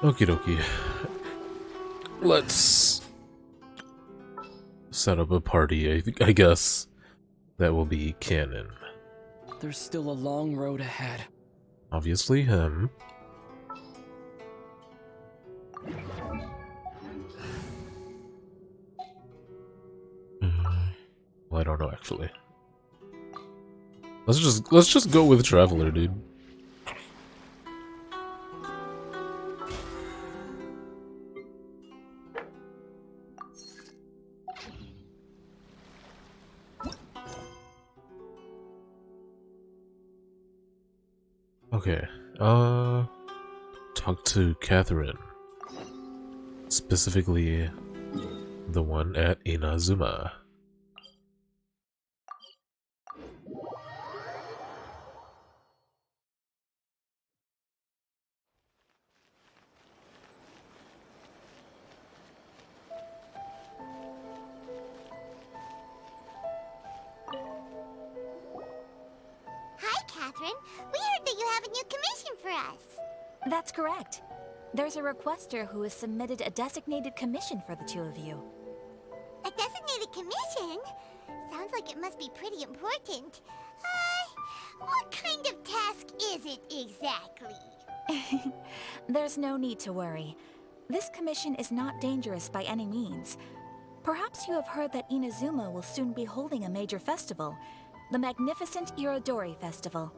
Okie dokie. Let's set up a party, I guess. That will be canon. There's still a long road ahead. Obviously him. Well, I don't know actually. Let's just go with Traveler, dude. Okay. Talk to Catherine. Specifically, the one at Inazuma. Hi, Catherine. We heard that you have a new commission for us. That's correct. There's a requester who has submitted a designated commission for the two of you. A designated commission? Sounds like it must be pretty important. What kind of task is it exactly? There's no need to worry. This commission is not dangerous by any means. Perhaps you have heard that Inazuma will soon be holding a major festival, the magnificent Iodori Festival.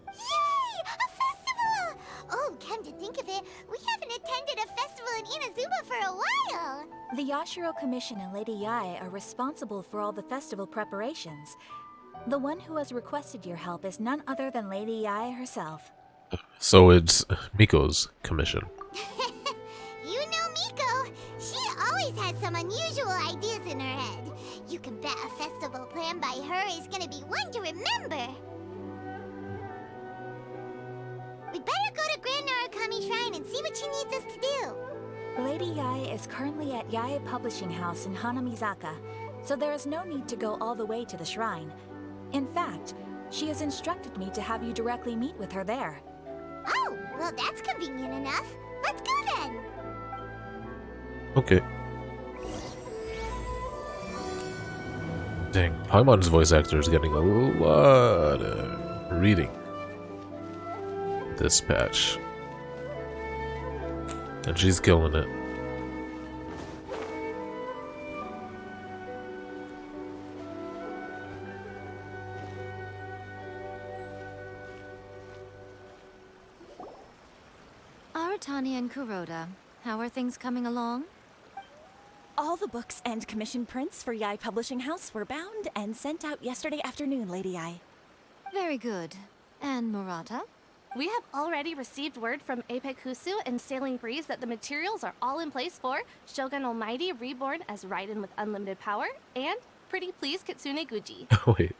Yay! A festival! Oh, come to think of it, we haven't attended a festival in Inazuma for a while. The Yashiro Commission and Lady Yae are responsible for all the festival preparations. The one who has requested your help is none other than Lady Yae herself. So it's Miko's commission. You know Miko. She always has some unusual ideas in her head. You can bet a festival planned by her is gonna be one to remember. We better go to Grand Narukami Shrine and see what she needs us to do. Lady Yae is currently at Yae Publishing House in Hanamizaka, so there is no need to go all the way to the shrine. In fact, she has instructed me to have you directly meet with her there. Oh, well that's convenient enough. Let's go then. Okay. Dang, Paimon's voice actor is getting a lot of reading this patch. And she's killing it. Aratani and Kuroda, how are things coming along? All the books and commission prints for Yae Publishing House were bound and sent out yesterday afternoon, Lady Yae. Very good. And Murata? We have already received word from Apekusu and Sailing Breeze that the materials are all in place for Shogun Almighty reborn as Raiden with unlimited power and Pretty Please Kitsune Guji. Wait.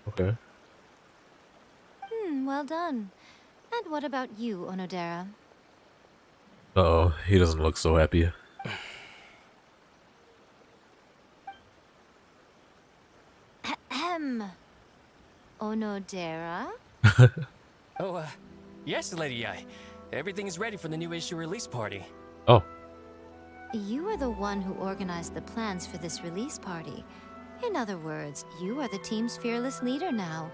Okay. Well done. And what about you, Onodera? Uh-oh, he doesn't look so happy. Ahem. Onodera? Yes, Lady Yae. Everything is ready for the new issue release party. Oh. You are the one who organized the plans for this release party. In other words, you are the team's fearless leader now.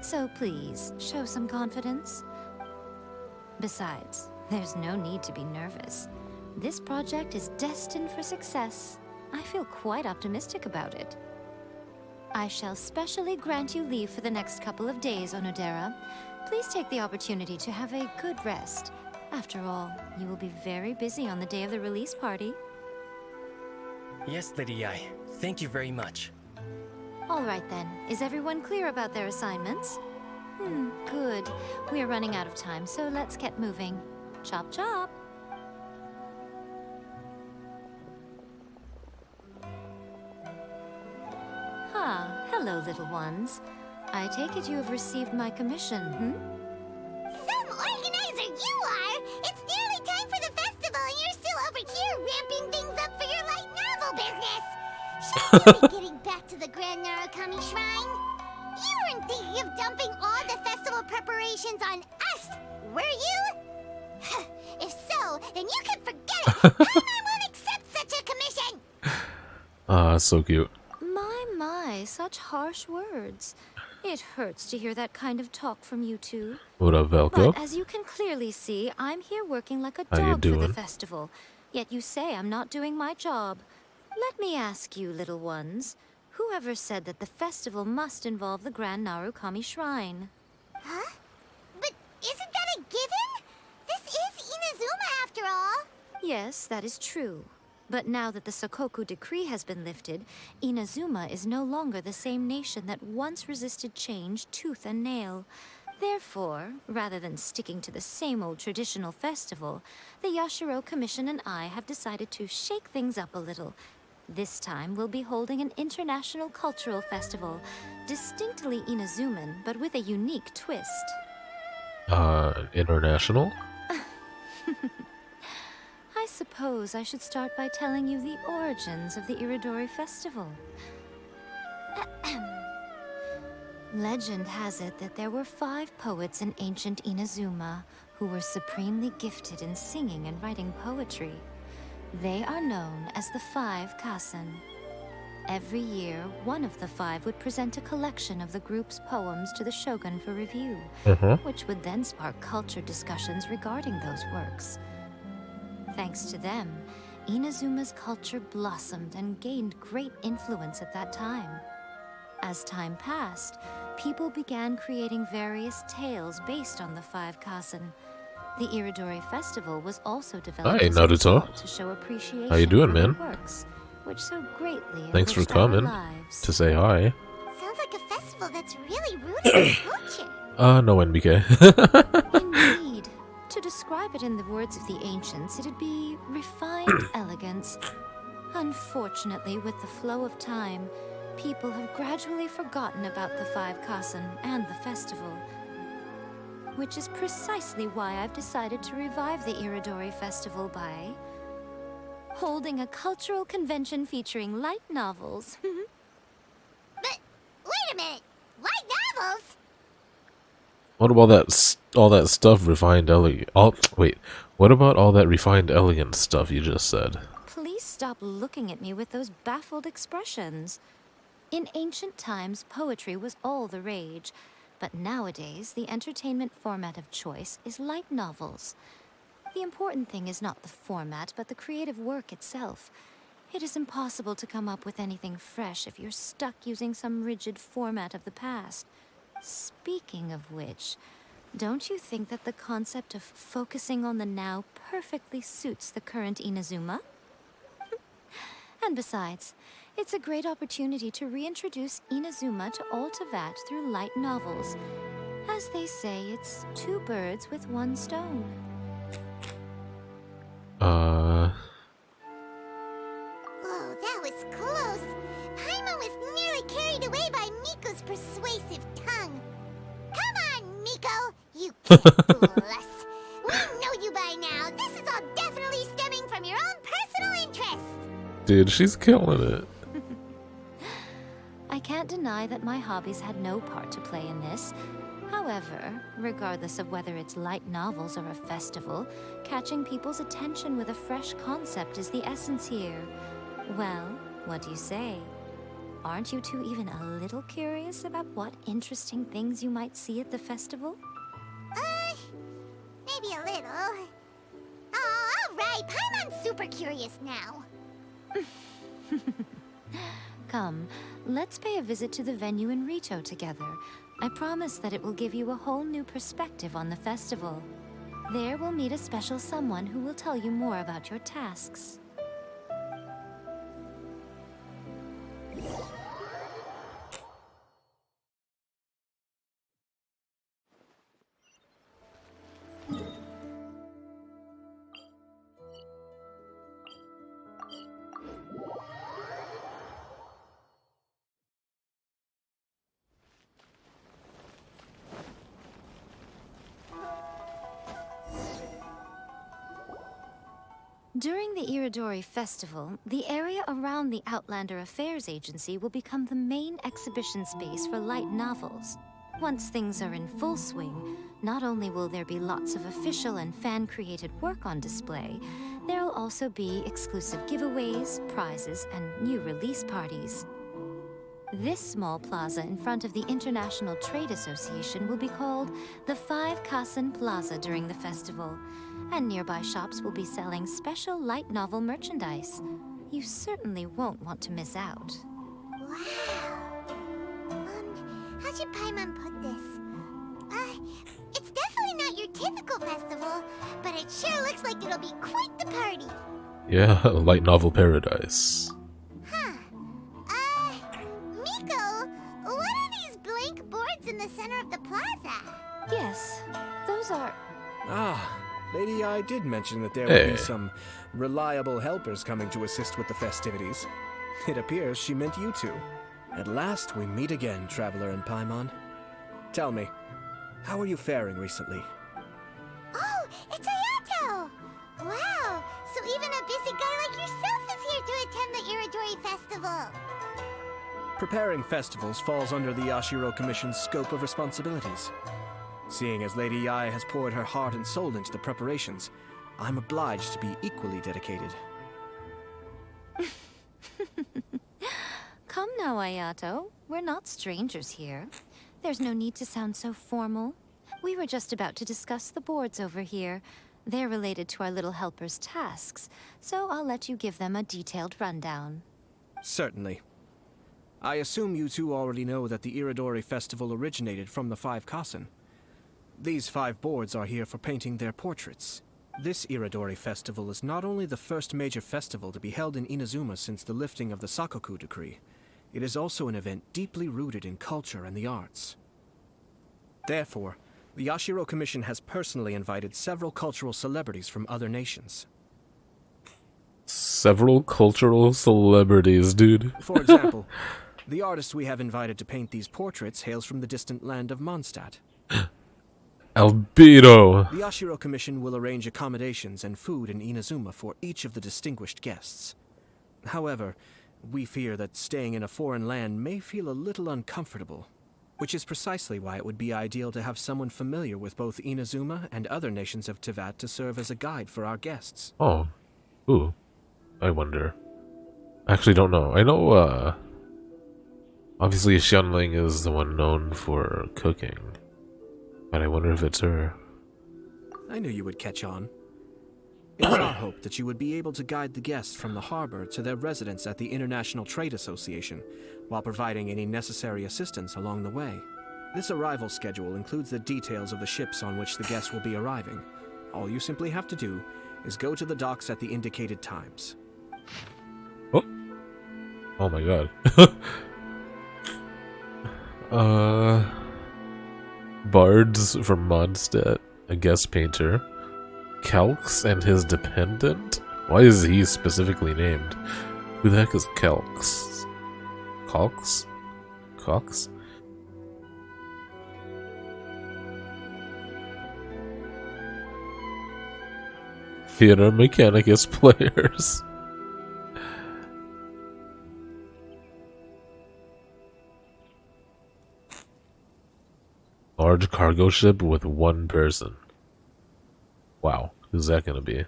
So please, show some confidence. Besides, there's no need to be nervous. This project is destined for success. I feel quite optimistic about it. I shall specially grant you leave for the next couple of days, Onodera. Please take the opportunity to have a good rest. After all, you will be very busy on the day of the release party. Yes, Lady Yae. Thank you very much. All right then. Is everyone clear about their assignments? Good. We're running out of time, so let's get moving. Chop chop! Hello, little ones. I take it you have received my commission, Some organizer you are! It's nearly time for the festival and you're still over here ramping things up for your light novel business! Shouldn't you be getting back to the Grand Narukami Shrine? You weren't thinking of dumping all the festival preparations on us, were you? If so, then you can forget it. Paimon won't accept such a commission. Ah, so cute. My, such harsh words. It hurts to hear that kind of talk from you two. What up, Velko? But as you can clearly see, I'm here working like a How you dog for the doing? festival. Yet you say I'm not doing my job. Let me ask you, little ones. Whoever said that the festival must involve the Grand Narukami Shrine? Huh? But isn't that a given? This is Inazuma after all. Yes, that is true. But now that the Sokoku decree has been lifted, Inazuma is no longer the same nation that once resisted change tooth and nail. Therefore, rather than sticking to the same old traditional festival, the Yashiro Commission and I have decided to shake things up a little. This time, we'll be holding an international cultural festival, distinctly Inazuman, but with a unique twist. International? I suppose I should start by telling you the origins of the Iodori festival. Legend has it that there were 5 poets in ancient Inazuma who were supremely gifted in singing and writing poetry. They are known as the 5 Kasen. Every year, one of the 5 would present a collection of the group's poems to the shogun for review, which would then spark culture discussions regarding those works. Thanks to them, Inazuma's culture blossomed and gained great influence at that time. As time passed, people began creating various tales based on the 5 Kasen. The Iodori festival was also developed Hi, as a Naruto. result to show appreciation How you doing, for their man? works, which so greatly Thanks for enriched our coming lives. to say hi. Sounds like a festival that's really rooted in culture. No, NBK. Indeed. To describe it in the words of the ancients, it'd be refined elegance. Unfortunately, with the flow of time, people have gradually forgotten about the 5 Kasen and the festival. Which is precisely why I've decided to revive the Iodori festival by holding a cultural convention featuring light novels. But wait a minute. Light novels? What about all that stuff refined elegant? What about all that refined elegant stuff you just said? Please stop looking at me with those baffled expressions. In ancient times, poetry was all the rage, but nowadays, the entertainment format of choice is light novels. The important thing is not the format, but the creative work itself. It is impossible to come up with anything fresh if you're stuck using some rigid format of the past. Speaking of which, don't you think that the concept of focusing on the now perfectly suits the current Inazuma? And besides, it's a great opportunity to reintroduce Inazuma to all Teyvat through light novels. As they say, it's 2 birds with 1 stone. Whoa, that was close. Paimon was nearly carried away by Miko's persuasive tongue. Come on, Miko. You can't fool us. We know you by now. This is all definitely stemming from your own personal interests. Dude, she's killing it. I can't deny that my hobbies had no part to play in this. However, regardless of whether it's light novels or a festival, catching people's attention with a fresh concept is the essence here. Well, what do you say? Aren't you two even a little curious about what interesting things you might see at the festival? Maybe a little. Oh, all right. Paimon's super curious now. Come, let's pay a visit to the venue in Rito together. I promise that it will give you a whole new perspective on the festival. There we'll meet a special someone who will tell you more about your tasks. During the Iodori Festival, the area around the Outlander Affairs Agency will become the main exhibition space for light novels. Once things are in full swing, not only will there be lots of official and fan-created work on display, there'll also be exclusive giveaways, prizes, and new release parties. This small plaza in front of the International Trade Association will be called the Five Kasen Plaza during the festival, and nearby shops will be selling special light novel merchandise. You certainly won't want to miss out. Wow. How should Paimon put this? It's definitely not your typical festival, but it sure looks like it'll be quite the party. Yeah, light novel paradise. Huh. Miko, what are these blank boards in the center of the plaza? Yes, those are... Ah, Lady I did mention that there Hey. would be some reliable helpers coming to assist with the festivities. It appears she meant you two. At last we meet again, Traveler and Paimon. Tell me, how are you faring recently? Oh, it's Ayato! Wow, so even a busy guy like yourself is here to attend the Irodori Festival. Preparing festivals falls under the Yashiro Commission's scope of responsibilities. Seeing as Lady Ai has poured her heart and soul into the preparations, I'm obliged to be equally dedicated. Come now, Ayato. We're not strangers here. There's no need to sound so formal. We were just about to discuss the boards over here. They're related to our little helper's tasks, so I'll let you give them a detailed rundown. Certainly. I assume you two already know that the Irodori Festival originated from the Five Kasen. These 5 boards are here for painting their portraits. This Irodori Festival is not only the first major festival to be held in Inazuma since the lifting of the Sakoku Decree, it is also an event deeply rooted in culture and the arts. Therefore, the Yashiro Commission has personally invited several cultural celebrities from other nations. Several cultural celebrities, dude. For example, the artist we have invited to paint these portraits hails from the distant land of Mondstadt. Albedo. The Yashiro Commission will arrange accommodations and food in Inazuma for each of the distinguished guests. However, we fear that staying in a foreign land may feel a little uncomfortable, which is precisely why it would be ideal to have someone familiar with both Inazuma and other nations of Teyvat to serve as a guide for our guests. Oh. Ooh. I wonder. I actually don't know. I know, obviously Xianling is the one known for cooking. But I wonder if it's her. I knew you would catch on. It is our hope that you would be able to guide the guests from the harbor to their residence at the International Trade Association, while providing any necessary assistance along the way. This arrival schedule includes the details of the ships on which the guests will be arriving. All you simply have to do is go to the docks at the indicated times. Oh. Oh my god. Bards from Mondstadt, a guest painter. Kelks and his dependent? Why is he specifically named? Who the heck is Kelks? Calks? Cox? Theater Mechanicus players. Large cargo ship with 1 person. Wow, who's that gonna be?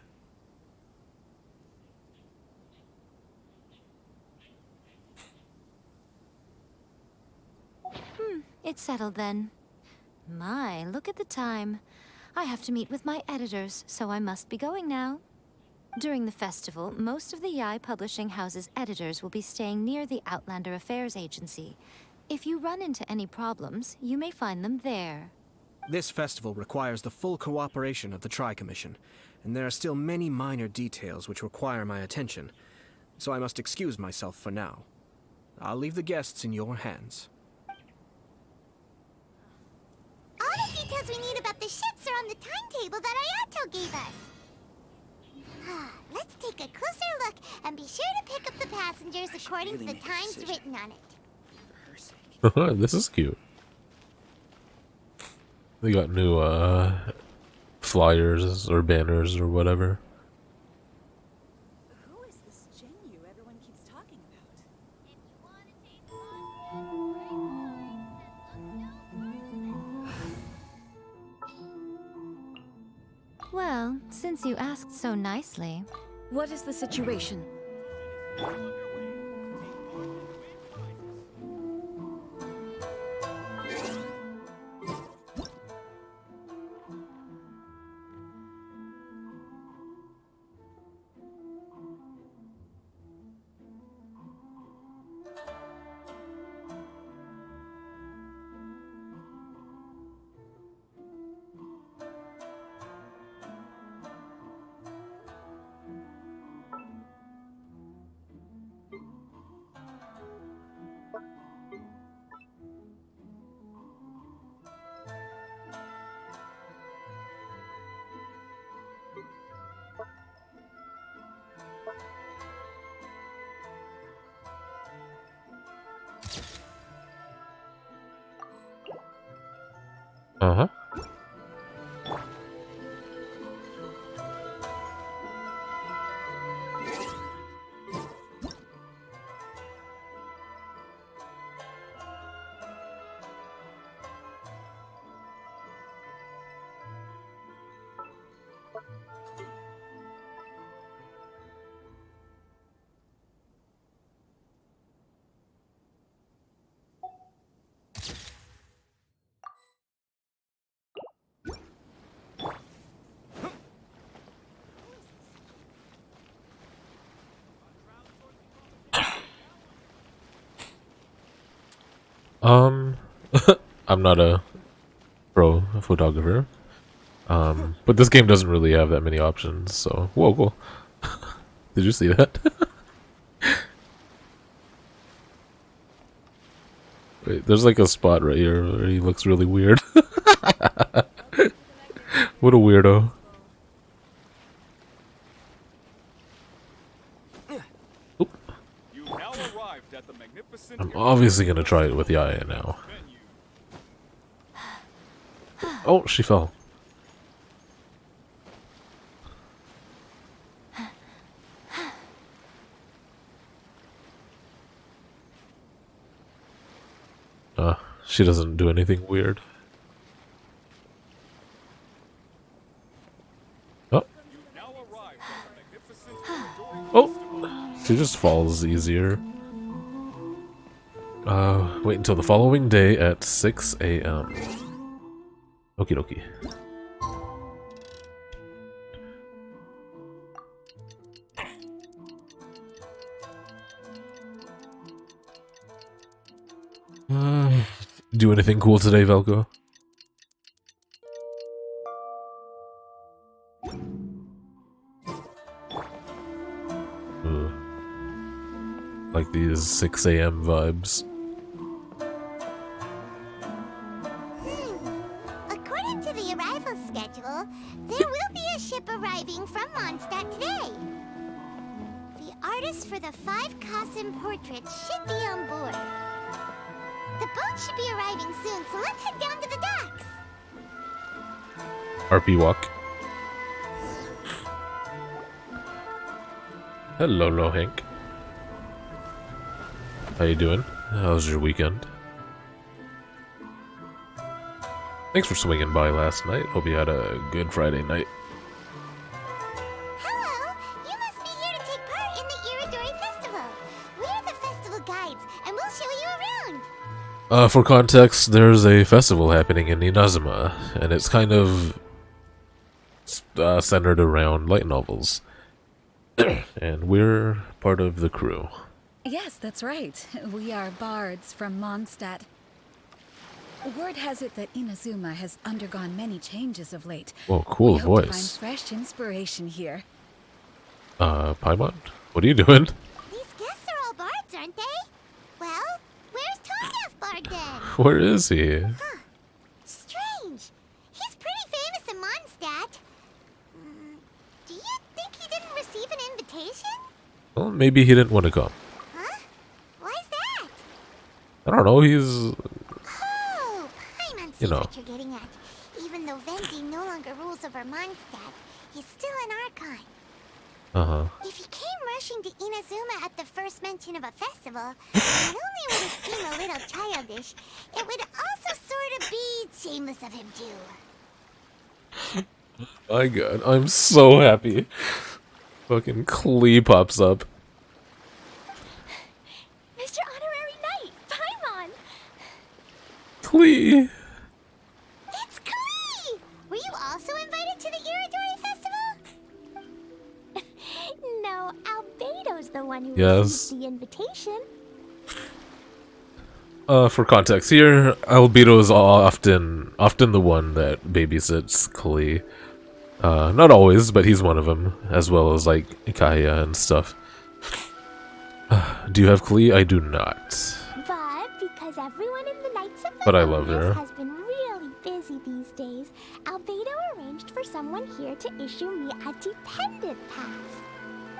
It's settled then. My, look at the time. I have to meet with my editors, so I must be going now. During the festival, most of the Yai Publishing House's editors will be staying near the Outlander Affairs Agency. If you run into any problems, you may find them there. This festival requires the full cooperation of the Tri-Commission, and there are still many minor details which require my attention, so I must excuse myself for now. I'll leave the guests in your hands. All the details we need about the ships are on the timetable that Ayato gave us. Let's take a closer look and be sure to pick up the passengers according to the times written on it. This is cute. They got new flyers or banners or whatever. Who is this Jinyu everyone keeps talking about? Well, since you asked so nicely. What is the situation? Uh-huh. Um, I'm not a pro photographer. But this game doesn't really have that many options, so whoa, whoa. Did you see that? Wait, there's like a spot right here where he looks really weird. What a weirdo. Oop. I'm obviously gonna try it with Yaya now. Oh, she fell. She doesn't do anything weird. Oh. Oh! She just falls easier. Wait until the following day at 6 a.m. Okie dokie. Do anything cool today, Velko? Ugh. Like these 6 a.m. vibes. According to the arrival schedule, there will be a ship arriving from Mondstadt today. The artist for the 5 Kasim portraits should be on board. The boat should be arriving soon, so let's head down to the docks. RP walk. Hello, Hank. How you doing? How was your weekend? Thanks for swinging by last night. Hope you had a good Friday night. Hello! You must be here to take part in the Iodori Festival. We're the festival guides, and we'll show you around. For context, there's a festival happening in Inazuma, and it's kind of centered around light novels. And we're part of the crew. Yes, that's right. We are bards from Mondstadt. Word has it that Inazuma has undergone many changes of late. Whoa, cool we hope to voice. find fresh inspiration here. Paimon? What are you doing? These guests are all bards, aren't they? Well, where's Tony's bard then? Where is he? Huh. Strange. He's pretty famous in Mondstadt. Do you think he didn't receive an invitation? Well, maybe he didn't want to come. Huh? Why's that? I don't know, he's... Oh, Paimon sees You know. what you're getting at. Even though Venti no longer rules over Mondstadt, he's still an Archon. Uh-huh. If he came rushing to Inazuma at the first mention of a festival, not only would it seem a little childish, it would also sort of be shameless of him too. My god, I'm so happy. Fucking Klee pops up. Mr. Honorary Knight, Paimon! Klee! It's Klee! Were you also invited to the Irodori Festival? No, Albedo's the one who Yes. received the invitation. For context here, Albedo is often the one that babysits Klee. Not always, but he's one of them, as well as like Ikaya and stuff. Do you have Klee? I do not. But because everyone in the Knights of the But I love Wilderness her. has been really busy these days, Albedo arranged for someone here to issue me a dependent pass.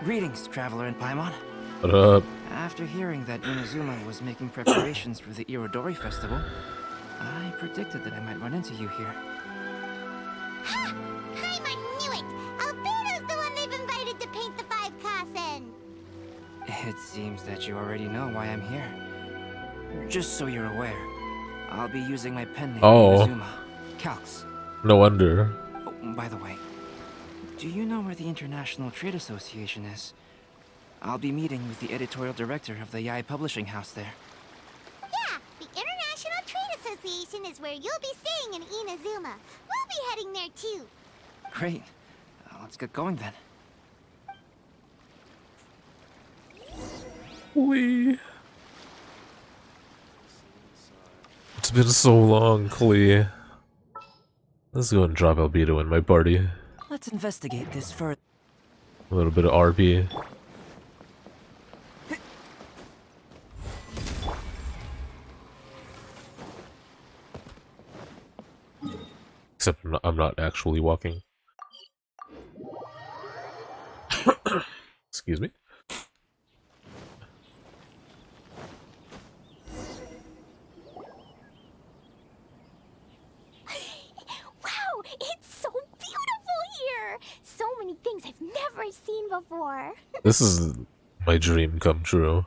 Greetings, Traveler in Paimon. What up? After hearing that Inazuma was making preparations for the Irodori Festival, I predicted that I might run into you here. Ha! Paimon knew it! Albedo's the one they've invited to paint the 5 Kasen! It seems that you already know why I'm here. Just so you're aware, I'll be using my pen name Inazuma, Calx. No wonder. Oh, by the way, do you know where the International Trade Association is? I'll be meeting with the editorial director of the Yai Publishing House there. Yeah, the International Trade Association is where you'll be staying in Inazuma. We'll be heading there too. Great. Let's get going then. Klee. It's been so long, Klee. Let's go and drop Albedo in my party. Let's investigate this further. A little bit of RP. Except I'm not actually walking. Excuse me. Wow, it's so beautiful here! So many things I've never seen before. This is my dream come true.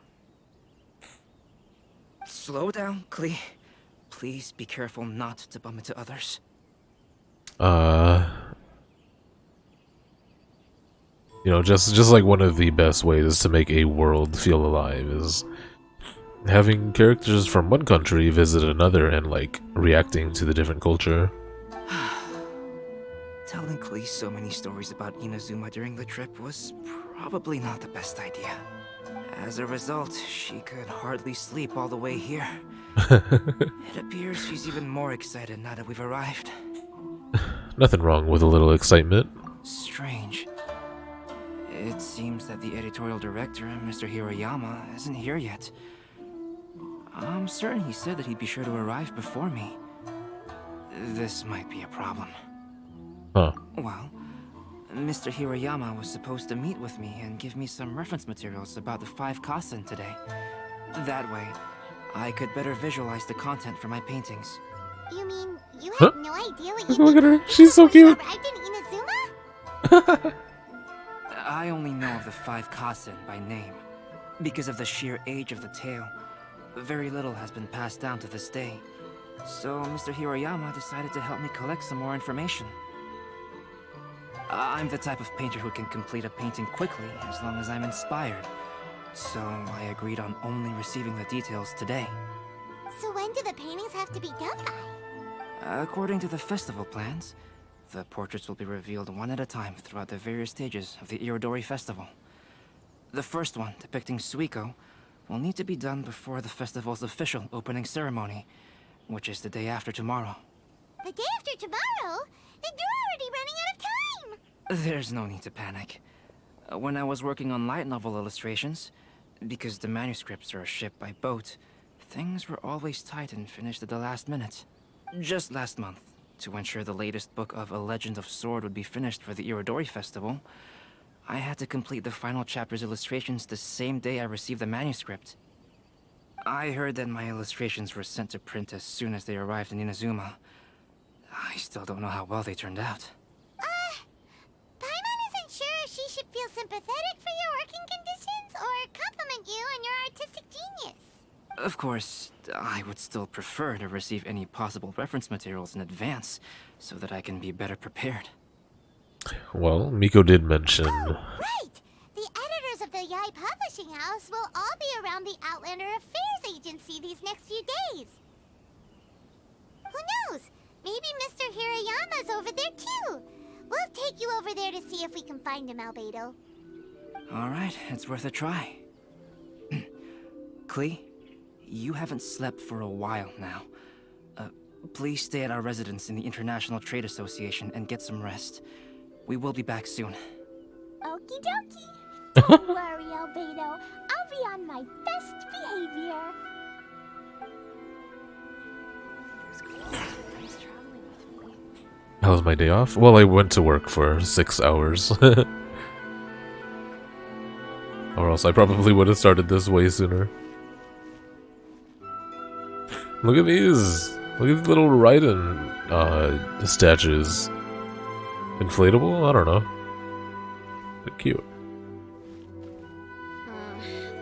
Slow down, Klee. Please be careful not to bump into others. You know, just like one of the best ways to make a world feel alive is having characters from one country visit another and like reacting to the different culture. Telling Klee so many stories about Inazuma during the trip was probably not the best idea. As a result, she could hardly sleep all the way here. It appears she's even more excited now that we've arrived. Nothing wrong with a little excitement. Strange. It seems that the editorial director, Mr. Hiroyama, isn't here yet. I'm certain he said that he'd be sure to arrive before me. This might be a problem. Huh. Well, Mr. Hiroyama was supposed to meet with me and give me some reference materials about the 5 Kasen today. That way, I could better visualize the content for my paintings. You mean you Huh? had no idea what you'd Look be at her. doing She's so before you cute. arrived in Inazuma? I only know of the 5 Kasen by name. Because of the sheer age of the tale, very little has been passed down to this day. So Mr. Hiroyama decided to help me collect some more information. I'm the type of painter who can complete a painting quickly as long as I'm inspired. So I agreed on only receiving the details today. So when do the paintings have to be done by? According to the festival plans, the portraits will be revealed one at a time throughout the various stages of the Irodori Festival. The first one, depicting Suiko, will need to be done before the festival's official opening ceremony, which is the day after tomorrow. The day after tomorrow? Then you're already running out of time! There's no need to panic. When I was working on light novel illustrations, because the manuscripts are shipped by boat, things were always tight and finished at the last minute. Just last month, to ensure the latest book of A Legend of Sword would be finished for the Irodori Festival, I had to complete the final chapter's illustrations the same day I received the manuscript. I heard that my illustrations were sent to print as soon as they arrived in Inazuma. I still don't know how well they turned out. Paimon isn't sure if she should feel sympathetic for your working conditions or compliment you on your artistic genius. Of course, I would still prefer to receive any possible reference materials in advance, so that I can be better prepared. Well, Miko did mention. Right! The editors of the Yai Publishing House will all be around the Outlander Affairs Agency these next few days. Who knows? Maybe Mr. Hirayama's over there too. We'll take you over there to see if we can find him, Albedo. Alright, it's worth a try. Klee, you haven't slept for a while now. Please stay at our residence in the International Trade Association and get some rest. We will be back soon. Okie dokie. Don't worry, Albedo. I'll be on my best behavior. How was my day off? Well, I went to work for 6 hours. Or else I probably would have started this way sooner. Look at these! Look at the little Raiden statues. Inflatable? I don't know. They're cute.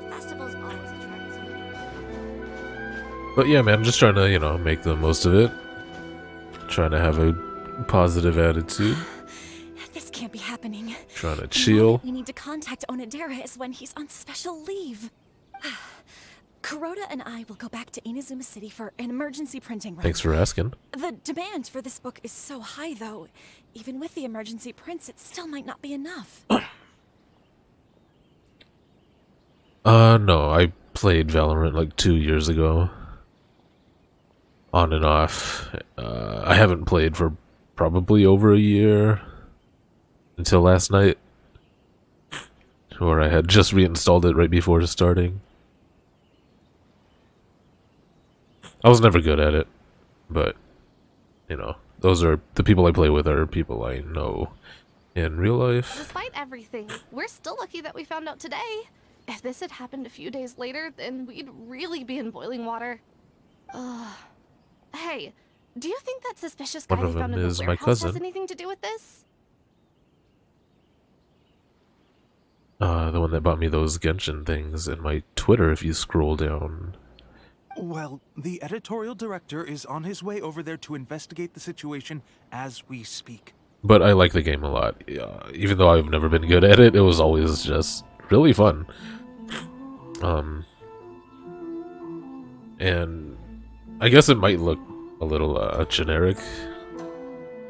The festival's always attracts some people. But yeah, man, just trying to, you know, make the most of it. Trying to have a positive attitude. This can't be happening. Trying to The chill. moment we need to contact Onodera is when he's on special leave. Kuroda and I will go back to Inazuma City for an emergency printing run. Thanks for asking. The demand for this book is so high, though. Even with the emergency prints, it still might not be enough. No, I played Valorant like 2 years ago. On and off. I haven't played for probably over a year. Until last night. Or I had just reinstalled it right before starting. I was never good at it. But, you know, those are the people I play with are people I know in real life. Despite everything, we're still lucky that we found out today. If this had happened a few days later, then we'd really be in boiling water. Hey, do you think that suspicious guy One we of found them in is the my warehouse has cousin. anything to do with this? The one that bought me those Genshin things in my Twitter if you scroll down. Well, the editorial director is on his way over there to investigate the situation as we speak. But I like the game a lot. Even though I've never been good at it, it was always just really fun. And I guess it might look a little generic,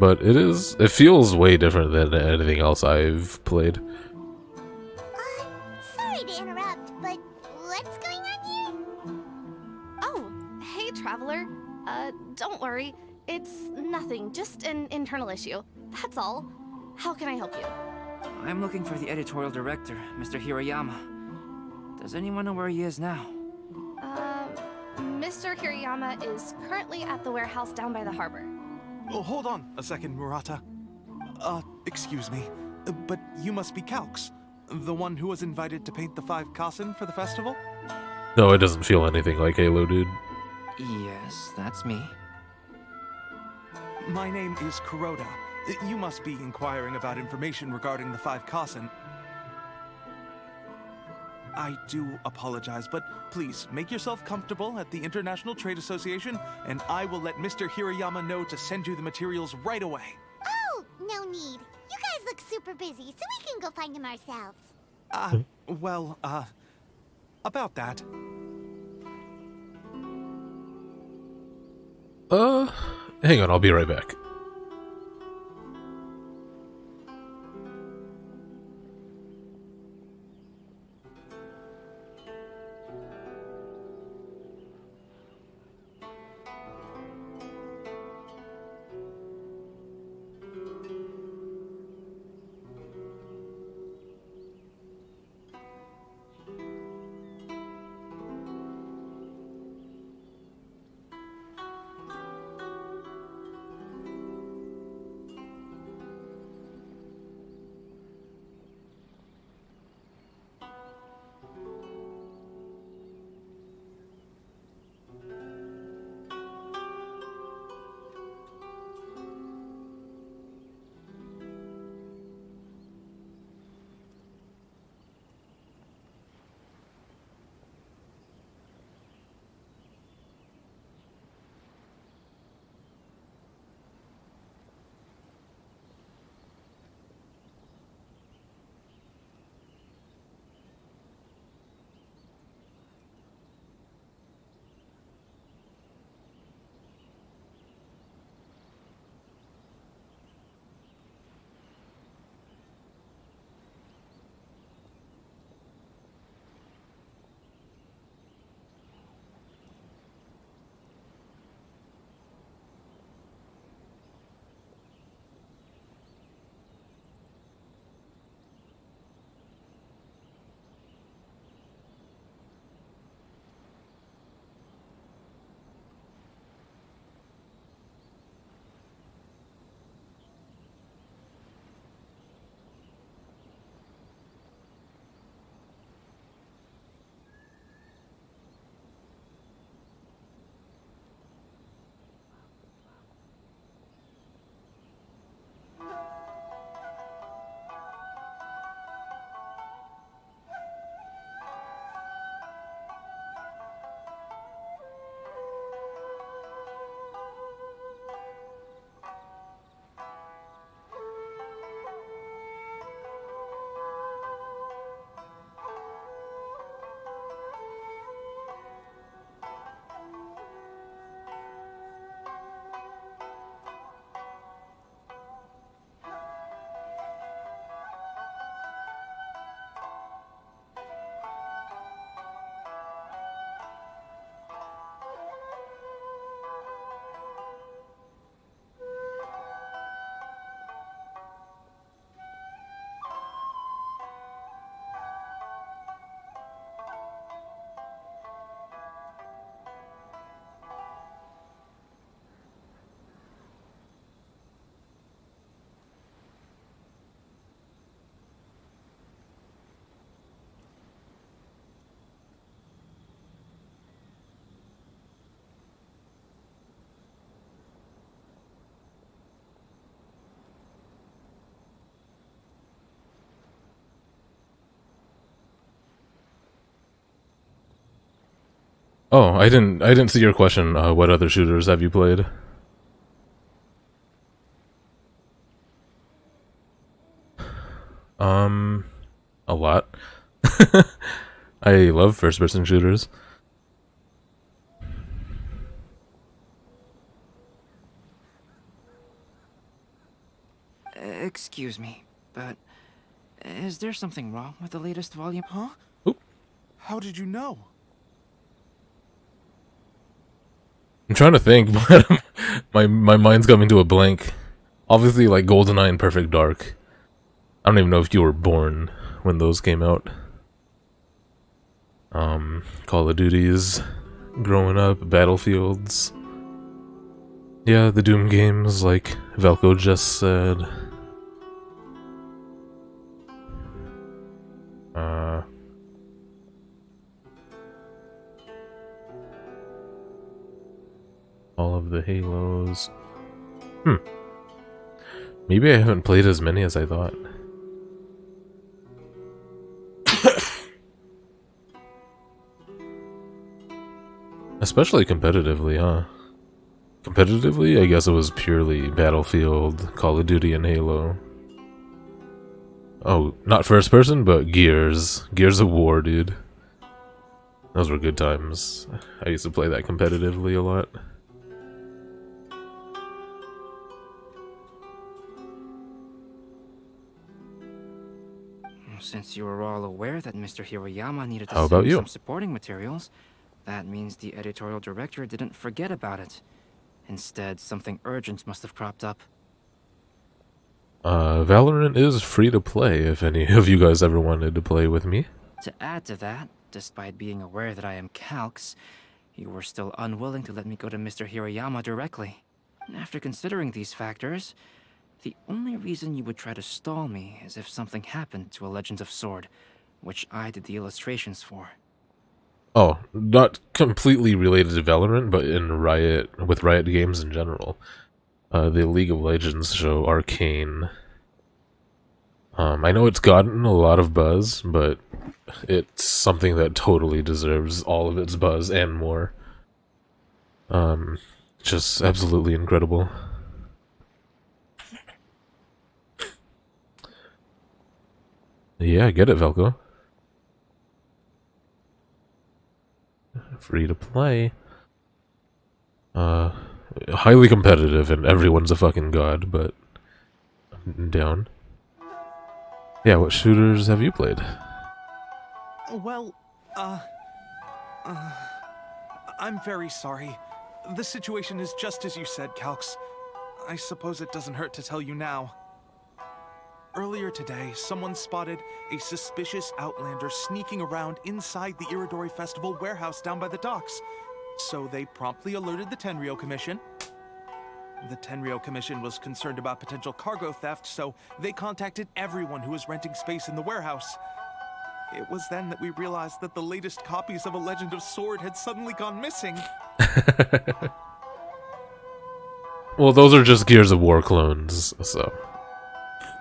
but it feels way different than anything else I've played. Sorry to interrupt, but what's going on here? Oh, hey, Traveler. Don't worry. It's nothing, just an internal issue. That's all. How can I help you? I'm looking for the editorial director, Mr. Hirayama. Does anyone know where he is now? Mr. Hirayama is currently at the warehouse down by the harbor. Oh, hold on a second, Murata. Excuse me, but you must be Calx, the one who was invited to paint the 5 Kassen for the festival? No, it doesn't feel anything like Halo, dude. Yes, that's me. My name is Kuroda. You must be inquiring about information regarding the 5 Kassen. I do apologize, but please make yourself comfortable at the International Trade Association, and I will let Mr. Hirayama know to send you the materials right away. Oh, no need. You guys look super busy, so we can go find him ourselves. Well, about that. Hang on, I'll be right back. Oh, I didn't see your question. What other shooters have you played? A lot. I love first-person shooters. Excuse me, but is there something wrong with the latest volume? Huh? Oop. How did you know? I'm trying to think, but my mind's coming to a blank. Obviously, like GoldenEye and Perfect Dark. I don't even know if you were born when those came out. Call of Duties, growing up, Battlefields. Yeah, the Doom games, like Velko just said. All of the Halos. Maybe I haven't played as many as I thought. Especially competitively, huh? Competitively, I guess it was purely Battlefield, Call of Duty, and Halo. Oh, not first person, but Gears. Gears of War, dude. Those were good times. I used to play that competitively a lot. Since you were all aware that Mr. Hiroyama needed to How about send you? some supporting materials, that means the editorial director didn't forget about it. Instead, something urgent must have cropped up. Valorant is free to play if any of you guys ever wanted to play with me. To add to that, despite being aware that I am Calx, you were still unwilling to let me go to Mr. Hiroyama directly. After considering these factors, the only reason you would try to stall me is if something happened to A Legend of Sword, which I did the illustrations for. Oh, not completely related to Valorant, but in with Riot Games in general. The League of Legends show Arcane. I know it's gotten a lot of buzz, but it's something that totally deserves all of its buzz and more. Just absolutely incredible. Yeah, get it, Velko. Free to play. Highly competitive, and everyone's a fucking god, but I'm down. Yeah, what shooters have you played? Well, I'm very sorry. The situation is just as you said, Calx. I suppose it doesn't hurt to tell you now. Earlier today, someone spotted a suspicious outlander sneaking around inside the Iodori Festival warehouse down by the docks. So they promptly alerted the Tenryou Commission. The Tenryou Commission was concerned about potential cargo theft, so they contacted everyone who was renting space in the warehouse. It was then that we realized that the latest copies of A Legend of Sword had suddenly gone missing. Well, those are just Gears of War clones, so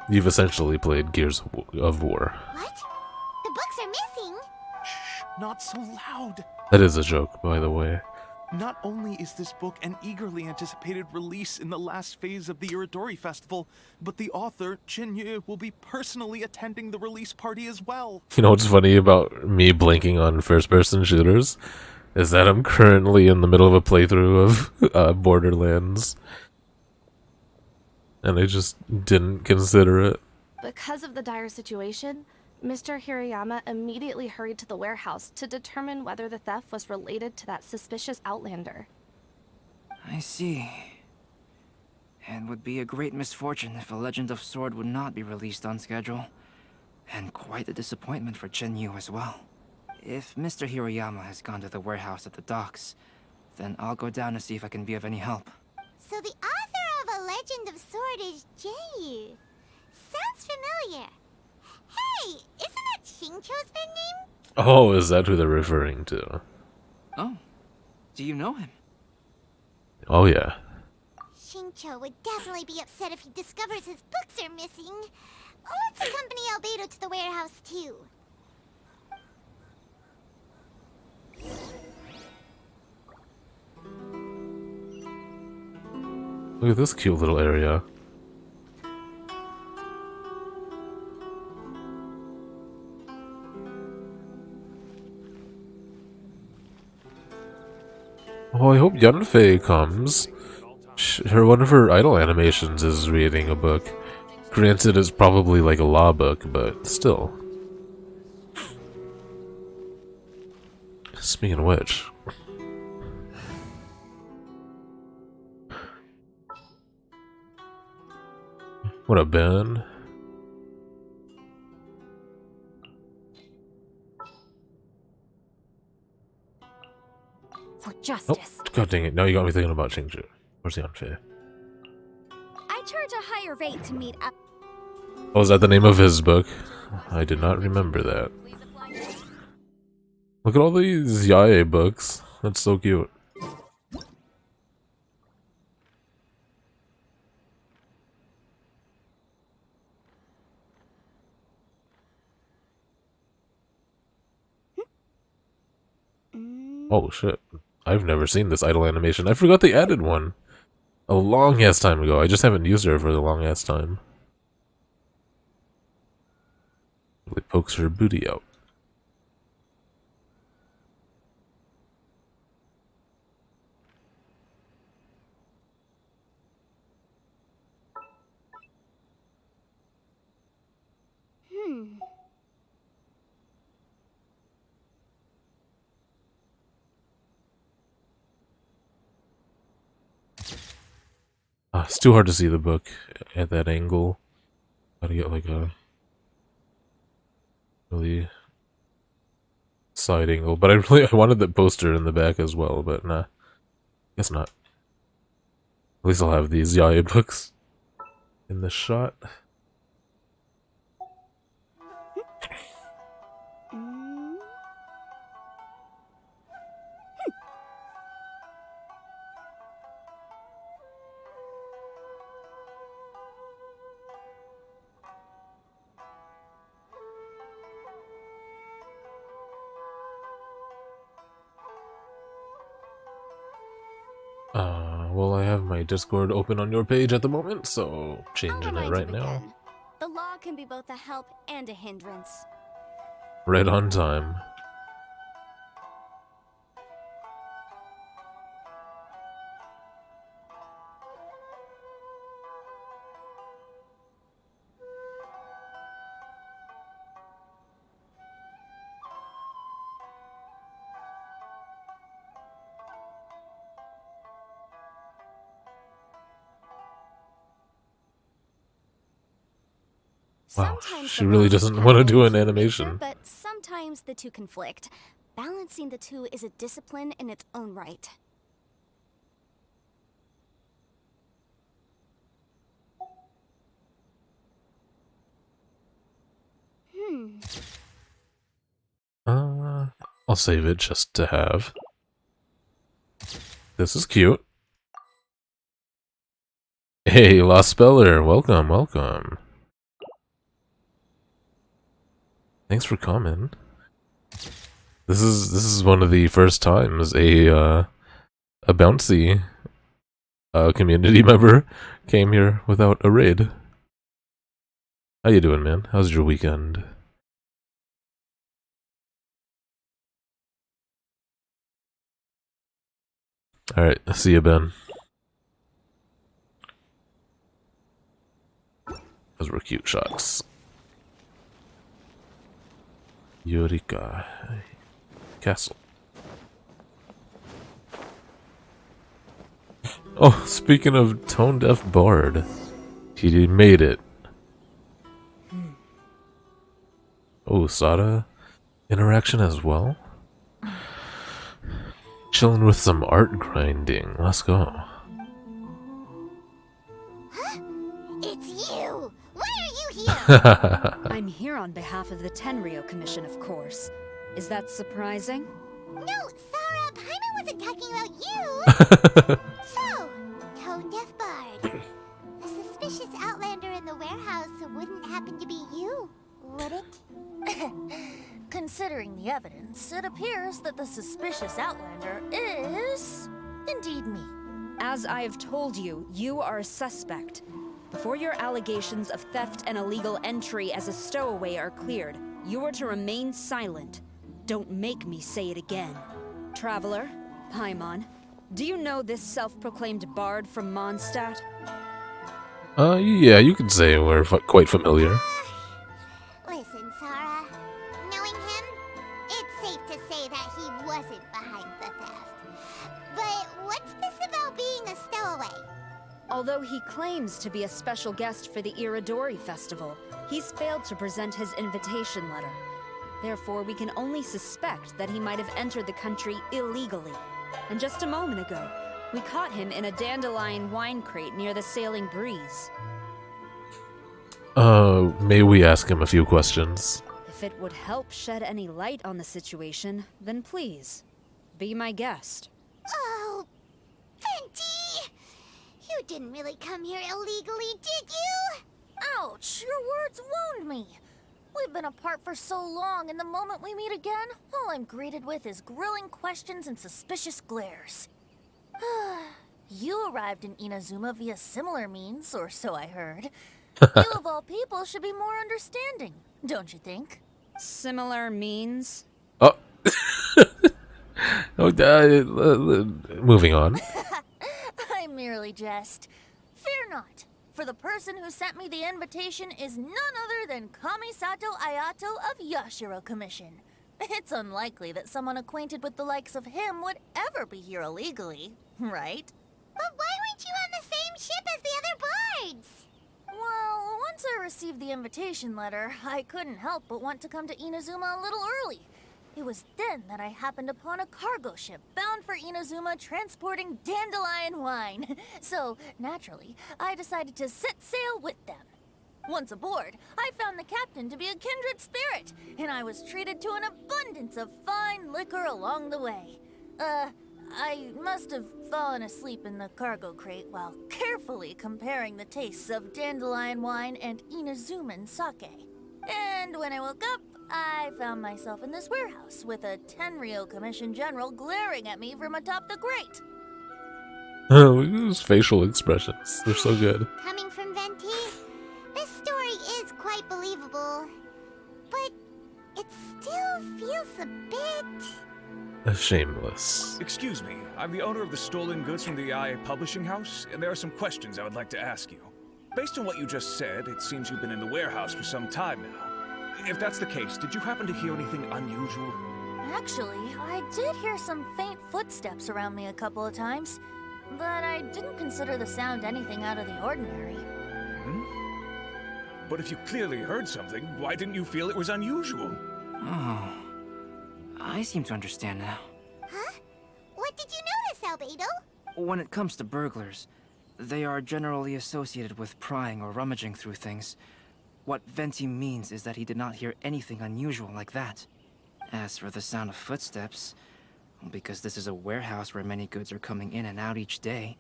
you've essentially played Gears of War. What? The books are missing? Shh, not so loud. That is a joke, by the way. Not only is this book an eagerly anticipated release in the last phase of the Iodori Festival, but the author, Jinyu, will be personally attending the release party as well. You know what's funny about me blanking on first-person shooters? Is that I'm currently in the middle of a playthrough of Borderlands. And I just didn't consider it. Because of the dire situation, Mr. Hiroyama immediately hurried to the warehouse to determine whether the theft was related to that suspicious outlander. I see. It would be a great misfortune if A Legend of Sword would not be released on schedule. And quite a disappointment for Jinyu as well. If Mr. Hiroyama has gone to the warehouse at the docks, then I'll go down to see if I can be of any help. So the author of A Legend of Sword is Jinyu. Sounds familiar. Hey, isn't that Xingqiu's pen name? Oh, is that who they're referring to? Oh, do you know him? Oh yeah. Xingqiu would definitely be upset if he discovers his books are missing. Let's accompany Albedo to the warehouse too. Look at this cute little area. Oh, I hope Yunfei comes. One of her idol animations is reading a book. Granted, it's probably like a law book, but still. Speaking of which... What up, Ben? For Oh, justice. god dang it. Now you got me thinking about Chingju. Where's the unfair? I charge a higher rate to meet up. Oh, is that the name of his book? I did not remember that. Look at all these Yae books. That's so cute. Oh shit. I've never seen this idol animation. I forgot they added one. A long ass time ago. I just haven't used her for a long ass time. Really pokes her booty out. It's too hard to see the book at that angle. Gotta get like a really side angle. But I wanted the poster in the back as well, but nah. Guess not. At least I'll have these Yae books in the shot. Well, I have my Discord open on your page at the moment, so changing it right now. The law can be both a help and a hindrance. Right on time. Wow, Sometimes she the really laws doesn't have want to do one an true animation. nature, but sometimes the two conflict. Balancing the two is a discipline in its own right. I'll save it just to have. This is cute. Hey, Lost Speller, welcome, welcome. Thanks for coming. This is one of the first times a bouncy community member came here without a raid. How you doing, man? How's your weekend? Alright, see you, Ben. Those were cute shots. Eureka. Castle. Oh, speaking of tone-deaf bard, he made it. Oh, Sada interaction as well? Chilling with some art grinding. Let's go. It's you! Why are you here? I'm here on behalf of the Tenryo Commission, of course. Is that surprising? No, Sarah, Paimon wasn't talking about you! So, tone-deaf bard. The suspicious outlander in the warehouse wouldn't happen to be you, would it? Considering the evidence, it appears that the suspicious outlander is indeed me. As I have told you, you are a suspect. Before your allegations of theft and illegal entry as a stowaway are cleared, you are to remain silent. Don't make me say it again. Traveler, Paimon, do you know this self-proclaimed bard from Mondstadt? Yeah, you could say we're quite familiar. Listen, Sarah. Knowing him, it's safe to say that he wasn't behind the theft. But what's this about being a stowaway? Although he claims to be a special guest for the Iodori festival, he's failed to present his invitation letter. Therefore, we can only suspect that he might have entered the country illegally. And just a moment ago, we caught him in a dandelion wine crate near the Sailing Breeze. May we ask him a few questions? If it would help shed any light on the situation, then please, be my guest. Oh, Venti! You didn't really come here illegally, did you? Ouch, your words wound me. We've been apart for so long, and the moment we meet again, all I'm greeted with is grilling questions and suspicious glares. You arrived in Inazuma via similar means, or so I heard. You of all people should be more understanding, don't you think? Similar means? Oh. Moving on. I merely jest. Fear not, for the person who sent me the invitation is none other than Kamisato Ayato of Yashiro Commission. It's unlikely that someone acquainted with the likes of him would ever be here illegally, right? But why weren't you on the same ship as the other bards? Well, once I received the invitation letter, I couldn't help but want to come to Inazuma a little early. It was then that I happened upon a cargo ship bound for Inazuma transporting dandelion wine. So, naturally, I decided to set sail with them. Once aboard, I found the captain to be a kindred spirit, and I was treated to an abundance of fine liquor along the way. I must have fallen asleep in the cargo crate while carefully comparing the tastes of dandelion wine and Inazuman sake. And when I woke up, I found myself in this warehouse with a Tenryo Commission General glaring at me from atop the grate. Oh, those facial expressions. They're so good. Coming from Venti, this story is quite believable. But it still feels a bit... shameless. Excuse me, I'm the owner of the stolen goods from the IA Publishing House, and there are some questions I would like to ask you. Based on what you just said, it seems you've been in the warehouse for some time now. If that's the case, did you happen to hear anything unusual? Actually, I did hear some faint footsteps around me a couple of times, but I didn't consider the sound anything out of the ordinary. But if you clearly heard something, why didn't you feel it was unusual? Oh, I seem to understand now. Huh? What did you notice, Albedo? When it comes to burglars, they are generally associated with prying or rummaging through things. What Venti means is that he did not hear anything unusual like that. As for the sound of footsteps, because this is a warehouse where many goods are coming in and out each day,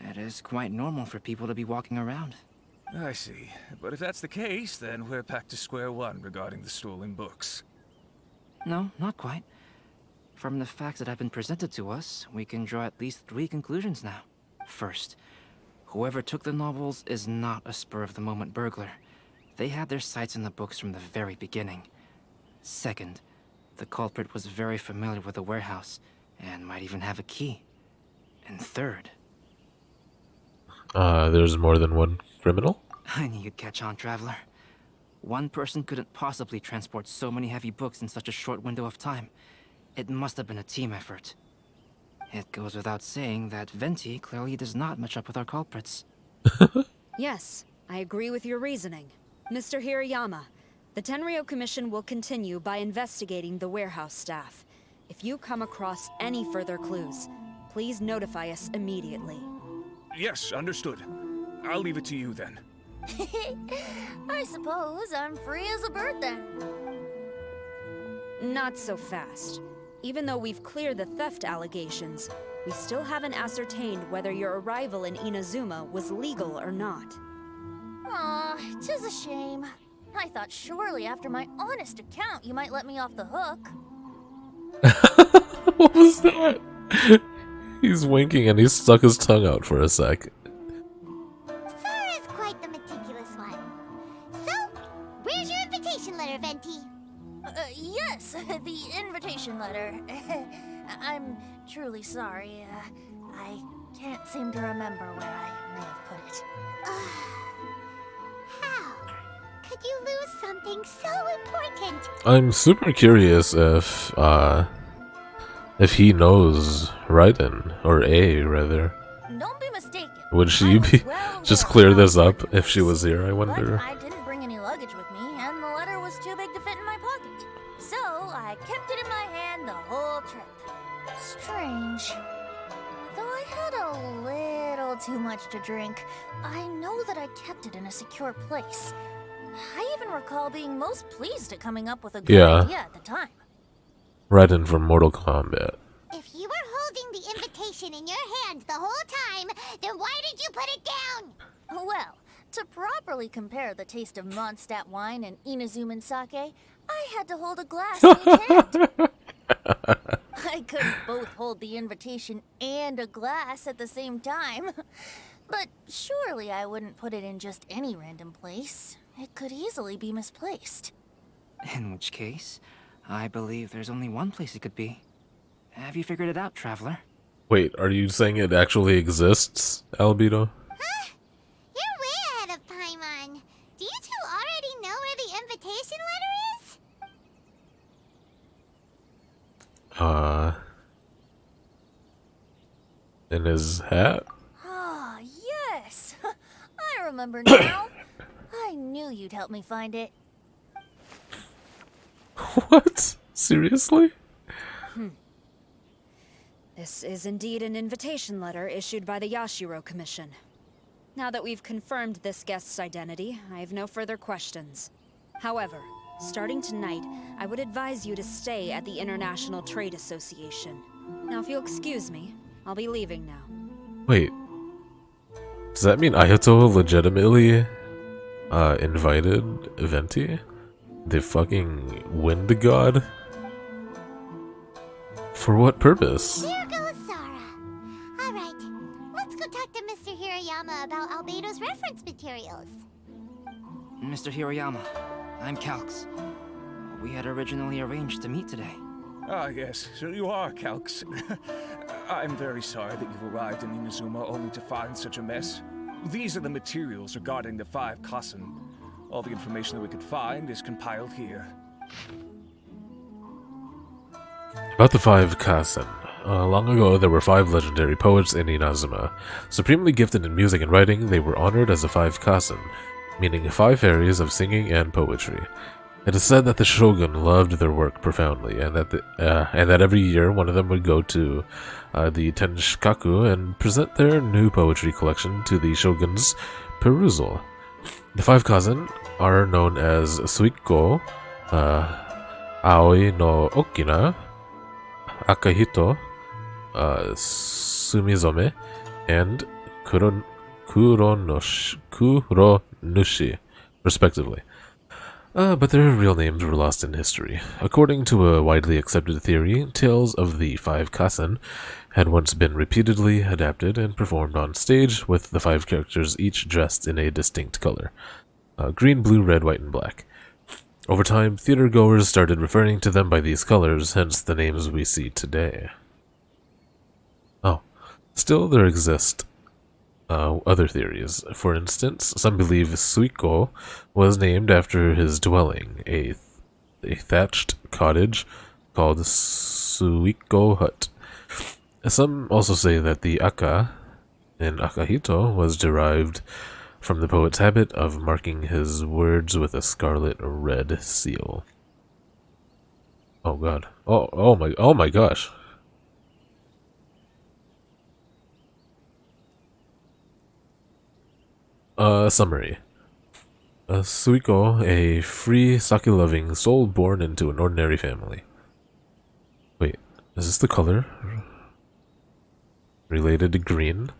it is quite normal for people to be walking around. I see. But if that's the case, then we're back to square one regarding the stolen books. No, not quite. From the facts that have been presented to us, we can draw at least 3 conclusions now. First, whoever took the novels is not a spur-of-the-moment burglar. They had their sights on the books from the very beginning. Second, the culprit was very familiar with the warehouse, and might even have a key. And third... there's more than one criminal? I knew you'd catch on, Traveler. One person couldn't possibly transport so many heavy books in such a short window of time. It must have been a team effort. It goes without saying that Venti clearly does not match up with our culprits. Yes, I agree with your reasoning. Mr. Hirayama, the Tenryo Commission will continue by investigating the warehouse staff. If you come across any further clues, please notify us immediately. Yes, understood. I'll leave it to you then. I suppose I'm free as a bird then. Not so fast. Even though we've cleared the theft allegations, we still haven't ascertained whether your arrival in Inazuma was legal or not. Aw, 'tis a shame. I thought surely after my honest account you might let me off the hook. What was that? He's winking and he stuck his tongue out for a sec. Sora's quite the meticulous one. So, where's your invitation letter, Venti? Yes, the invitation letter. I'm truly sorry. I can't seem to remember where I may have put it. How could you lose something so important? I'm super curious if he knows Raiden, or A rather. Don't be mistaken. Would she be just clear this up if she was here, I wonder? But I didn't bring any luggage with me, and the letter was too big to fit in my pocket. So I kept it in my hand the whole trip. Strange. Though I had a little too much to drink, I know that I kept it in a secure place. I even recall being most pleased at coming up with a good idea at the time. Raiden from Mortal Kombat. If you were holding the invitation in your hand the whole time, then why did you put it down? Well, to properly compare the taste of Mondstadt wine and Inazuman sake, I had to hold a glass in each hand. I couldn't both hold the invitation and a glass at the same time. But surely I wouldn't put it in just any random place. It could easily be misplaced. In which case, I believe there's only one place it could be. Have you figured it out, Traveler? Wait, are you saying it actually exists, Albedo? Huh? You're way ahead of Paimon. Do you two already know where the invitation letter is? In his hat? Ah, yes! I remember now. I knew you'd help me find it. What? Seriously? This is indeed an invitation letter issued by the Yashiro Commission. Now that we've confirmed this guest's identity, I have no further questions. However, starting tonight, I would advise you to stay at the International Trade Association. Now, if you'll excuse me, I'll be leaving now. Wait. Does that mean Ayato legitimately invited Venti? The fucking wind god? For what purpose? There goes Sora. Alright, let's go talk to Mr. Hirayama about Albedo's reference materials. Mr. Hiroyama, I'm Calx. We had originally arranged to meet today. Ah, yes, so you are Calx. I'm very sorry that you've arrived in Inazuma only to find such a mess. These are the materials regarding the 5 Kassen. All the information that we could find is compiled here. About the 5 Kassen. Long ago, there were 5 legendary poets in Inazuma. Supremely gifted in music and writing, they were honored as the 5 Kassen, meaning 5 areas of singing and poetry. It is said that the shogun loved their work profoundly, and that every year one of them would go to the Tenshikaku and present their new poetry collection to the shogun's perusal. The 5 Kazen are known as Suiko, Aoi no Okina, Akahito, Sumizome, and Kuronushi, respectively. But their real names were lost in history. According to a widely accepted theory, tales of the 5 Kassen had once been repeatedly adapted and performed on stage, with the 5 characters each dressed in a distinct color. Green, blue, red, white, and black. Over time, theater-goers started referring to them by these colors, hence the names we see today. Oh, still there exist other theories. For instance, some believe Suiko was named after his dwelling, a thatched cottage called Suiko Hut. Some also say that the Aka in Akahito was derived from the poet's habit of marking his words with a scarlet red seal. Oh god. Oh my gosh. Summary. Suiko, a free, sake-loving soul born into an ordinary family. Wait, is this the color? Related to green?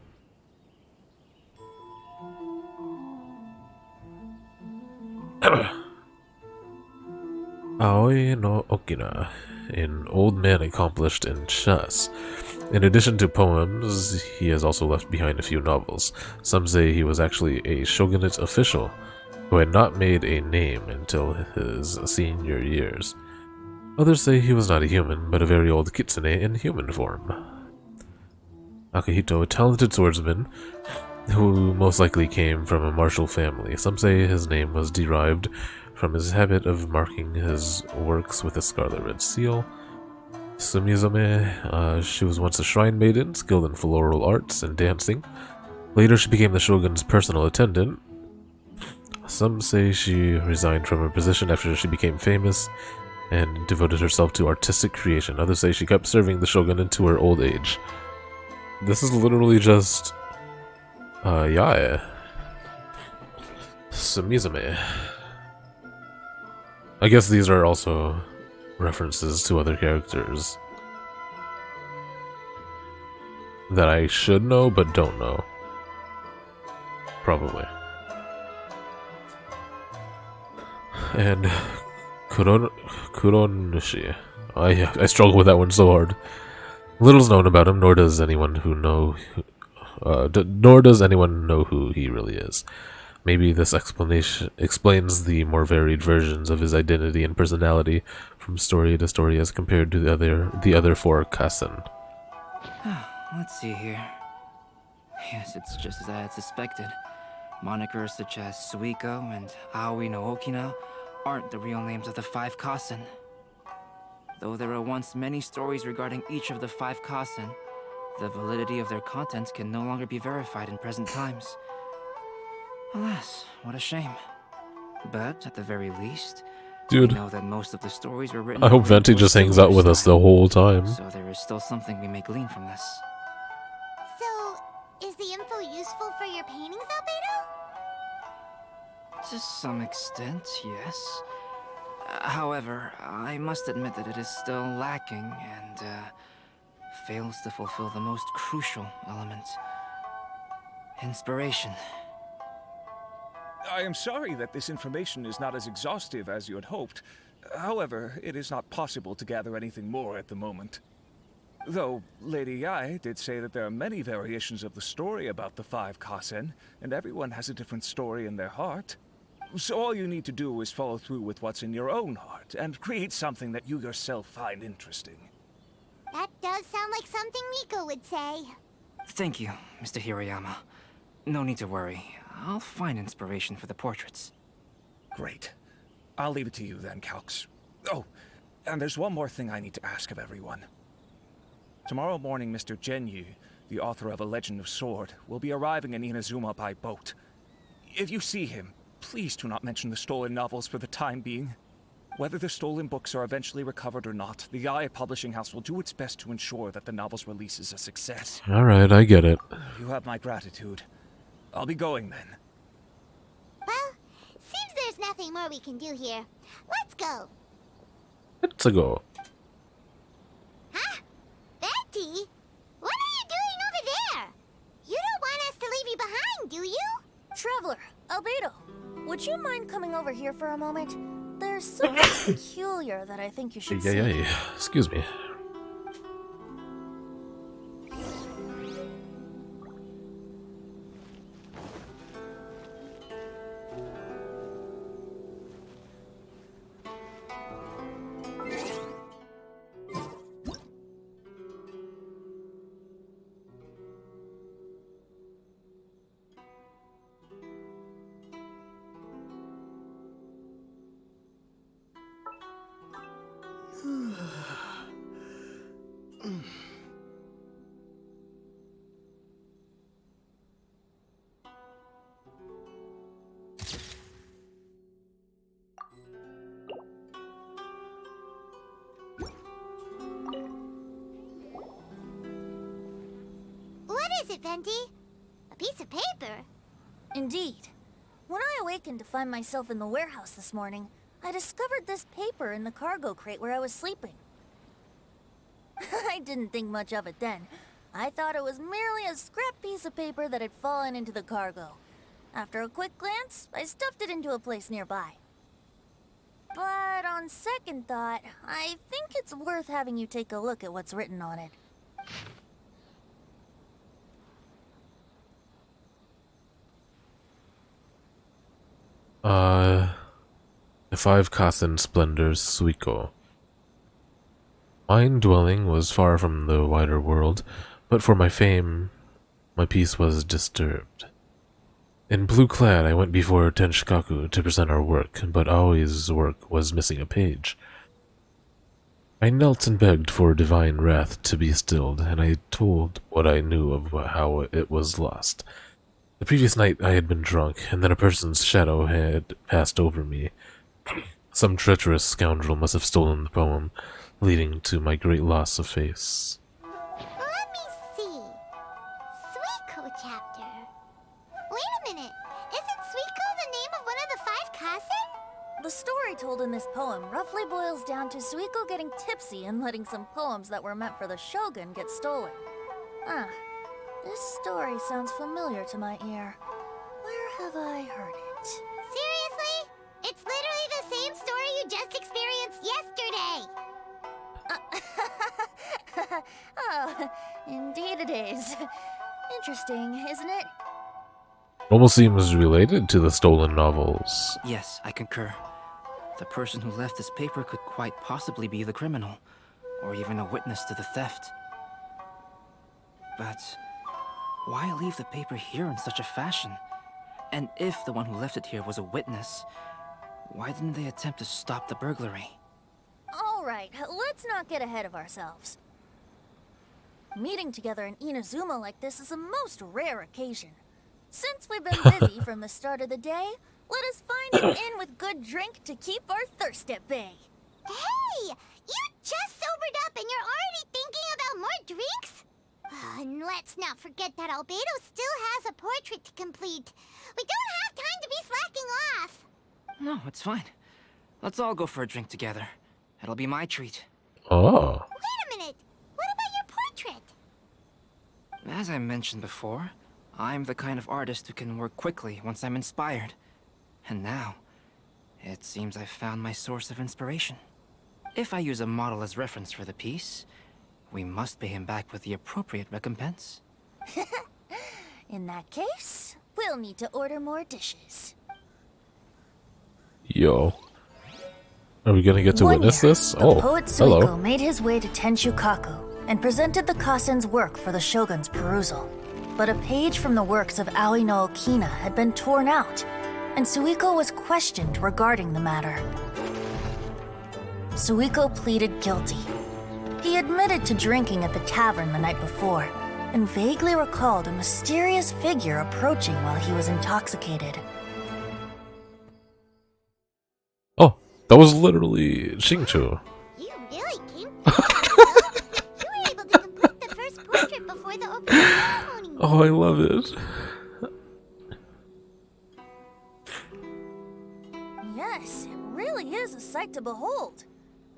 Aoi no Okina, an old man accomplished in chess. In addition to poems, he has also left behind a few novels. Some say he was actually a shogunate official who had not made a name until his senior years. Others say he was not a human, but a very old kitsune in human form. Akihito, a talented swordsman who most likely came from a martial family. Some say his name was derived from his habit of marking his works with a scarlet red seal. Sumizome, she was once a shrine maiden, skilled in floral arts and dancing. Later she became the shogun's personal attendant. Some say she resigned from her position after she became famous and devoted herself to artistic creation. Others say she kept serving the shogun into her old age. This is literally just... Yae. Sumizome. I guess these are also references to other characters that I should know but don't know. Probably. And Kuronushi. I struggle with that one so hard. Little's known about him, nor does anyone know who he really is. Maybe this explanation explains the more varied versions of his identity and personality from story to story as compared to the other four Kasen. Let's see here. Yes, it's just as I had suspected. Monikers such as Suiko and Aoi no Okina aren't the real names of the 5 Kasen. Though there were once many stories regarding each of the 5 Kasen, the validity of their contents can no longer be verified in present times. Alas, what a shame. But at the very least, dude, we know that most of the stories were written. I hope Venti just hangs out with us the whole time. So there is still something we may glean from this. So, is the info useful for your paintings, Albedo? To some extent, yes. However, I must admit that it is still lacking and fails to fulfill the most crucial element. Inspiration. I am sorry that this information is not as exhaustive as you had hoped. However, it is not possible to gather anything more at the moment. Though, Lady Yae did say that there are many variations of the story about the 5 Kasen, and everyone has a different story in their heart. So all you need to do is follow through with what's in your own heart, and create something that you yourself find interesting. That does sound like something Miko would say. Thank you, Mr. Hiroyama. No need to worry. I'll find inspiration for the portraits. Great. I'll leave it to you then, Calx. Oh, and there's one more thing I need to ask of everyone. Tomorrow morning, Mr. Genyu, the author of A Legend of Sword, will be arriving in Inazuma by boat. If you see him, please do not mention the stolen novels for the time being. Whether the stolen books are eventually recovered or not, the Yae Publishing House will do its best to ensure that the novel's release is a success. Alright, I get it. You have my gratitude. I'll be going then. Well, seems there's nothing more we can do here. Let's go. Let's go. Huh? Betty? What are you doing over there? You don't want us to leave you behind, do you? Traveler, Albedo, would you mind coming over here for a moment? There's something peculiar that I think you should see. Yeah. Excuse me. What is it, Venti? A piece of paper? Indeed. When I awakened to find myself in the warehouse this morning, I discovered this paper in the cargo crate where I was sleeping. I didn't think much of it then. I thought it was merely a scrap piece of paper that had fallen into the cargo. After a quick glance, I stuffed it into a place nearby. But on second thought, I think it's worth having you take a look at what's written on it. The Five Kassen Splendors Suiko. Mine dwelling was far from the wider world, but for my fame, my peace was disturbed. In blue clad, I went before Tenshikaku to present our work, but Aoi's work was missing a page. I knelt and begged for divine wrath to be stilled, and I told what I knew of how it was lost. The previous night I had been drunk, and then a person's shadow had passed over me. Some treacherous scoundrel must have stolen the poem, leading to my great loss of face. Let me see. Suiko chapter. Wait a minute. Isn't Suiko the name of one of the 5 Kassen? The story told in this poem roughly boils down to Suiko getting tipsy and letting some poems that were meant for the shogun get stolen. Ah, this story sounds familiar to my ear. Where have I heard it? Seriously? It's literally the same story you just experienced yesterday! Oh, indeed it is. Interesting, isn't it? Almost seems related to the stolen novels. Yes, I concur. The person who left this paper could quite possibly be the criminal, or even a witness to the theft. But why leave the paper here in such a fashion? And if the one who left it here was a witness, why didn't they attempt to stop the burglary? Alright, let's not get ahead of ourselves. Meeting together in Inazuma like this is a most rare occasion. Since we've been busy from the start of the day, let us find an inn with good drink to keep our thirst at bay. Hey! You just sobered up and you're already thinking about more drinks? And let's not forget that Albedo still has a portrait to complete. We don't have time to be slacking off. No, it's fine. Let's all go for a drink together. It'll be my treat. Oh. Wait a minute. What about your portrait? As I mentioned before, I'm the kind of artist who can work quickly once I'm inspired. And now, it seems I've found my source of inspiration. If I use a model as reference for the piece, we must pay him back with the appropriate recompense. In that case, we'll need to order more dishes. Yo. Are we gonna get to witness this? The Oh, poet hello. Suiko made his way to Tenshukaku and presented the Kassen's work for the shogun's perusal. But a page from the works of Aoi no Okina had been torn out, and Suiko was questioned regarding the matter. Suiko pleaded guilty. He admitted to drinking at the tavern the night before, and vaguely recalled a mysterious figure approaching while he was intoxicated. Oh, that was literally Xingqiu. You really came through. You were able to complete the first portrait before the opening ceremony. Oh, I love it. Yes, it really is a sight to behold.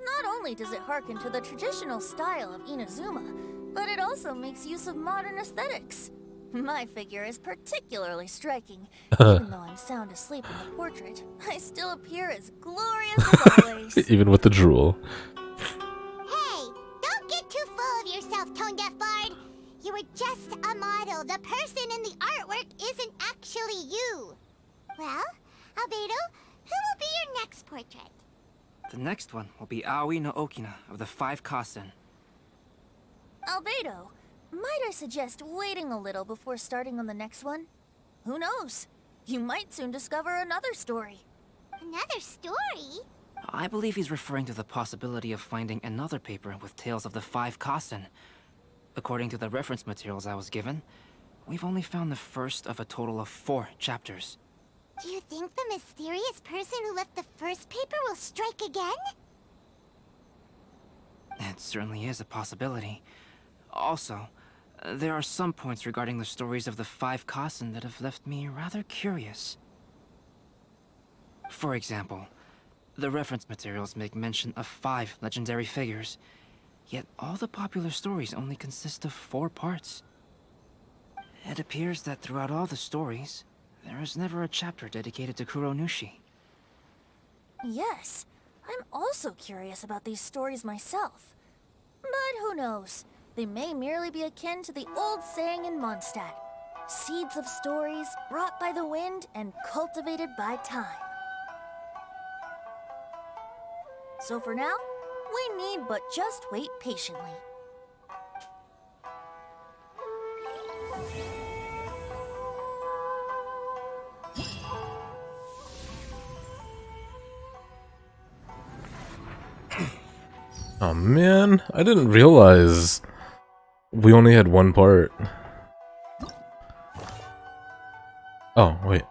Not only does it harken to the traditional style of Inazuma, but it also makes use of modern aesthetics. My figure is particularly striking. Even though I'm sound asleep in the portrait, I still appear as glorious as always. Even with the drool. Hey, don't get too full of yourself, Tone Deaf Bard. You were just a model. The person in the artwork isn't actually you. Well, Albedo, who will be your next portrait? The next one will be Aoi no Okina of the 5 Kassen. Albedo, might I suggest waiting a little before starting on the next one? Who knows? You might soon discover another story. Another story? I believe he's referring to the possibility of finding another paper with tales of the 5 Kassen. According to the reference materials I was given, we've only found the first of a total of 4 chapters. Do you think the mysterious person who left the first paper will strike again? It certainly is a possibility. Also, there are some points regarding the stories of the 5 Kassen that have left me rather curious. For example, the reference materials make mention of 5 legendary figures, yet all the popular stories only consist of 4 parts. It appears that throughout all the stories, there is never a chapter dedicated to Kuronushi. Yes, I'm also curious about these stories myself. But who knows? They may merely be akin to the old saying in Mondstadt. Seeds of stories brought by the wind and cultivated by time. So for now, we need but just wait patiently. Oh man, I didn't realize we only had one part. Oh, wait.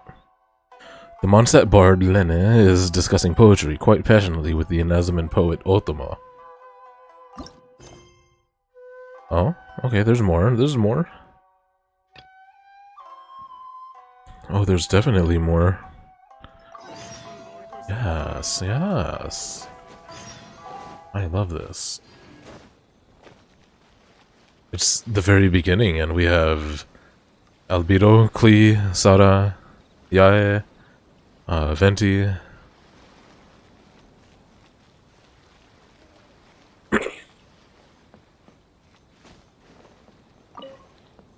The Mondstadt bard Lene is discussing poetry quite passionately with the Inazuman poet Otoma. Oh, okay, there's more. There's more. Oh, there's definitely more. Yes, yes. I love this. It's the very beginning, and we have Albiro, Klee, Sara, Yae, Venti.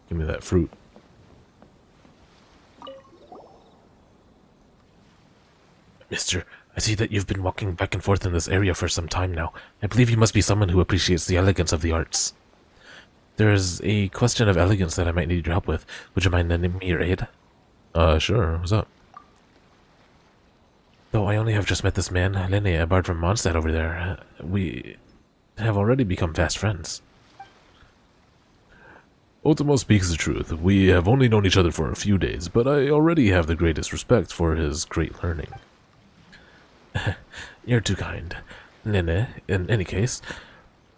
Give me that fruit. Mister, I see that you've been walking back and forth in this area for some time now. I believe you must be someone who appreciates the elegance of the arts. There is a question of elegance that I might need your help with. Would you mind lending me your aid? Sure. What's up? Though I only have just met this man, Lene, a bard from Mondstadt over there, we have already become fast friends. Otamo speaks the truth. We have only known each other for a few days, but I already have the greatest respect for his great learning. You're too kind. Lene, in any case,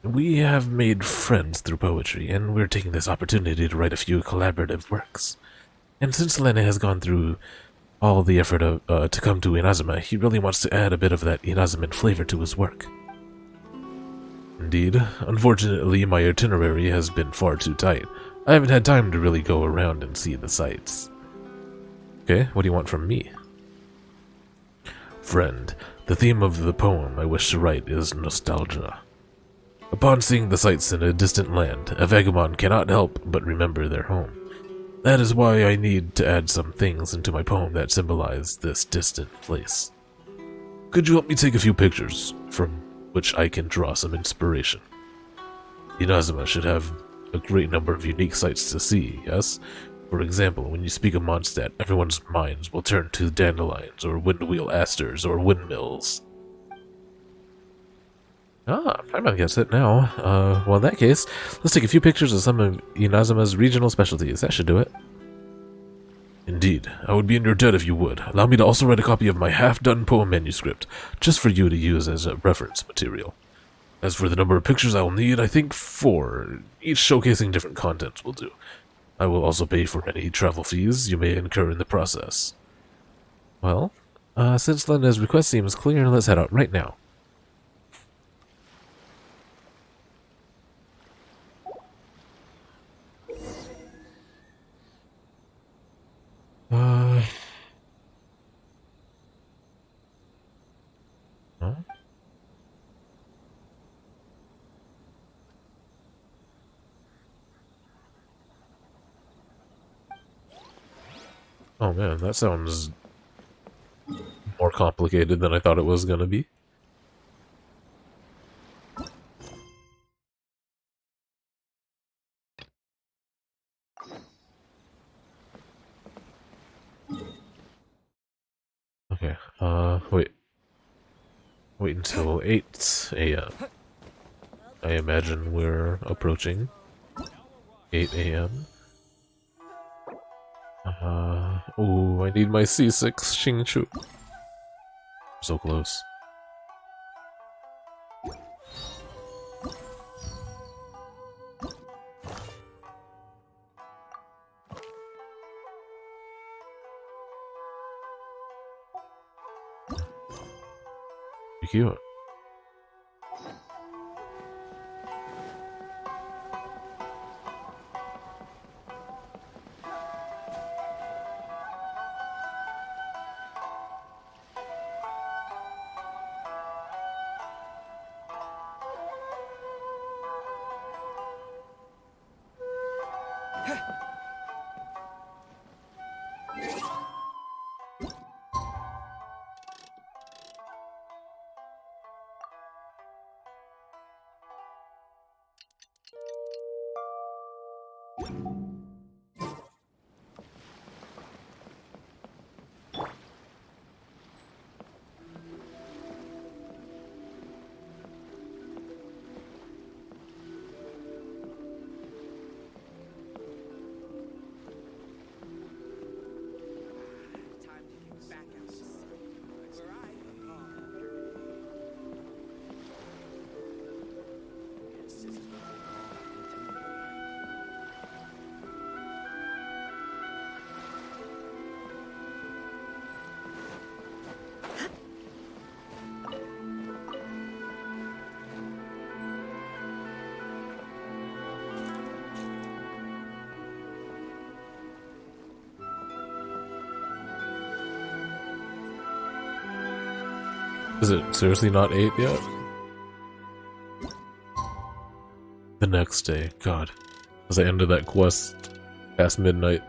we have made friends through poetry, and we're taking this opportunity to write a few collaborative works. And since Lene has gone through all the effort to come to Inazuma, he really wants to add a bit of that Inazuman flavor to his work. Indeed, unfortunately my itinerary has been far too tight. I haven't had time to really go around and see the sights. Okay, what do you want from me? Friend, the theme of the poem I wish to write is nostalgia. Upon seeing the sights in a distant land, a vagabond cannot help but remember their home. That is why I need to add some things into my poem that symbolize this distant place. Could you help me take a few pictures, from which I can draw some inspiration? Inazuma should have a great number of unique sights to see, yes? For example, when you speak of Mondstadt, everyone's minds will turn to dandelions, or windwheel asters, or windmills. Ah, I might guess it now. Well in that case, let's take a few pictures of some of Inazuma's regional specialties. That should do it. Indeed, I would be in your debt if you would. Allow me to also write a copy of my half-done poem manuscript, just for you to use as a reference material. As for the number of pictures I will need, I think 4, each showcasing different contents will do. I will also pay for any travel fees you may incur in the process. Well, since Lena's request seems clear, let's head out right now. Huh? Oh man, that sounds more complicated than I thought it was gonna be. Okay, wait until 8 a.m. I imagine we're approaching 8 a.m. Ooh, I need my C6 Xingqiu. So close. Be cute. Is it seriously not 8 yet? The next day, God. As I ended that quest past midnight.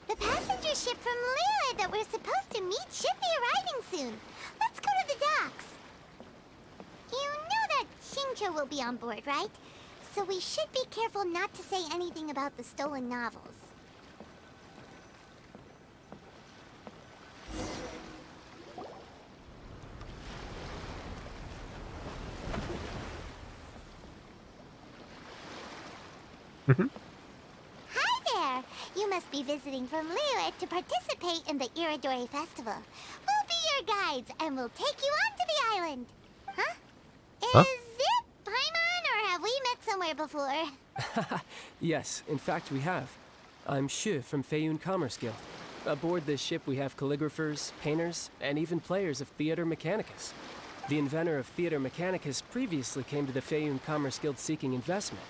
The passenger ship from Liyue that we're supposed to meet should be arriving soon. Let's go to the docks. You know that Xingqiu will be on board, right? So we should be careful not to say anything about the stolen novels. Hi there! You must be visiting from Liyue to participate in the Irodori Festival. We'll be your guides, and we'll take you onto the island. Huh? Is it Paimon, or have we met somewhere before? Yes, in fact we have. I'm Shu from Feiyun Commerce Guild. Aboard this ship we have calligraphers, painters, and even players of Theater Mechanicus. The inventor of Theater Mechanicus previously came to the Feiyun Commerce Guild seeking investment.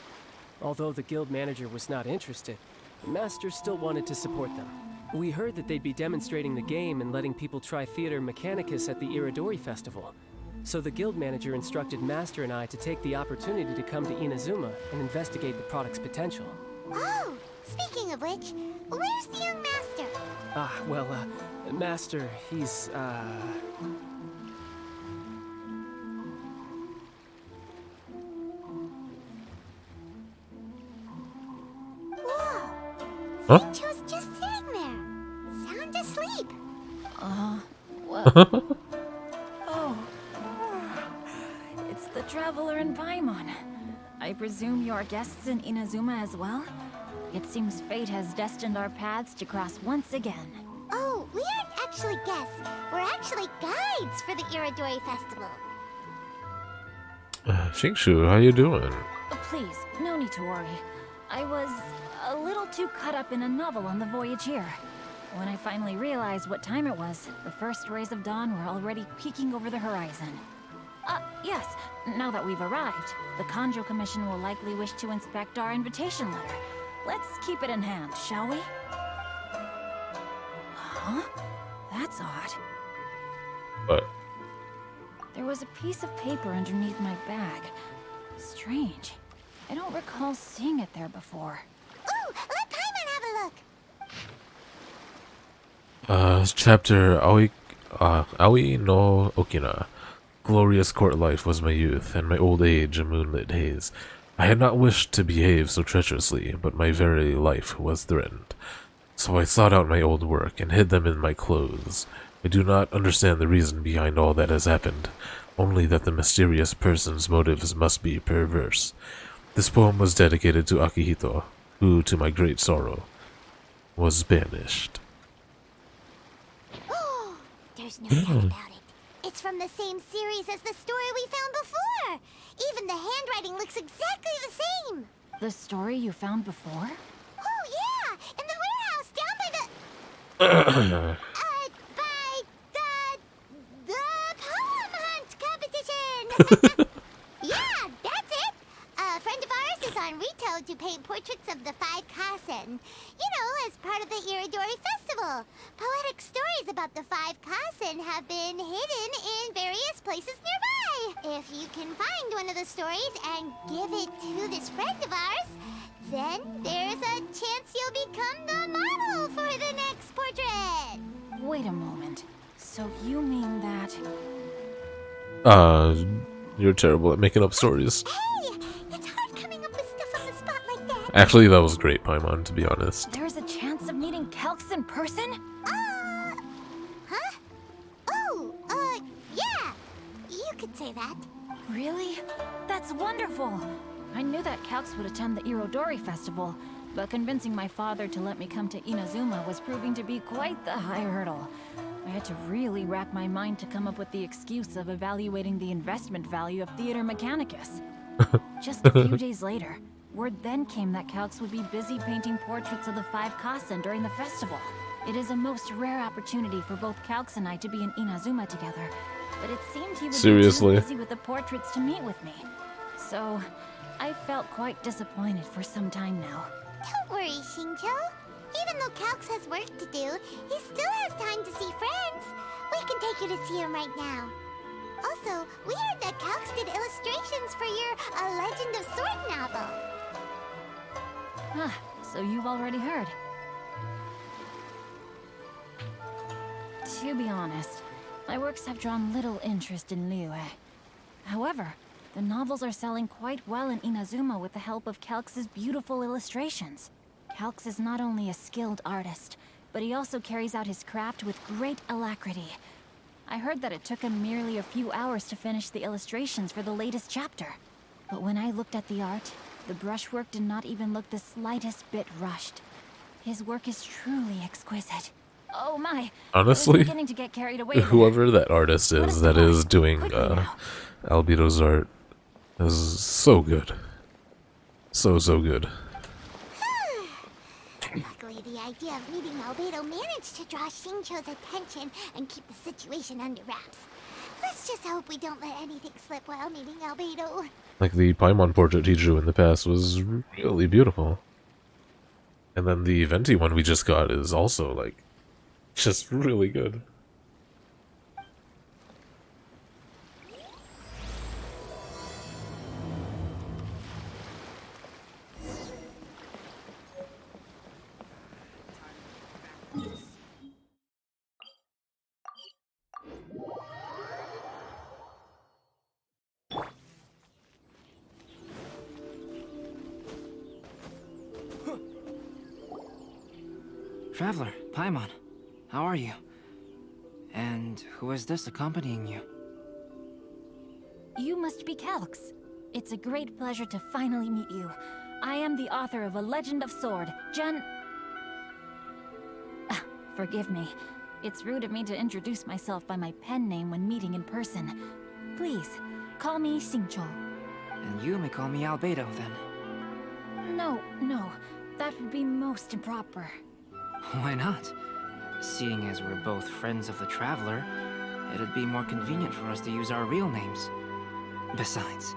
Although the guild manager was not interested, Master still wanted to support them. We heard that they'd be demonstrating the game and letting people try Theater Mechanicus at the Irodori Festival. So the guild manager instructed Master and I to take the opportunity to come to Inazuma and investigate the product's potential. Oh, speaking of which, where's the young master? Master, he's, Whoa! Huh? Xingqiu's just sitting there, sound asleep. What? Oh. It's the Traveler and Paimon. I presume you're guests in Inazuma as well? It seems fate has destined our paths to cross once again. Oh, we aren't actually guests. We're actually guides for the Irodori Festival. Xingqiu, how you doing? Please, no need to worry. I was a little too caught up in a novel on the voyage here. When I finally realized what time it was, the first rays of dawn were already peeking over the horizon. Yes, now that we've arrived, the Kanjo Commission will likely wish to inspect our invitation letter. Let's keep it in hand, shall we? Huh? That's odd. What? There was a piece of paper underneath my bag. Strange. I don't recall seeing it there before. Ooh, let Paimon have a look. Chapter Aoi no Okina. Glorious court life was my youth, and my old age a moonlit haze. I had not wished to behave so treacherously, but my very life was threatened. So I sought out my old work and hid them in my clothes. I do not understand the reason behind all that has happened, only that the mysterious person's motives must be perverse. This poem was dedicated to Akihito, who, to my great sorrow, was banished. There's no doubt about it. It's from the same series as the story we found before. Even the handwriting looks exactly the same. The story you found before? Oh yeah, in the warehouse down by the poem hunt competition. Yeah, that's it. A friend of ours is on Rito to paint portraits of the 5 Kasen. You know, as part of the Irodori Festival. Poetic stories about the 5 Kasen have been hidden in various places nearby. If you can find one of the stories and give it to this friend of ours, then there's a chance you'll become the model for the next portrait. Wait a moment. So you mean that... You're terrible at making up stories. Hey, it's hard coming up with stuff on the spot like that. Actually, that was great, Paimon, to be honest. There's a chance of meeting Kelks in person? Huh? Oh, yeah. You could say that. Really? That's wonderful! I knew that Kelks would attend the Irodori Festival, but convincing my father to let me come to Inazuma was proving to be quite the high hurdle. I had to really rack my mind to come up with the excuse of evaluating the investment value of Theater Mechanicus. Just a few days later, word then came that Kelks would be busy painting portraits of the 5 Kasen during the festival. It is a most rare opportunity for both Kelks and I to be in Inazuma together, but it seemed he would be too busy with the portraits to meet with me. So, I felt quite disappointed for some time now. Don't worry, Shincho. Even though Calx has work to do, he still has time to see friends. We can take you to see him right now. Also, we heard that Calx did illustrations for your A Legend of Sword novel. Ah, so you've already heard. To be honest, my works have drawn little interest in Liyue. However, the novels are selling quite well in Inazuma with the help of Calx's beautiful illustrations. Calx is not only a skilled artist, but he also carries out his craft with great alacrity. I heard that it took him merely a few hours to finish the illustrations for the latest chapter. But when I looked at the art, the brushwork did not even look the slightest bit rushed. His work is truly exquisite. Oh my! Honestly, I was beginning to get carried away there. whoever that artist is that is doing Albedo's art is so good. So good. Luckily, the idea of meeting Albedo managed to draw Shincho's attention and keep the situation under wraps. Let's just hope we don't let anything slip while meeting Albedo. Like, the Paimon portrait he drew in the past was really beautiful. And then the Venti one we just got is also, like, just really good. Traveler, Paimon, how are you? And who is this accompanying you? You must be Calx. It's a great pleasure to finally meet you. I am the author of A Legend of Sword, Forgive me. It's rude of me to introduce myself by my pen name when meeting in person. Please, call me Xingqiu. And you may call me Albedo, then. No, that would be most improper. Why not? Seeing as we're both friends of the Traveler, it'd be more convenient for us to use our real names. Besides,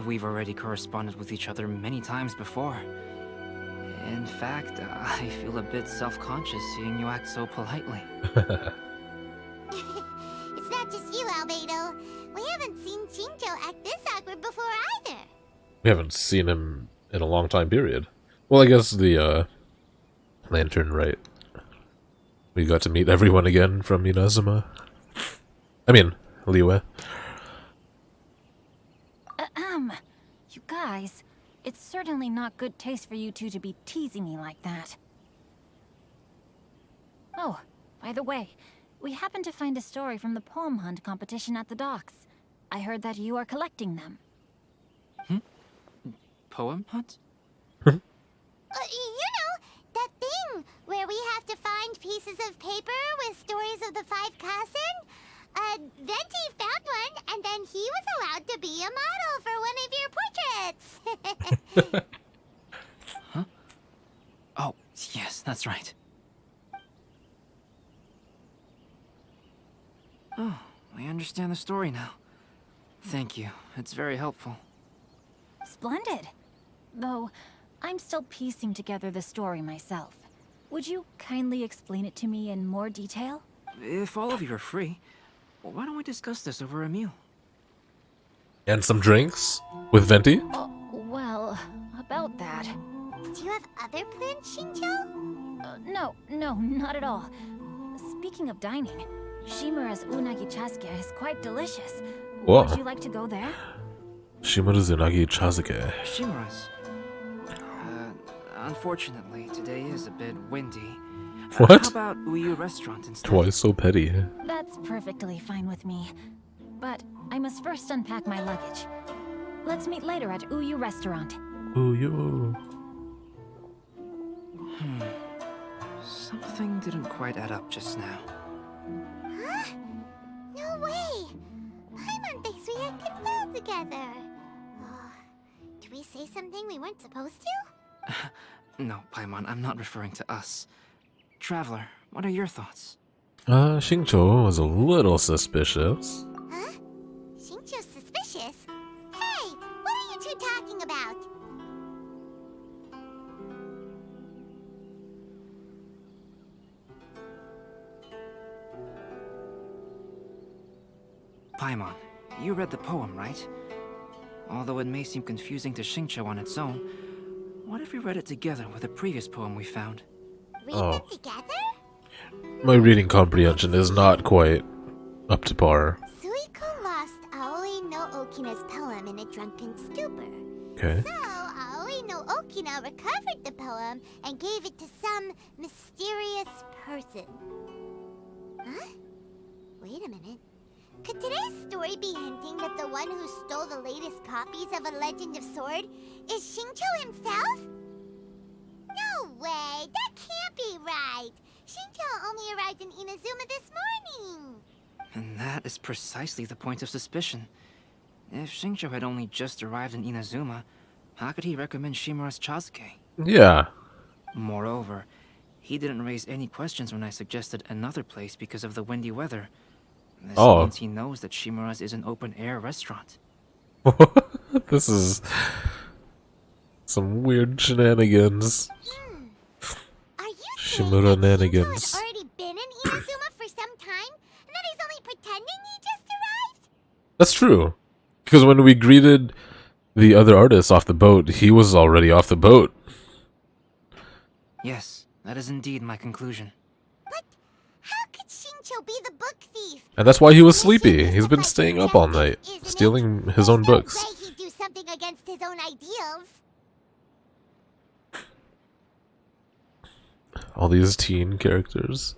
we've already corresponded with each other many times before. In fact, I feel a bit self-conscious seeing you act so politely. It's not just you, Albedo. We haven't seen Shincho act this awkward before either. We haven't seen him in a long time period. Well, I guess the, Lantern, right? We got to meet everyone again from Inazuma. I mean, Liyue. You guys, it's certainly not good taste for you two to be teasing me like that. Oh, by the way, we happened to find a story from the poem hunt competition at the docks. I heard that you are collecting them. Poem hunt? You know, that thing where we have to find pieces of paper with stories of the 5 Kasen? Venti found one, and then he was allowed to be a model for one of your portraits. Huh? Oh, yes, that's right. Oh, I understand the story now. Thank you. It's very helpful. Splendid. Though, I'm still piecing together the story myself. Would you kindly explain it to me in more detail? If all of you are free, why don't we discuss this over a meal? And some drinks? With Venti? Well, about that. Do you have other plans, Shinjo? No, not at all. Speaking of dining, Shimura's unagi chasuke is quite delicious. Whoa. Would you like to go there? Shimura's unagi chasuke. Shimura's. Unfortunately, today is a bit windy. What? How about Uyu Restaurant instead? Why so petty? That's perfectly fine with me. But I must first unpack my luggage. Let's meet later at Uyu Restaurant. Uyu. Something didn't quite add up just now. Huh? No way! Paimon thinks we had good food together. Did we say something we weren't supposed to? No, Paimon, I'm not referring to us. Traveler, what are your thoughts? Xingqiu was a little suspicious. Huh? Xingqiu's suspicious? Hey, what are you two talking about? Paimon, you read the poem, right? Although it may seem confusing to Xingqiu on its own, what if we read it together with a previous poem we found? Read them together? My reading comprehension is not quite up to par. Suiko lost Aoi no Okina's poem in a drunken stupor. Okay. So, Aoi no Okina recovered the poem and gave it to some mysterious person. Huh? Wait a minute. Could today's story be hinting that the one who stole the latest copies of A Legend of Sword is Xingqiu himself? No way! That can't be right! Xingqiu only arrived in Inazuma this morning! And that is precisely the point of suspicion. If Xingqiu had only just arrived in Inazuma, how could he recommend Shimura's Chasuke? Yeah. Moreover, he didn't raise any questions when I suggested another place because of the windy weather. This means he knows that Shimura's is an open-air restaurant. This is some weird shenanigans. Are you Shimura nanigans. He's already been in Inazuma for some time, and that he's only pretending he just arrived? That's true. Because when we greeted the other artists off the boat, he was already off the boat. Yes, that is indeed my conclusion. But how could Xingqiu be the book thief? And that's why he was sleepy. He's been staying up all night, stealing his own books. There's no way he'd do something against his own ideals. All these teen characters.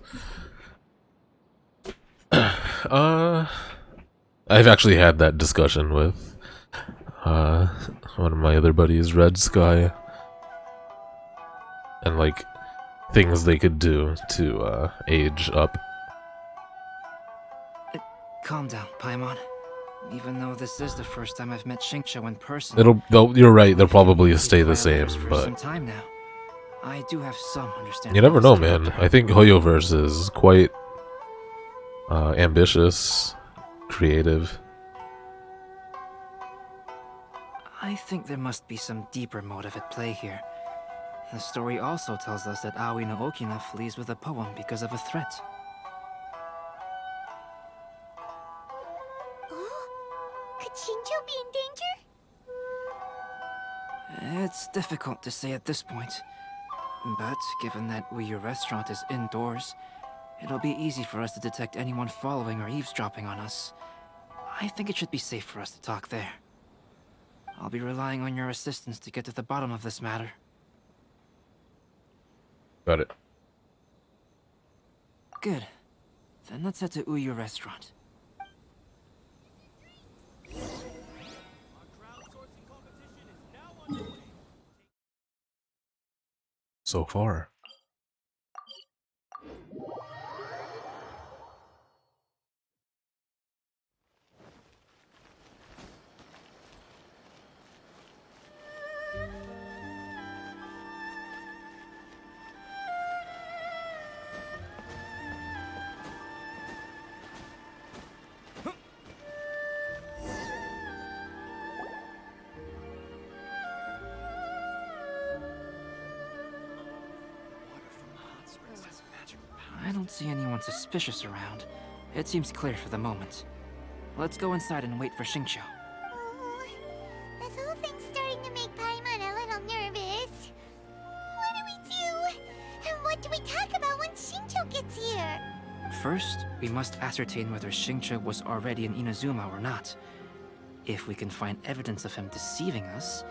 I've actually had that discussion with one of my other buddies, Red Sky, and like things they could do to age up. Calm down, Paimon. Even though this is the first time I've met Xingqiu in person, You're right. They'll probably stay the same, for but some time now. I do have some understanding. you never know, man. I think Hoyoverse is quite ambitious, creative. I think there must be some deeper motive at play here. The story also tells us that Aoi no Okina flees with a poem because of a threat. Could Xingqiu be in danger? It's difficult to say at this point. But given that Uyu Restaurant is indoors, it'll be easy for us to detect anyone following or eavesdropping on us. I think it should be safe for us to talk there. I'll be relying on your assistance to get to the bottom of this matter. Got it. Good. Then let's head to Uyu Restaurant. So far. don't see anyone suspicious around. It seems clear for the moment. Let's go inside and wait for Xingqiu. Oh, this whole thing's starting to make Paimon a little nervous. What do we do? And what do we talk about when Xingqiu gets here? First, we must ascertain whether Xingqiu was already in Inazuma or not. If we can find evidence of him deceiving us,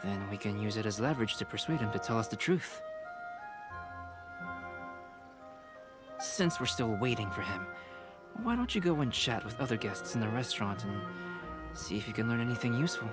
then we can use it as leverage to persuade him to tell us the truth. Since we're still waiting for him, why don't you go and chat with other guests in the restaurant and see if you can learn anything useful?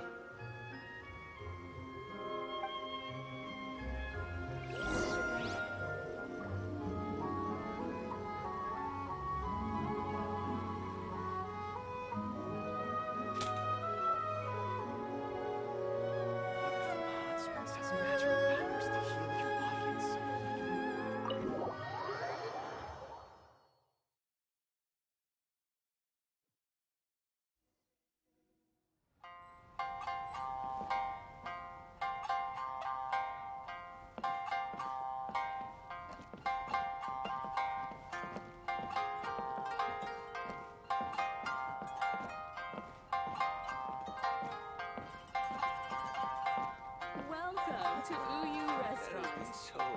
Welcome to Uyu Restaurant.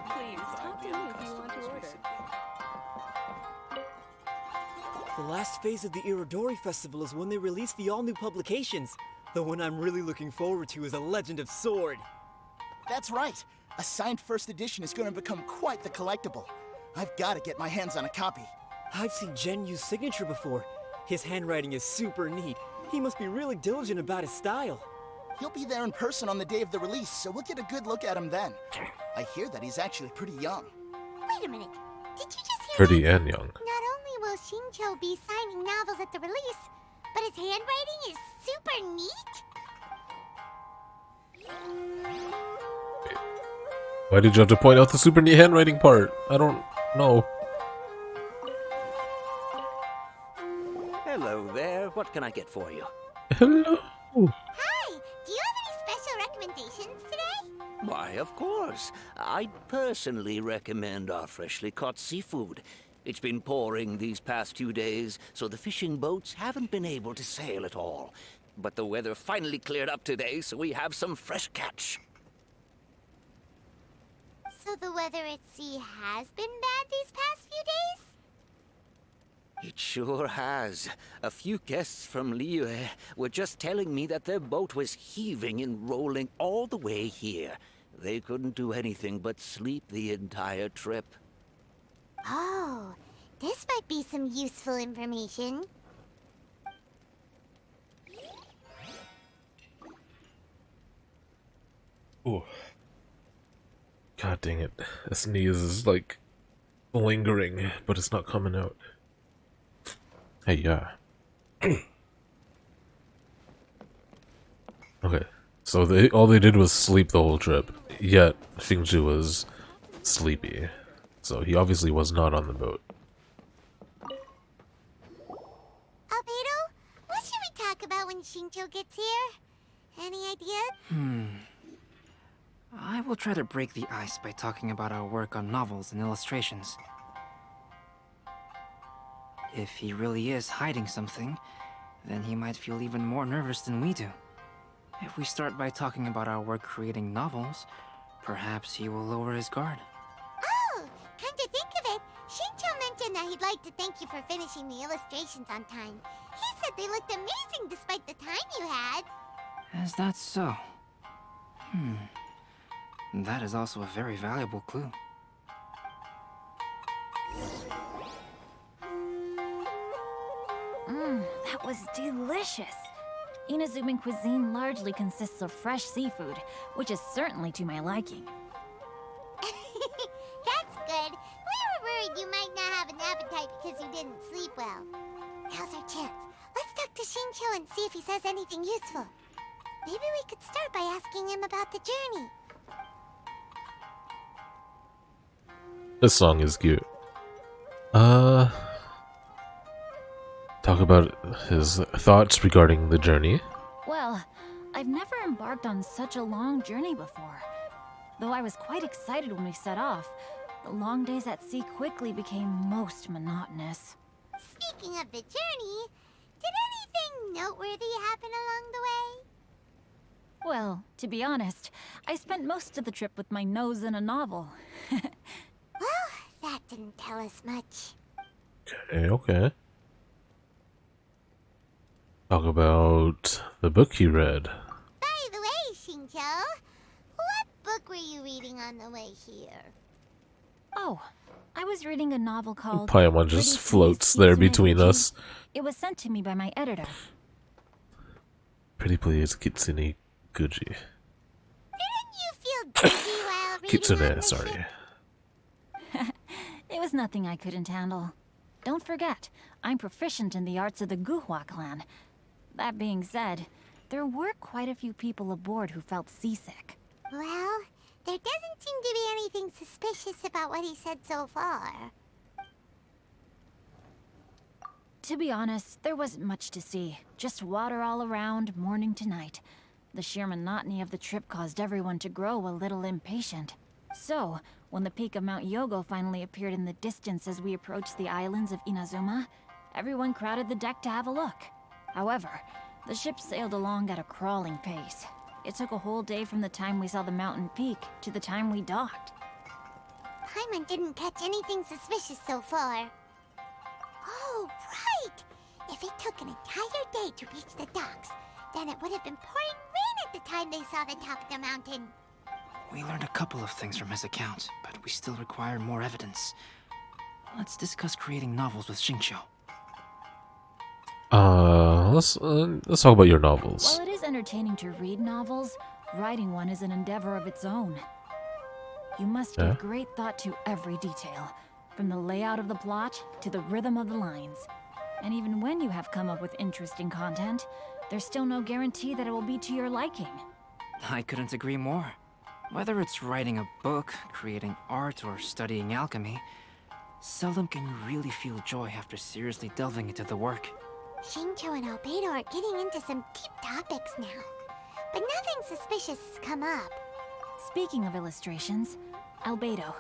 Please talk to me if you want to order. The last phase of the Iodori Festival is when they release the all-new publications. The one I'm really looking forward to is A Legend of Sword. That's right. A signed first edition is going to become quite the collectible. I've got to get my hands on a copy. I've seen Genyu's signature before. His handwriting is super neat. He must be really diligent about his style. He'll be there in person on the day of the release, so we'll get a good look at him then. I hear that he's actually pretty young. Wait a minute. Did you just hear Pretty that? and young. Not only will Xingqiu be signing novels at the release, but his handwriting is super neat? Why did you have to point out the super neat handwriting part? I don't know. Hello there. What can I get for you? Hello. Hi! Do you have any special recommendations today? Why, of course. I'd personally recommend our freshly caught seafood. It's been pouring these past few days, so the fishing boats haven't been able to sail at all. But the weather finally cleared up today, so we have some fresh catch. So the weather at sea has been bad these past few days? It sure has. A few guests from Liyue were just telling me that their boat was heaving and rolling all the way here. They couldn't do anything but sleep the entire trip. Oh, this might be some useful information. Ooh. God dang it. The sneeze is like lingering, but it's not coming out. Hey, yeah. Okay, so all they did was sleep the whole trip, yet Xingqiu was sleepy, so he obviously was not on the boat. Albedo, what should we talk about when Xingqiu gets here? Any ideas? I will try to break the ice by talking about our work on novels and illustrations. If he really is hiding something, then he might feel even more nervous than we do. If we start by talking about our work creating novels, perhaps he will lower his guard. Oh, come to think of it, Xingqiu mentioned that he'd like to thank you for finishing the illustrations on time. He said they looked amazing despite the time you had. Is that so? That is also a very valuable clue. That was delicious. Inazuman cuisine largely consists of fresh seafood, which is certainly to my liking. That's good. We were worried you might not have an appetite because you didn't sleep well. Now's our chance. Let's talk to Xingqiu and see if he says anything useful. Maybe we could start by asking him about the journey. This song is cute. Talk about his thoughts regarding the journey. Well, I've never embarked on such a long journey before. Though I was quite excited when we set off, The long days at sea quickly became most monotonous. Speaking of the journey, did anything noteworthy happen along the way? Well, to be honest, I spent most of the trip with my nose in a novel. Well, that didn't tell us much. Okay. Talk about the book you read. By the way, Xingqiu, what book were you reading on the way here? Oh, I was reading a novel called Paimon just floats there between us. It was sent to me by my editor. Pretty please, Kitsune Guji. Didn't you feel dizzy while reading Kitsune, on the sorry. ship? It was nothing I couldn't handle. Don't forget, I'm proficient in the arts of the Guhua clan. That being said, there were quite a few people aboard who felt seasick. Well, there doesn't seem to be anything suspicious about what he said so far. To be honest, there wasn't much to see. Just water all around, morning to night. The sheer monotony of the trip caused everyone to grow a little impatient. So, when the peak of Mount Yogo finally appeared in the distance as we approached the islands of Inazuma, everyone crowded the deck to have a look. However, the ship sailed along at a crawling pace. It took a whole day from the time we saw the mountain peak to the time we docked. Paimon didn't catch anything suspicious so far. Oh, right! If it took an entire day to reach the docks, then it would have been pouring rain at the time they saw the top of the mountain. We learned a couple of things from his account, but we still require more evidence. Let's discuss creating novels with Xingqiu. Let's talk about your novels. While it is entertaining to read novels, writing one is an endeavor of its own. You must give great thought to every detail, from the layout of the plot to the rhythm of the lines. And even when you have come up with interesting content, there's still no guarantee that it will be to your liking. I couldn't agree more. Whether it's writing a book, creating art, or studying alchemy, seldom can you really feel joy after seriously delving into the work. Xingqiu and Albedo are getting into some deep topics now, but nothing suspicious has come up. Speaking of illustrations, Albedo,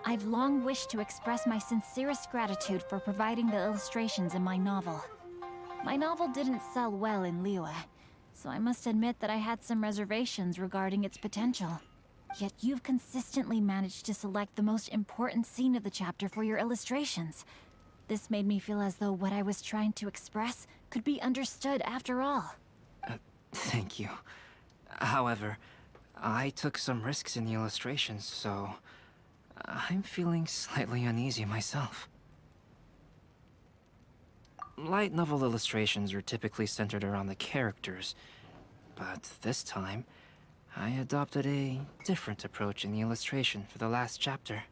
I've long wished to express my sincerest gratitude for providing the illustrations in my novel. My novel didn't sell well in Liyue, so I must admit that I had some reservations regarding its potential. Yet you've consistently managed to select the most important scene of the chapter for your illustrations. This made me feel as though what I was trying to express could be understood after all. Thank you. However, I took some risks in the illustrations, so I'm feeling slightly uneasy myself. Light novel illustrations are typically centered around the characters, but this time, I adopted a different approach in the illustration for the last chapter.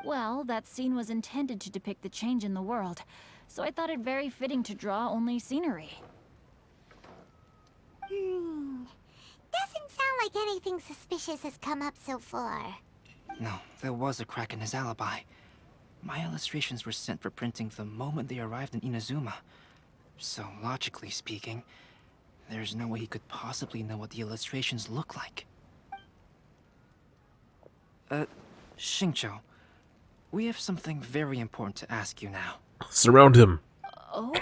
Well, that scene was intended to depict the change in the world, so I thought it very fitting to draw only scenery. Doesn't sound like anything suspicious has come up so far. No, there was a crack in his alibi. My illustrations were sent for printing the moment they arrived in Inazuma. So, logically speaking, there's no way he could possibly know what the illustrations look like. Xingqiu, we have something very important to ask you now. Surround him. Oh?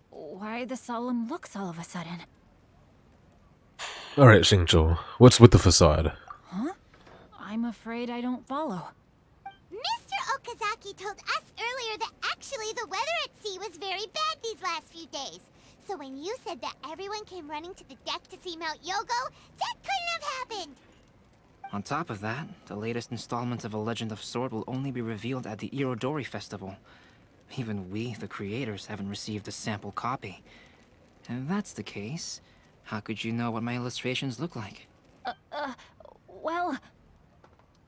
Why the solemn looks all of a sudden? Alright, Xingqiu, what's with the facade? Huh? I'm afraid I don't follow. Mr. Okazaki told us earlier that actually the weather at sea was very bad these last few days. So when you said that everyone came running to the deck to see Mount Yogo, that couldn't have happened! On top of that, the latest installment of A Legend of Sword will only be revealed at the Iodori Festival. Even we, the creators, haven't received a sample copy. And if that's the case, how could you know what my illustrations look like? Well...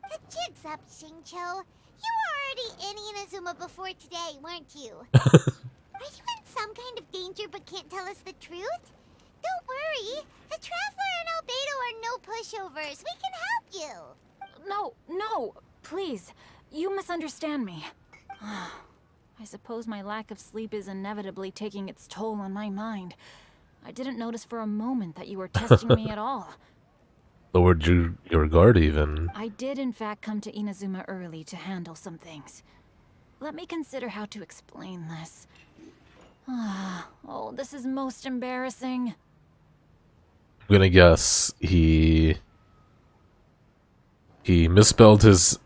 The jig's up, Xingqiu. You were already in Inazuma before today, weren't you? Are you in some kind of danger but can't tell us the truth? Don't worry. The Traveler and Albedo are no pushovers. We can help you. No, please. You misunderstand me. I suppose my lack of sleep is inevitably taking its toll on my mind. I didn't notice for a moment that you were testing me at all. lowered your guard even. I did in fact come to Inazuma early to handle some things. Let me consider how to explain this. Oh, this is most embarrassing. I'm gonna guess he misspelled his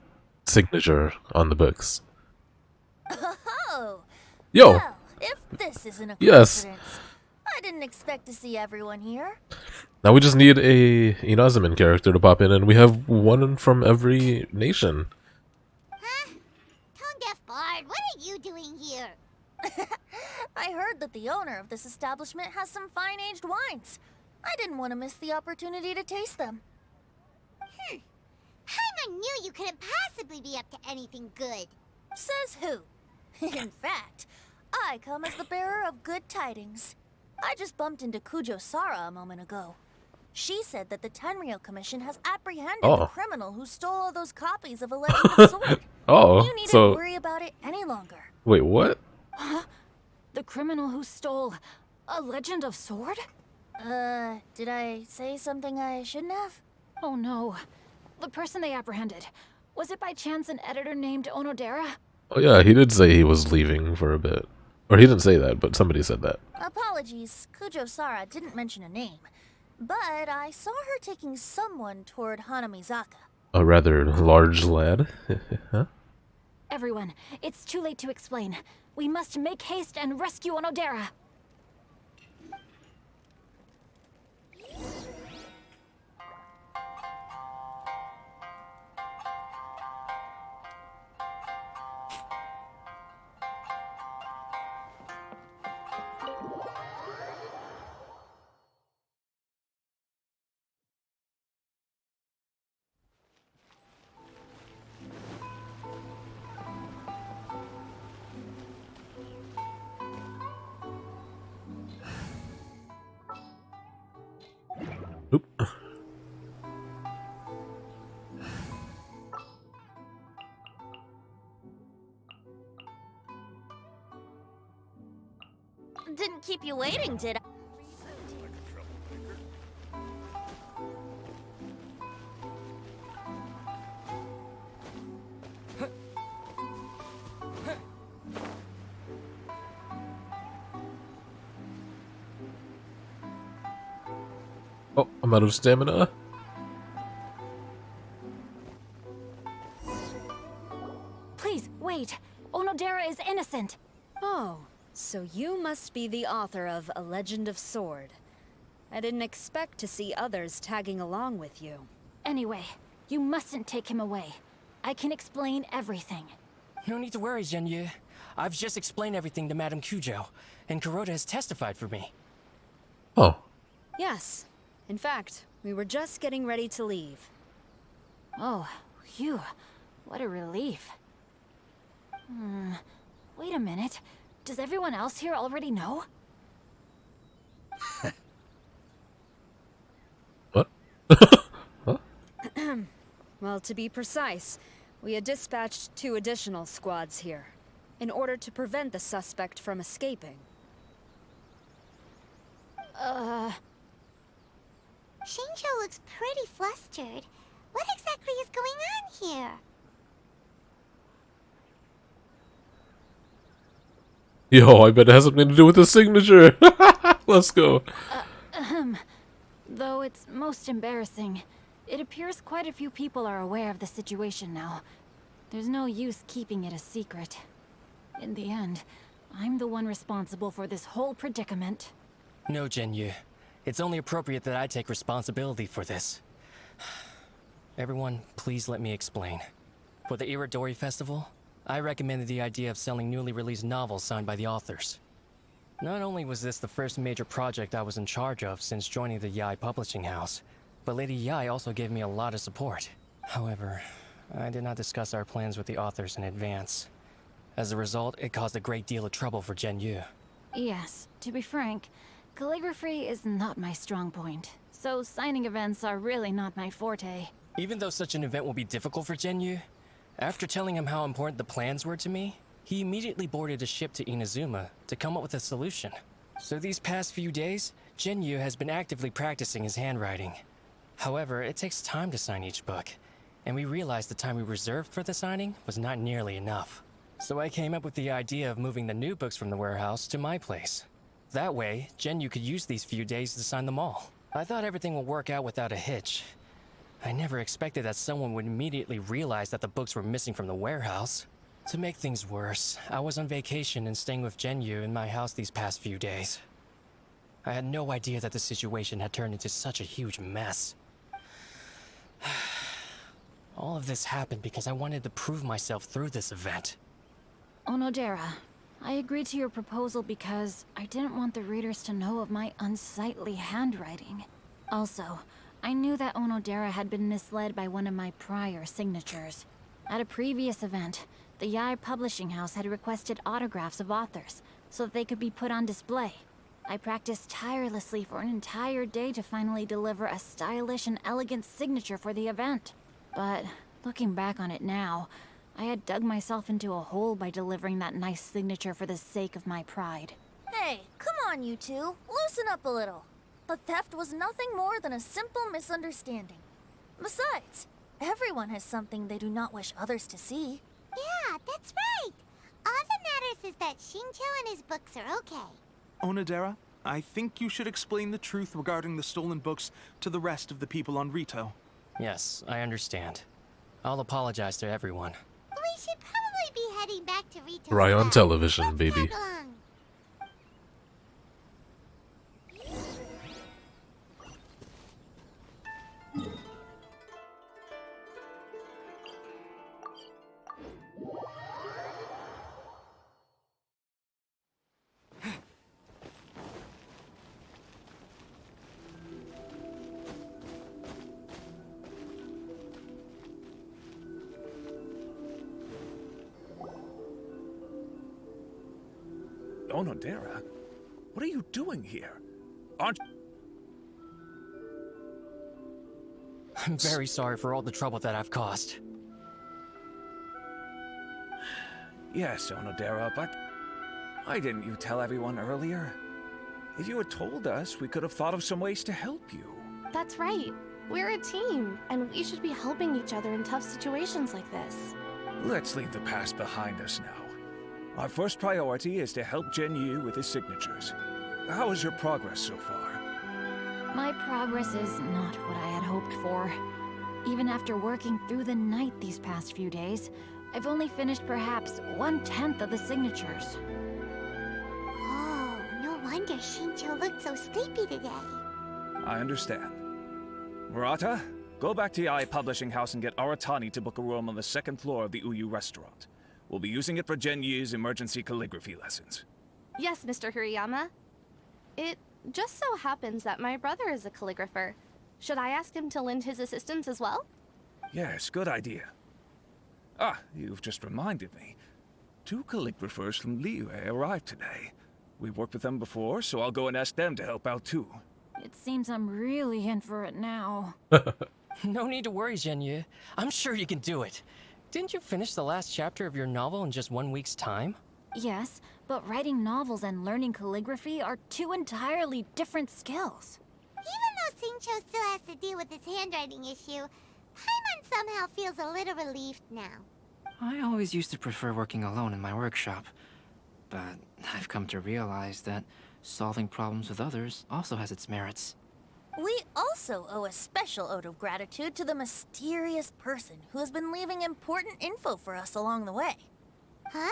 signature on the books. Oh! Yo! Well, if this isn't a Yes! coincidence, I didn't expect to see everyone here. Now we just need a Inazuman character to pop in, and we have one from every nation. Tone-deaf bard, what are you doing here? I heard that the owner of this establishment has some fine-aged wines. I didn't want to miss the opportunity to taste them. Paimon knew you couldn't possibly be up to anything good. Says who? In fact, I come as the bearer of good tidings. I just bumped into Kujo Sara a moment ago. She said that the Tenryou Commission has apprehended the criminal who stole all those copies of A Legend of Sword. You needn't worry about it any longer. Wait, what? Huh? The criminal who stole A Legend of Sword? Did I say something I shouldn't have? Oh no. The person they apprehended. Was it by chance an editor named Onodera? Oh yeah, he did say he was leaving for a bit. Or he didn't say that, but somebody said that. Apologies, Kujo Sara didn't mention a name. But I saw her taking someone toward Hanamizaka. A rather large lad. Huh? Everyone, it's too late to explain. We must make haste and rescue Onodera. Oop. Didn't keep you waiting, did I? Oh, I'm out of stamina. Please, wait. Onodera is innocent. Oh, so you must be the author of A Legend of Sword. I didn't expect to see others tagging along with you. Anyway, you mustn't take him away. I can explain everything. No need to worry, Genyu. I've just explained everything to Madame Kujo, and Kuroda has testified for me. Oh. Yes. In fact, we were just getting ready to leave. Oh, phew. What a relief. Wait a minute. Does everyone else here already know? What? Huh? Well, to be precise, we had dispatched 2 additional squads here, in order to prevent the suspect from escaping. Shinjo looks pretty flustered. What exactly is going on here? Yo, I bet it has something to do with the signature. Let's go. Though it's most embarrassing, it appears quite a few people are aware of the situation now. There's no use keeping it a secret. In the end, I'm the one responsible for this whole predicament. No, Genyu. It's only appropriate that I take responsibility for this. Everyone, please let me explain. For the Iodori Festival, I recommended the idea of selling newly released novels signed by the authors. Not only was this the first major project I was in charge of since joining the Yae publishing house, but Lady Yae also gave me a lot of support. However, I did not discuss our plans with the authors in advance. As a result, it caused a great deal of trouble for Genyu. Yes, to be frank, calligraphy is not my strong point, so signing events are really not my forte. Even though such an event will be difficult for Genyu, after telling him how important the plans were to me, he immediately boarded a ship to Inazuma to come up with a solution. So these past few days, Genyu has been actively practicing his handwriting. However, it takes time to sign each book, and we realized the time we reserved for the signing was not nearly enough. So I came up with the idea of moving the new books from the warehouse to my place. That way, Genyu could use these few days to sign them all. I thought everything would work out without a hitch. I never expected that someone would immediately realize that the books were missing from the warehouse. To make things worse, I was on vacation and staying with Genyu in my house these past few days. I had no idea that the situation had turned into such a huge mess. All of this happened because I wanted to prove myself through this event. Onodera, I agreed to your proposal because I didn't want the readers to know of my unsightly handwriting. Also, I knew that Onodera had been misled by one of my prior signatures. At a previous event, the Yai Publishing House had requested autographs of authors so that they could be put on display. I practiced tirelessly for an entire day to finally deliver a stylish and elegant signature for the event. But looking back on it now, I had dug myself into a hole by delivering that nice signature for the sake of my pride. Hey, come on, you two. Loosen up a little. The theft was nothing more than a simple misunderstanding. Besides, everyone has something they do not wish others to see. Yeah, that's right. All that matters is that Shincho and his books are okay. Onodera, I think you should explain the truth regarding the stolen books to the rest of the people on Rito. Yes, I understand. I'll apologize to everyone. We should probably be heading back to Rito. Right on television, baby. Tag along. Onodera? What are you doing here? Aren't... I'm very sorry for all the trouble that I've caused. Yes, Onodera, but... why didn't you tell everyone earlier? If you had told us, we could have thought of some ways to help you. That's right. We're a team, and we should be helping each other in tough situations like this. Let's leave the past behind us now. Our first priority is to help Genyu with his signatures. How is your progress so far? My progress is not what I had hoped for. Even after working through the night these past few days, I've only finished perhaps 1/10 of the signatures. Oh, no wonder Shincho looked so sleepy today. I understand. Murata, go back to Yai Publishing House and get Aratani to book a room on the second floor of the Uyu restaurant. We'll be using it for Genyu's emergency calligraphy lessons. Yes, Mr. Hirayama. It just so happens that my brother is a calligrapher. Should I ask him to lend his assistance as well? Yes, good idea. Ah, you've just reminded me. 2 calligraphers from Liyue arrived today. We've worked with them before, so I'll go and ask them to help out too. It seems I'm really in for it now. No need to worry, Genyu. I'm sure you can do it. Didn't you finish the last chapter of your novel in just 1 week's time? Yes, but writing novels and learning calligraphy are 2 entirely different skills. Even though Shincho still has to deal with his handwriting issue, Paimon somehow feels a little relieved now. I always used to prefer working alone in my workshop, but I've come to realize that solving problems with others also has its merits. We also owe a special ode of gratitude to the mysterious person who has been leaving important info for us along the way. Huh?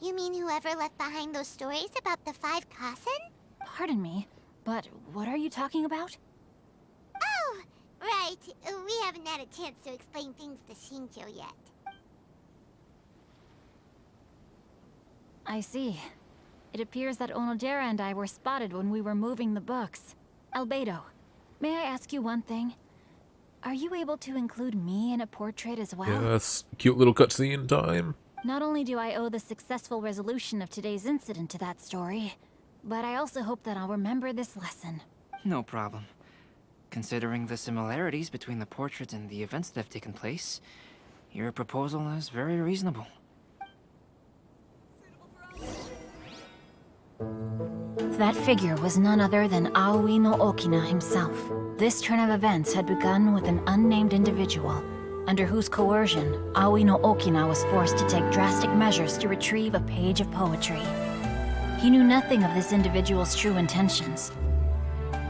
You mean whoever left behind those stories about the 5 Kasen? Pardon me, but what are you talking about? Oh, right. We haven't had a chance to explain things to Shincho yet. I see. It appears that Onodera and I were spotted when we were moving the books. Albedo, may I ask you one thing? Are you able to include me in a portrait as well? Yes, cute little cutscene time. Not only do I owe the successful resolution of today's incident to that story, but I also hope that I'll remember this lesson. No problem. Considering the similarities between the portrait and the events that have taken place, your proposal is very reasonable. That figure was none other than Aoi no Okina himself. This turn of events had begun with an unnamed individual, under whose coercion, Aoi no Okina was forced to take drastic measures to retrieve a page of poetry. He knew nothing of this individual's true intentions.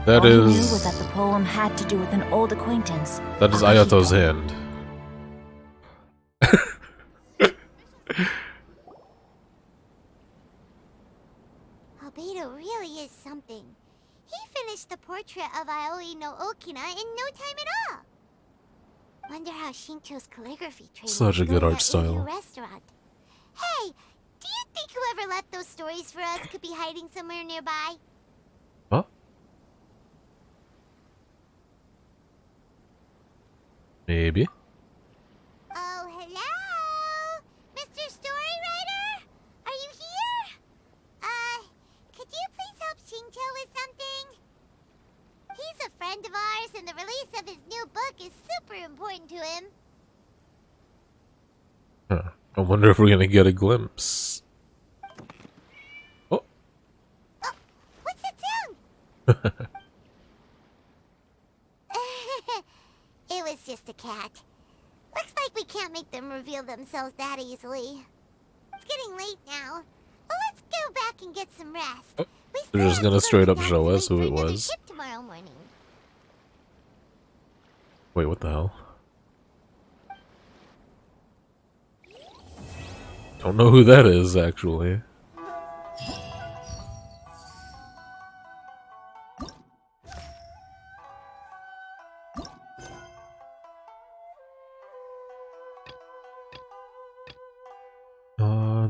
That All he knew is... was that the poem had to do with an old acquaintance. That is Ayato's hand. Albedo really is something. He finished the portrait of Aoi no Okina in no time at all. Wonder how Shincho's calligraphy training Such a is good going art at Uyu style. Restaurant. Hey, do you think whoever left those stories for us could be hiding somewhere nearby? Huh? Maybe. Oh, hello? Mr. Storywriter? Are you here? Could you please help Shincho with something? He's a friend of ours, and the release of his new book is super important to him. Huh. I wonder if we're gonna get a glimpse. Oh. What's that sound? It was just a cat. Looks like we can't make them reveal themselves that easily. It's getting late now. Well, let's go back and get some rest. They're just gonna straight up show us who it was. Ship tomorrow morning. Wait, what the hell? Don't know who that is, actually.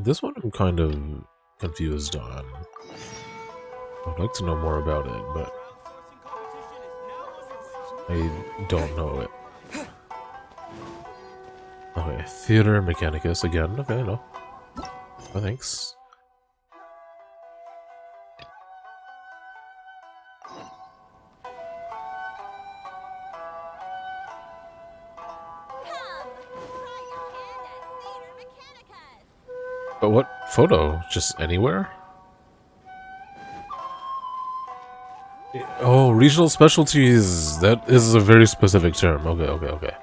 This one I'm kind of confused on. I'd like to know more about it, but I don't know it. Okay, Theater Mechanicus again. Okay, no. Oh, thanks. But what photo? Just anywhere? Oh, regional specialties. That is a very specific term. Okay, okay, okay.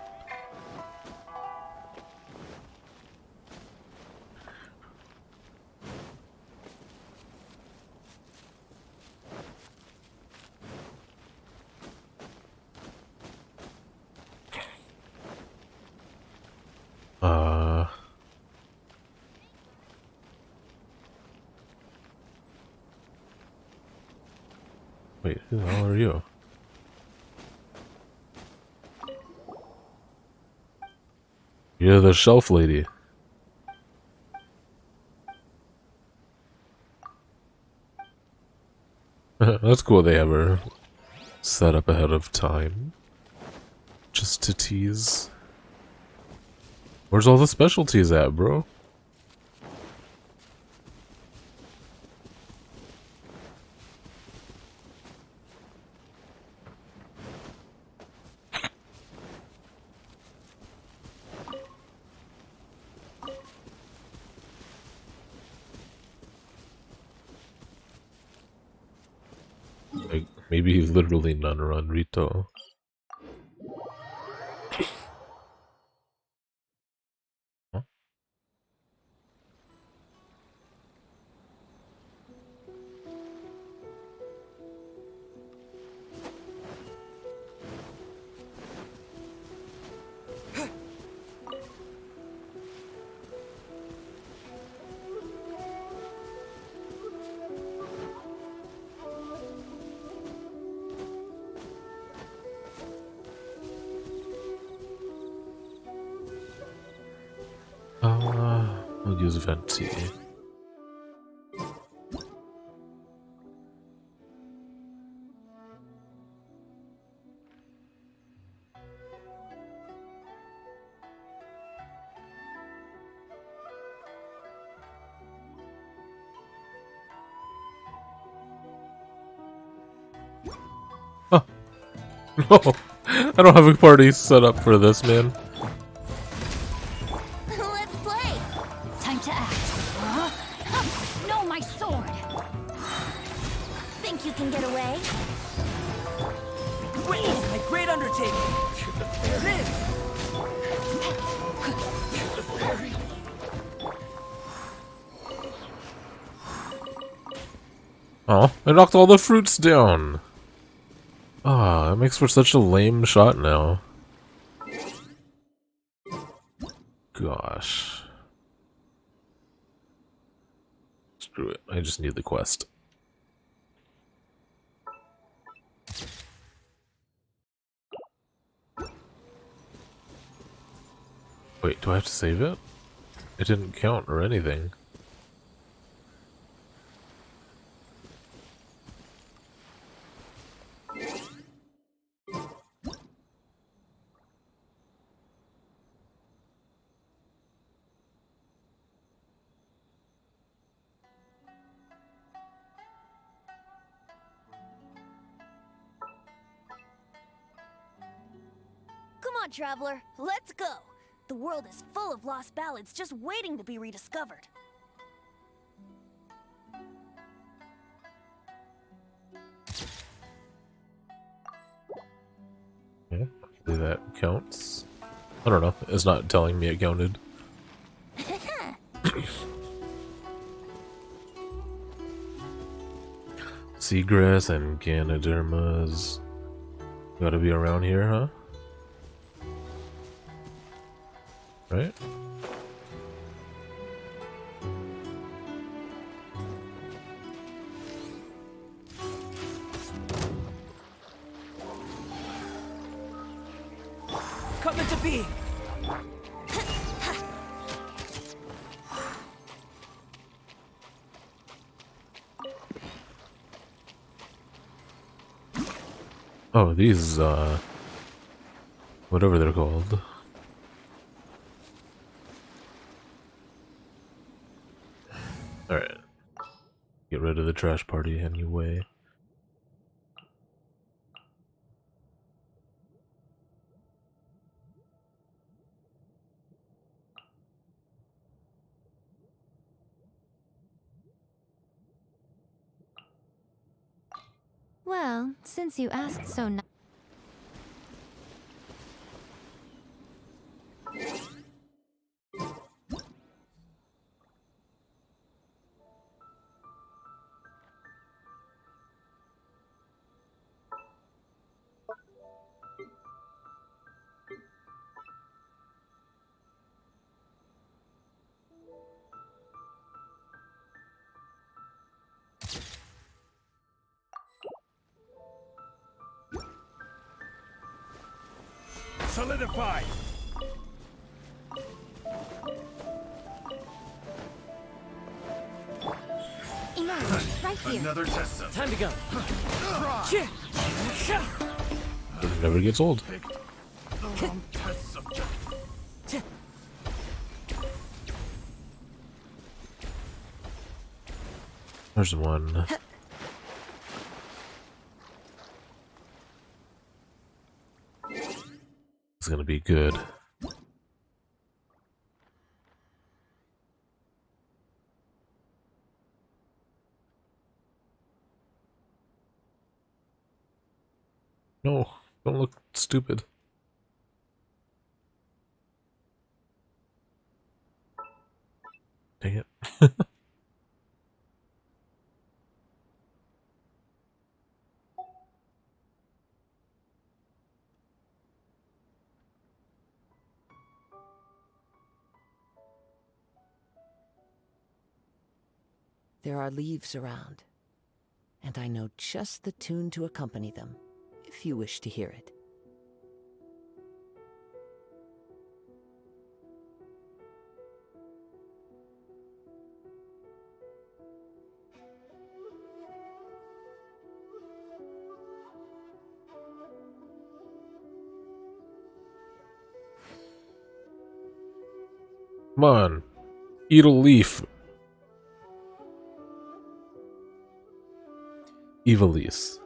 Wait, who the hell are you? You're the shelf lady. That's cool they have her set up ahead of time. Just to tease. Where's all the specialties at, bro? Like, maybe literally none run Rito. I'll use Venti. Oh. No! I don't have a party set up for this, man. Let's play! Time to act. Huh? No, my sword! Think you can get away? Witness my great undertaking! Live! Oh, I knocked all the fruits down! Ah, it makes for such a lame shot now. Gosh. Screw it, I just need the quest. Wait, do I have to save it? It didn't count or anything. Come on, traveler, let's go. The world is full of lost ballads just waiting to be rediscovered. Okay, hopefully that counts. I don't know, it's not telling me it counted. Seagrass and Ganodermas. Gotta be around here, huh? Right? Come into being! Oh, these, whatever they're called. Alright. Get rid of the trash party anyway. Well, since you asked so nicely. Solidify! Emerge, right here. Another test subject. Time to go. It never gets old. The wrong test subject. There's one. It's gonna be good. No, don't look stupid. Dang it. There are leaves around, and I know just the tune to accompany them, if you wish to hear it. Come on. Eat a leaf. Evilise.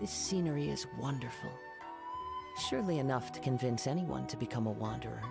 This scenery is wonderful. Surely enough to convince anyone to become a wanderer.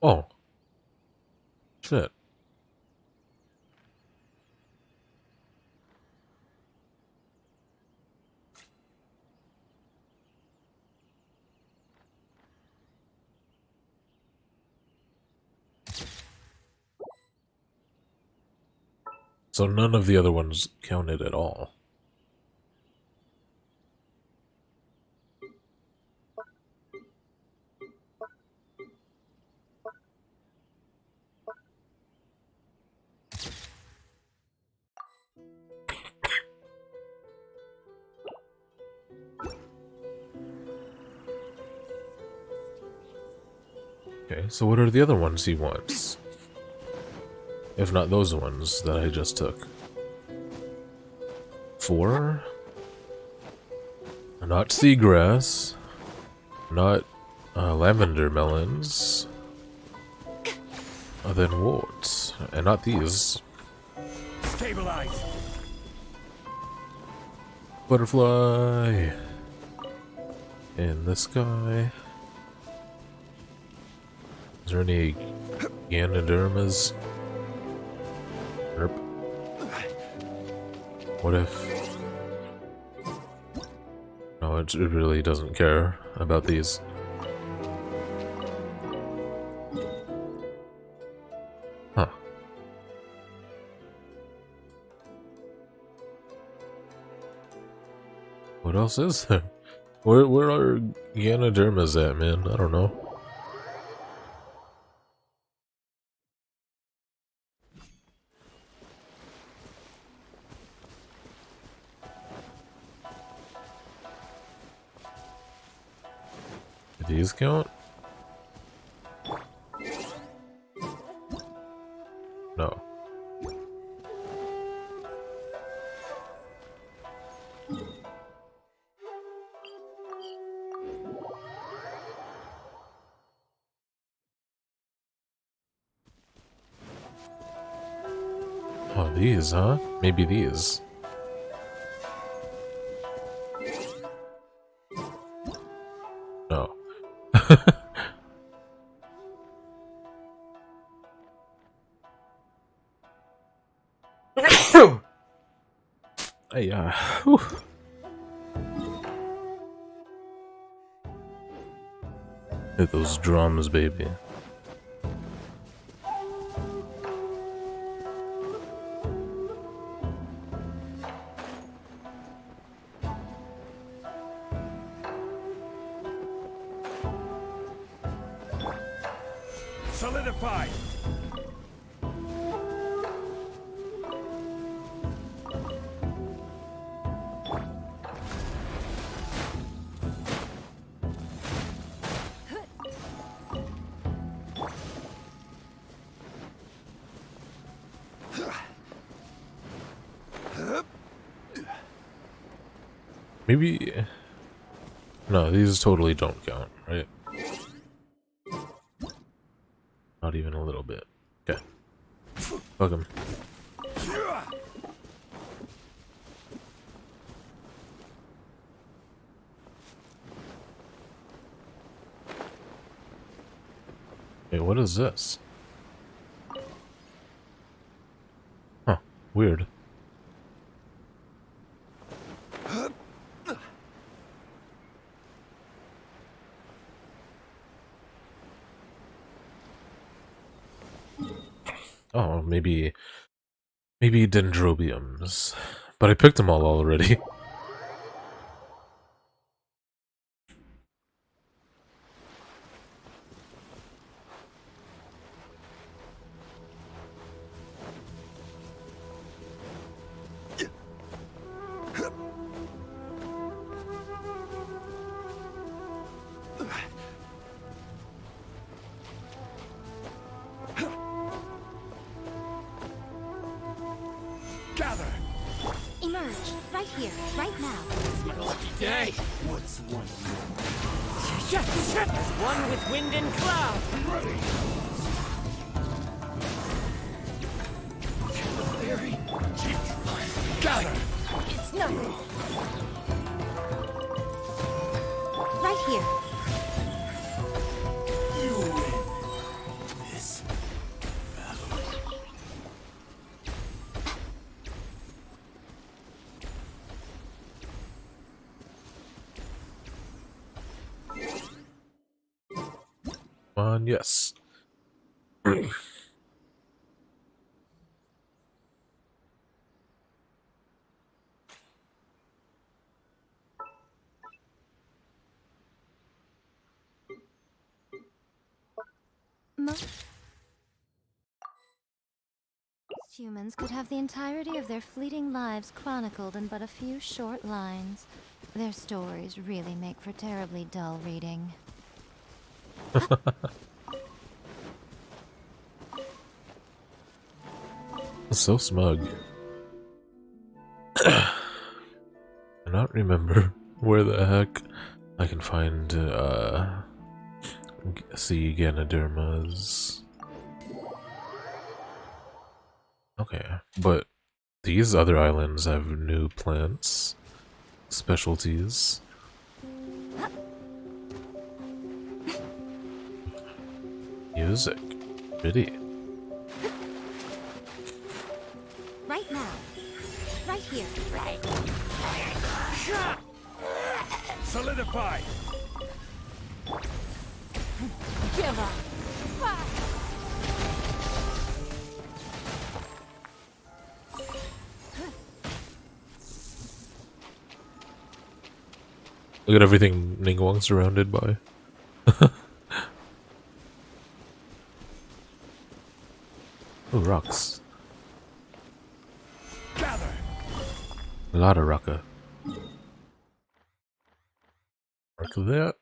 Oh. Shit. So none of the other ones counted at all. Okay, so what are the other ones he wants? If not those ones that I just took. 4? Not seagrass. Not lavender melons. Then what? And not these. Stabilize. Butterfly. In the sky. Is there any Ganodermas? Herp. What if... No, it really doesn't care about these. Huh. What else is there? Where are Ganodermas at, man? I don't know. Do these count? No. Oh, these, huh? Maybe these. No. Hey, whew. Hit those drums, baby. Solidify. Maybe... No, these totally don't count, right? Not even a little bit. Okay. Fuck him. Wait, what is this? Huh, weird. Oh, maybe Maybe dendrobiums. But I picked them all already. Gather! Emerge, right here, right now. It's my lucky day! What's one? As one with wind and cloud! Ready! Feel the theory? Gather! It's nothing. Right here. You win this battle. Come on, yes. Most humans could have the entirety of their fleeting lives chronicled in but a few short lines. Their stories really make for terribly dull reading. So smug. I not remember where the heck I can find sea Ganodermas. Okay, but these other islands have new plants, specialties. Music, pretty. Right now. Right here. Right. Solidify! Give up! Look at everything Ningguang's surrounded by. Oh, rocks. Gather! A lot of rocka. Mark that.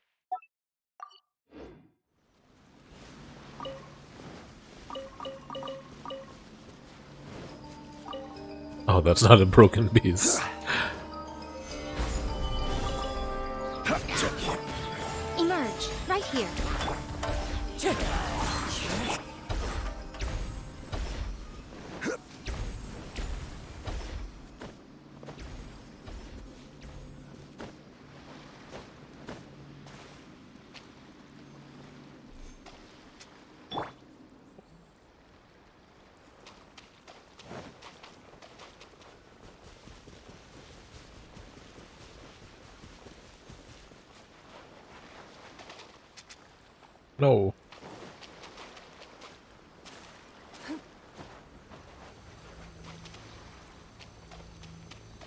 Oh, that's not a broken piece. Emerge, right here. No.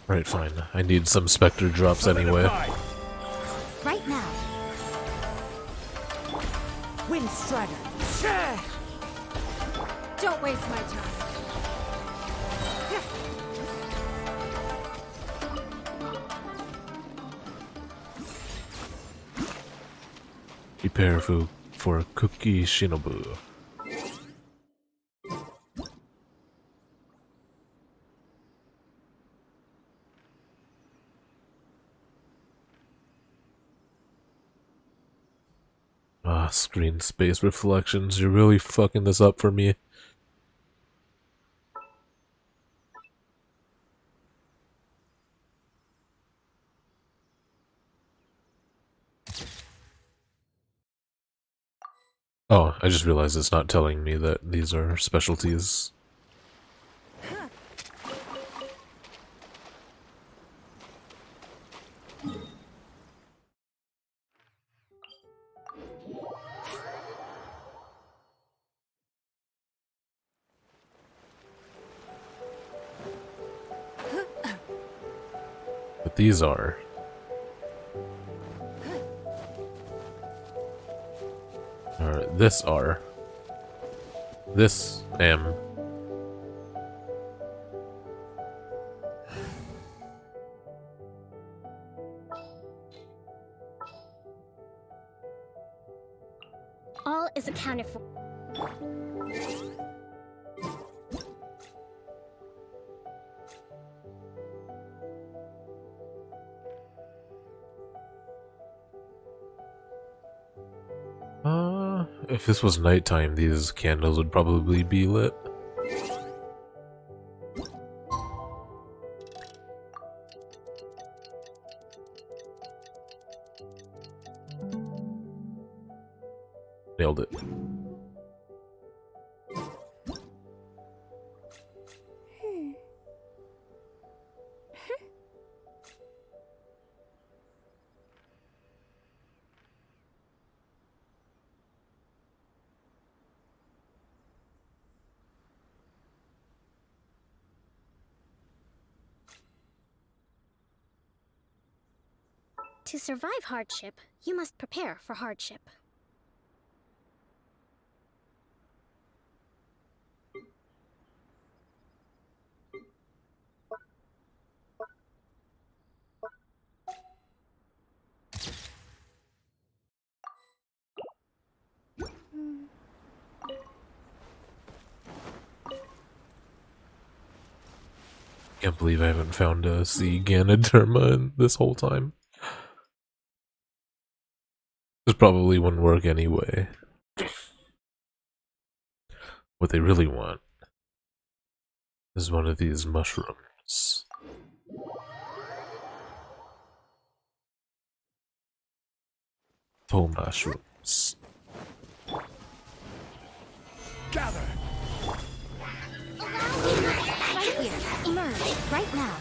Right, fine. I need some Spectre drops anyway. Right now. Wind Strider! Don't waste my time. Prepare for Cookie Shinobu. Ah, screen space reflections. You're really fucking this up for me. Oh, I just realized it's not telling me that these are specialties. these are. Or this are. This am. All is accounted for. If this was nighttime, these candles would probably be lit. Nailed it. To survive hardship, you must prepare for hardship. Can't believe I haven't found a sea Ganoderma in this whole time. This probably wouldn't work anyway. What they really want is one of these mushrooms. Toe mushrooms. Gather! Right here. Emerge. Right now.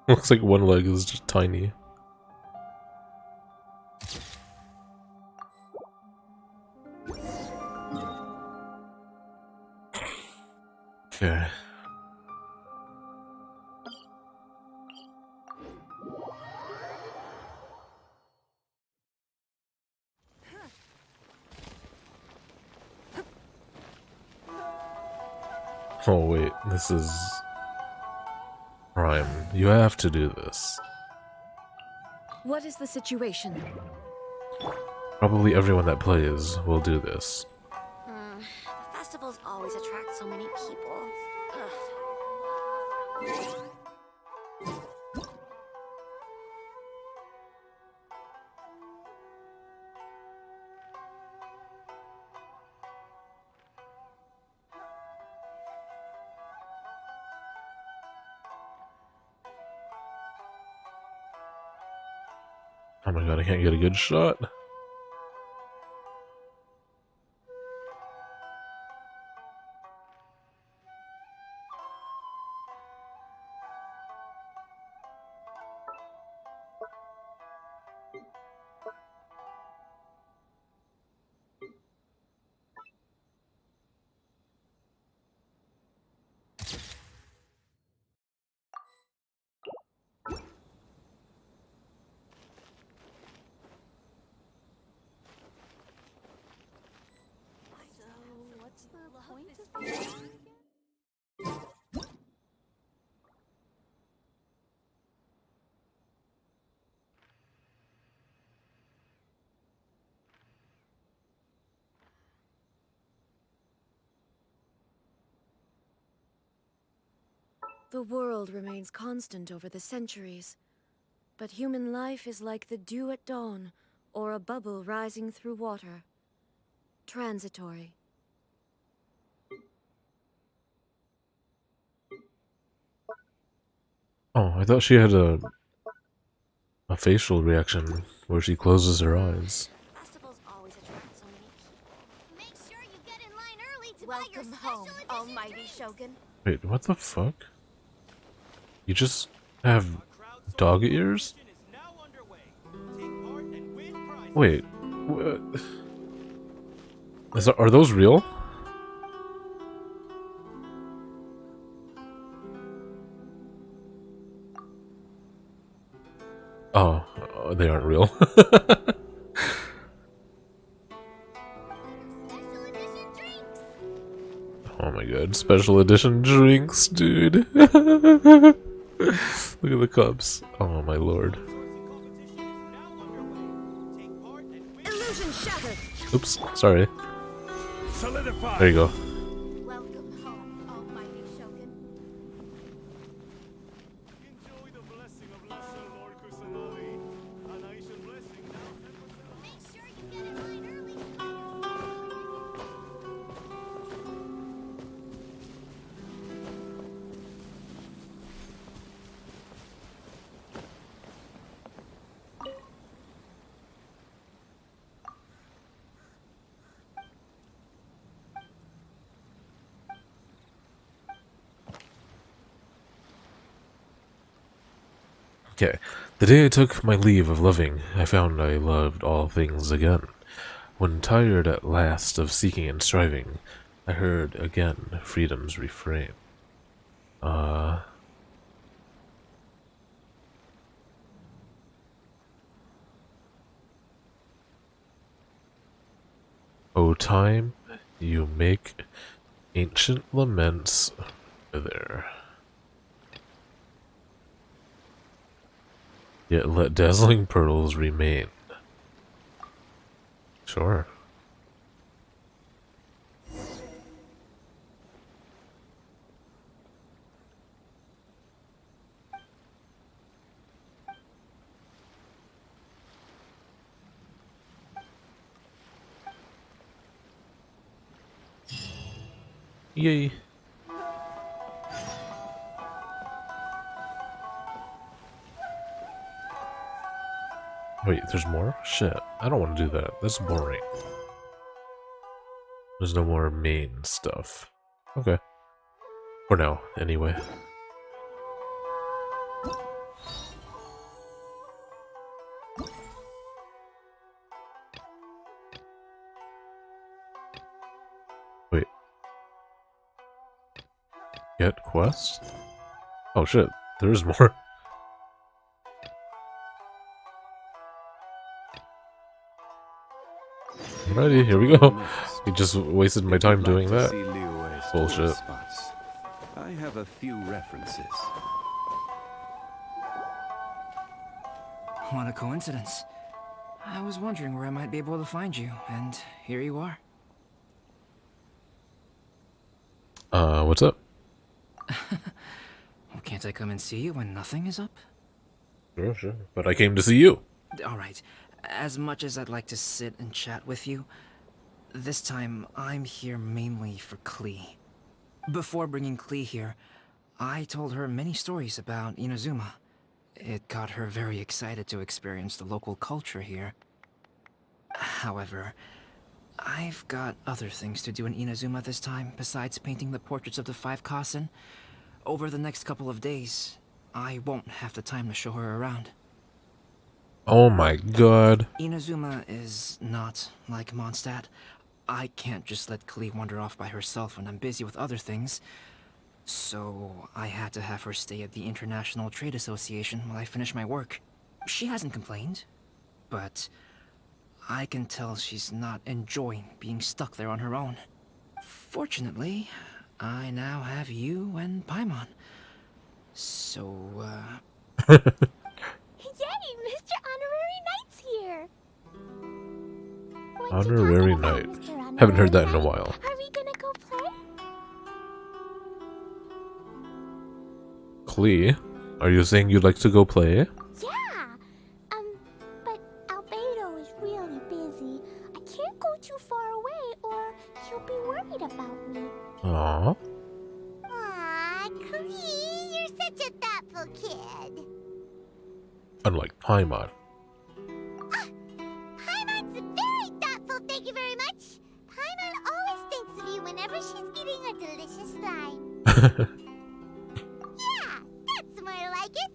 Looks like one leg is just tiny. Okay. Oh wait, this is... Prime. You have to do this. What is the situation? Probably everyone that plays will do this. The festivals always attract so many people. Oh my god, I can't get a good shot. The world remains constant over the centuries, but human life is like the dew at dawn, or a bubble rising through water. Transitory. Oh, I thought she had a facial reaction where she closes her eyes. Festivals always attract so many people. Make sure you get in line early to Welcome buy your home, special edition almighty drinks. Shogun. Wait, what the fuck? You just have dog ears? Wait, what? Are those real? Oh, they aren't real. Oh my god, special edition drinks, dude. Look at the cups. Oh my lord. Illusion shattered. Oops, sorry. Solidify. There you go. Welcome home, almighty Shogun. Enjoy the blessing of Lesser Lord Kusanagi. An Aishan blessing now 10%. Make sure you get in line early to buy Okay. The day I took my leave of loving, I found I loved all things again. When tired at last of seeking and striving, I heard again freedom's refrain. O time, you make ancient laments wither. Yet let dazzling pearls remain. Sure. Yay. Wait, there's more? Shit, I don't want to do that. That's boring. There's no more main stuff. Okay. For now, anyway. Wait. Get quest? Oh shit, there's more. Alrighty, here we go. You just wasted my time doing that. Bullshit. I have a few references. What a coincidence. I was wondering where I might be able to find you, and here you are. What's up? Well, can't I come and see you when nothing is up? Sure, sure. But I came to see you. Alright, as much as I'd like to sit and chat with you, this time I'm here mainly for Klee. Before bringing Klee here, I told her many stories about Inazuma. It got her very excited to experience the local culture here. However, I've got other things to do in Inazuma this time besides painting the portraits of the 5 Kasen. Over the next couple of days, I won't have the time to show her around. Oh my god. Inazuma is not like Mondstadt. I can't just let Klee wander off by herself when I'm busy with other things. So I had to have her stay at the International Trade Association while I finish my work. She hasn't complained, but I can tell she's not enjoying being stuck there on her own. Fortunately, I now have you and Paimon. So, Yay! Mr. Honorary Knight's here! Honorary Knight. Haven't heard that in a while. Are we gonna go play? Klee. Are you saying you'd like to go play? Yeah. But Albedo is really busy. I can't go too far away or he'll be worried about me. Aww. Aw, Klee, you're such a thoughtful kid. Unlike Paimon. Paimon's very thoughtful, thank you very much. Paimon always thinks of you whenever she's eating a delicious slime. Yeah, that's more like it.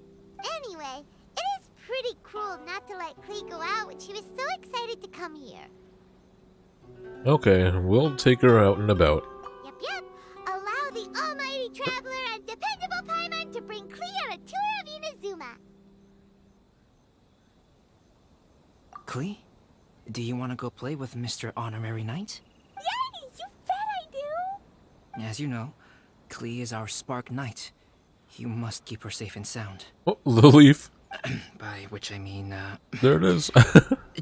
Anyway, it is pretty cruel not to let Klee go out when she was so excited to come here. Okay, we'll take her out and about. Yep. Allow the almighty traveler and dependable Paimon to bring Klee on a tour of Inazuma. Klee, do you want to go play with Mr. Honorary Knight? Yes, you bet I do. As you know, Klee is our Spark Knight. You must keep her safe and sound. Oh, the leaf. By which I mean, There it is.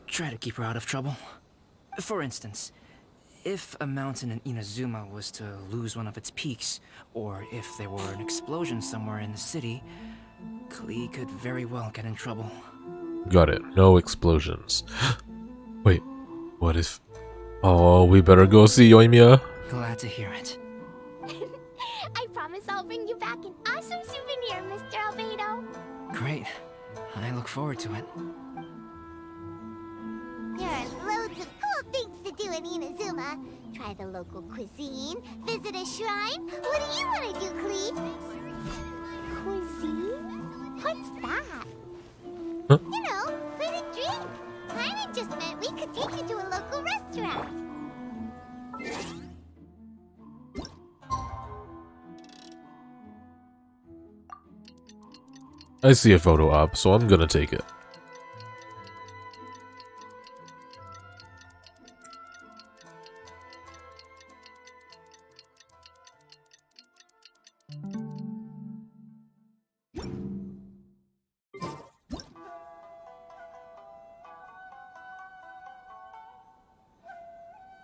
try to keep her out of trouble. For instance, if a mountain in Inazuma was to lose one of its peaks, or if there were an explosion somewhere in the city, Klee could very well get in trouble. Got it. No explosions. Wait, what if... Oh, we better go see Yoimiya. Glad to hear it. I promise I'll bring you back an awesome souvenir, Mr. Albedo. Great. I look forward to it. There are loads of cool things to do in Inazuma. Try the local cuisine, visit a shrine. What do you want to do, Klee? Cuisine? What's that? Huh? You know, for the drink. Paimon just meant we could take you to a local restaurant. I see a photo op, so I'm gonna take it.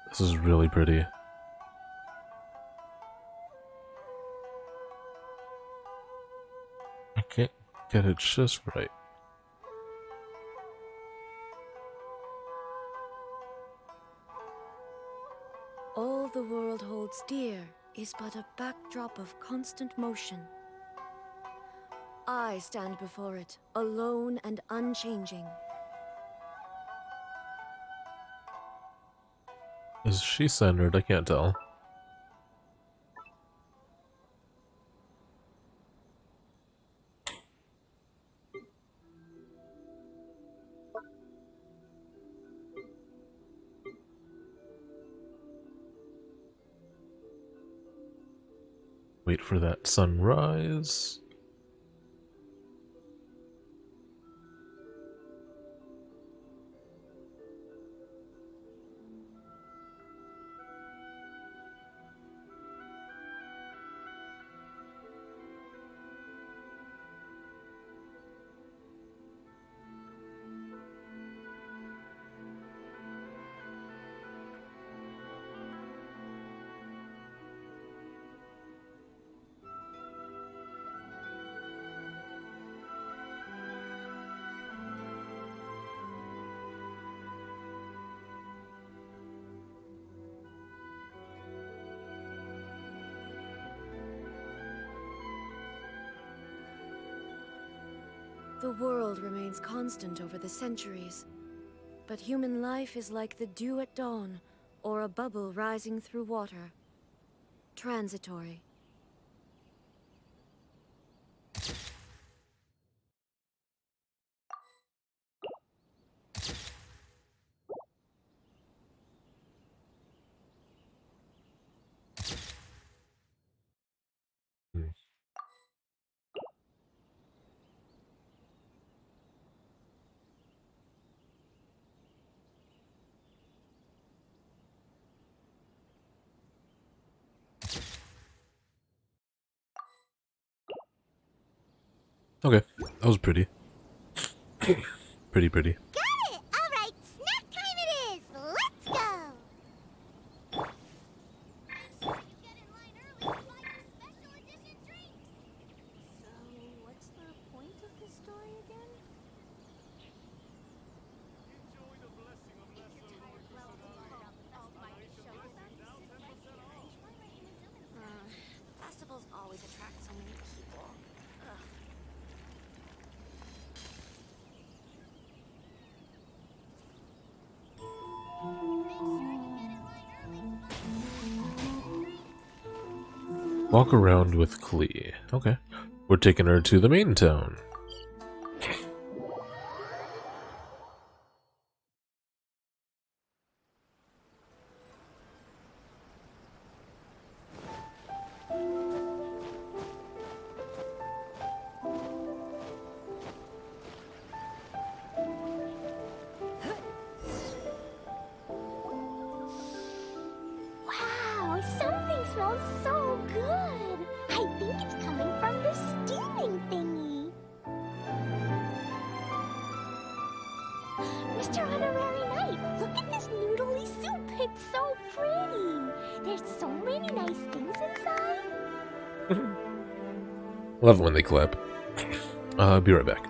This is really pretty. I can't get it just right. All the world holds dear is but a backdrop of constant motion. I stand before it, alone and unchanging. Is she centered? I can't tell. Wait for that sunrise. The world remains constant over the centuries, but human life is like the dew at dawn, or a bubble rising through water. Transitory. Okay, that was pretty. Pretty. Got it! Alright, snack time it is! Let's go! Get in line early to buy your special edition drinks! So, Walk around with Klee. Okay. We're taking her to the main town. Wow, something smells so good. I think it's coming from the steaming thingy. Mr. Honorary Knight, look at this noodly soup. It's so pretty. There's so many nice things inside. Love when they clap. Be right back.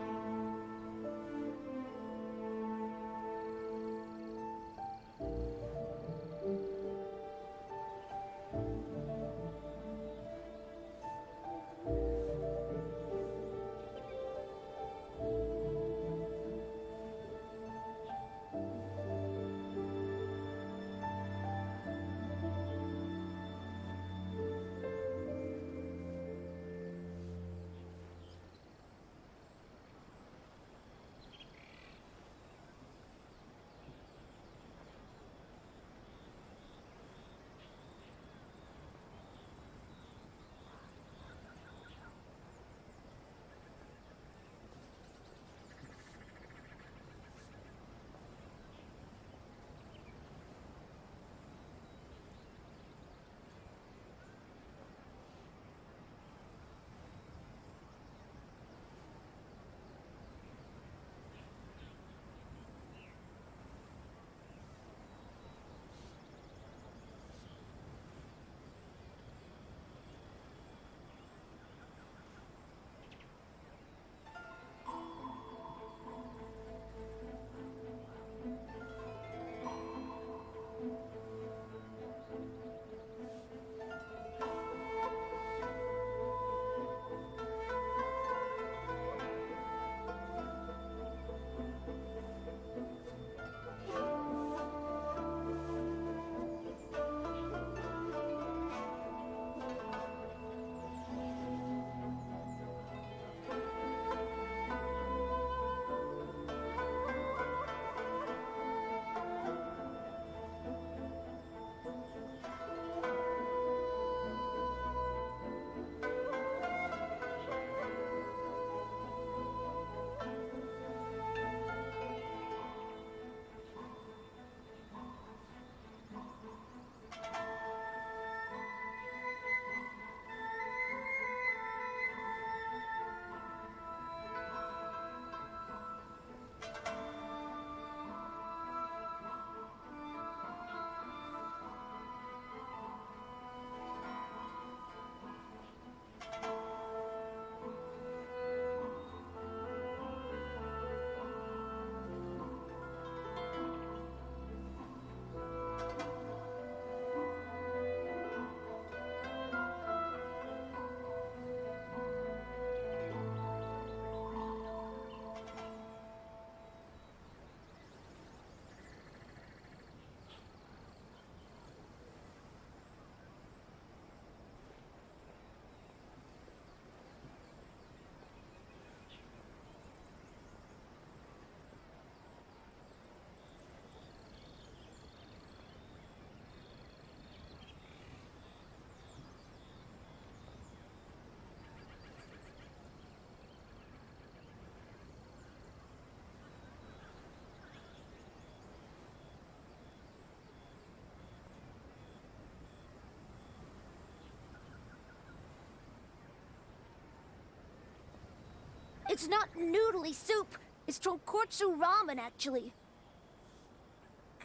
It's not noodly soup. It's tonkotsu ramen, actually.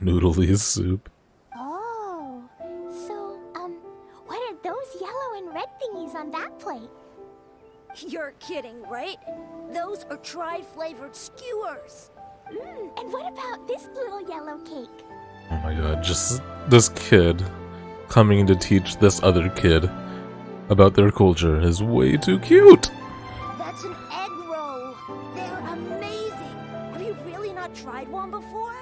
Noodly soup. Oh, so, what are those yellow and red thingies on that plate? You're kidding, right? Those are tri-flavored skewers. And what about this little yellow cake? Oh my god, just this kid coming to teach this other kid about their culture is way too cute. That's an egg roll. They're amazing. Have you really not tried one before?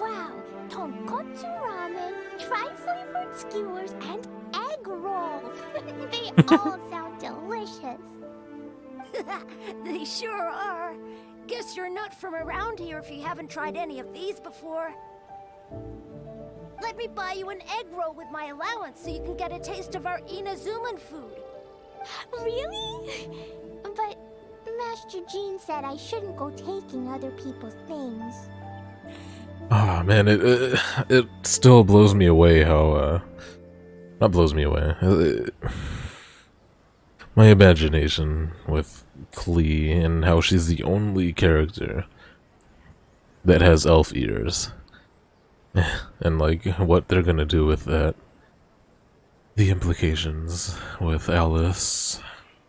Wow, tonkotsu ramen, tri-flavored skewers, and egg rolls. rolls. They all sound delicious. They sure are. Guess you're not from around here if you haven't tried any of these before. Let me buy you an egg roll with my allowance so you can get a taste of our Inazuman food. Really? But Master Jean said I shouldn't go taking other people's things. Ah, man, it still blows me away how, not blows me away. My imagination with Klee and how she's the only character that has elf ears. And, like, what they're gonna do with that. The implications with Alice.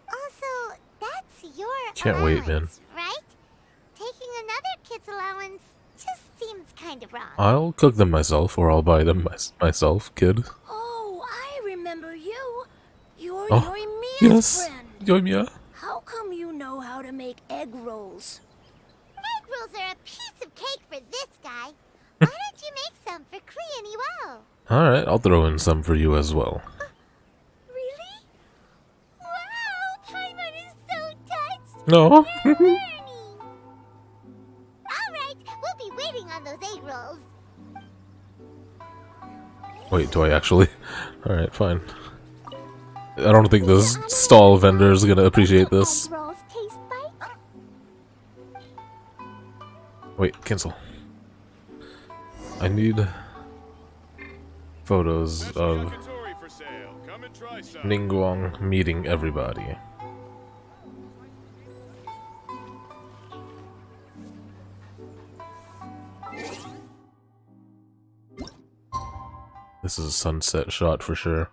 Also, that's your Can't wait, man. right? Taking another kid's allowance just seems kind of wrong. I'll cook them myself, or I'll buy them myself, kid. Oh, I remember you. You're Oh, Yoimiya's yes, friend. Yoimiya. How come you know how to make egg rolls? Egg rolls are a piece of cake for this guy. Why don't you make some for Klee and Iwao? Alright, I'll throw in some for you as well. Really? Wow, Paimon is so touched. No. They're learning. Alright, we'll be waiting on those egg rolls. Wait, do I actually? Alright, fine. I don't think this stall vendor is gonna appreciate this. Egg rolls taste like? Wait, cancel. I need photos of Ningguang meeting everybody. This is a sunset shot for sure.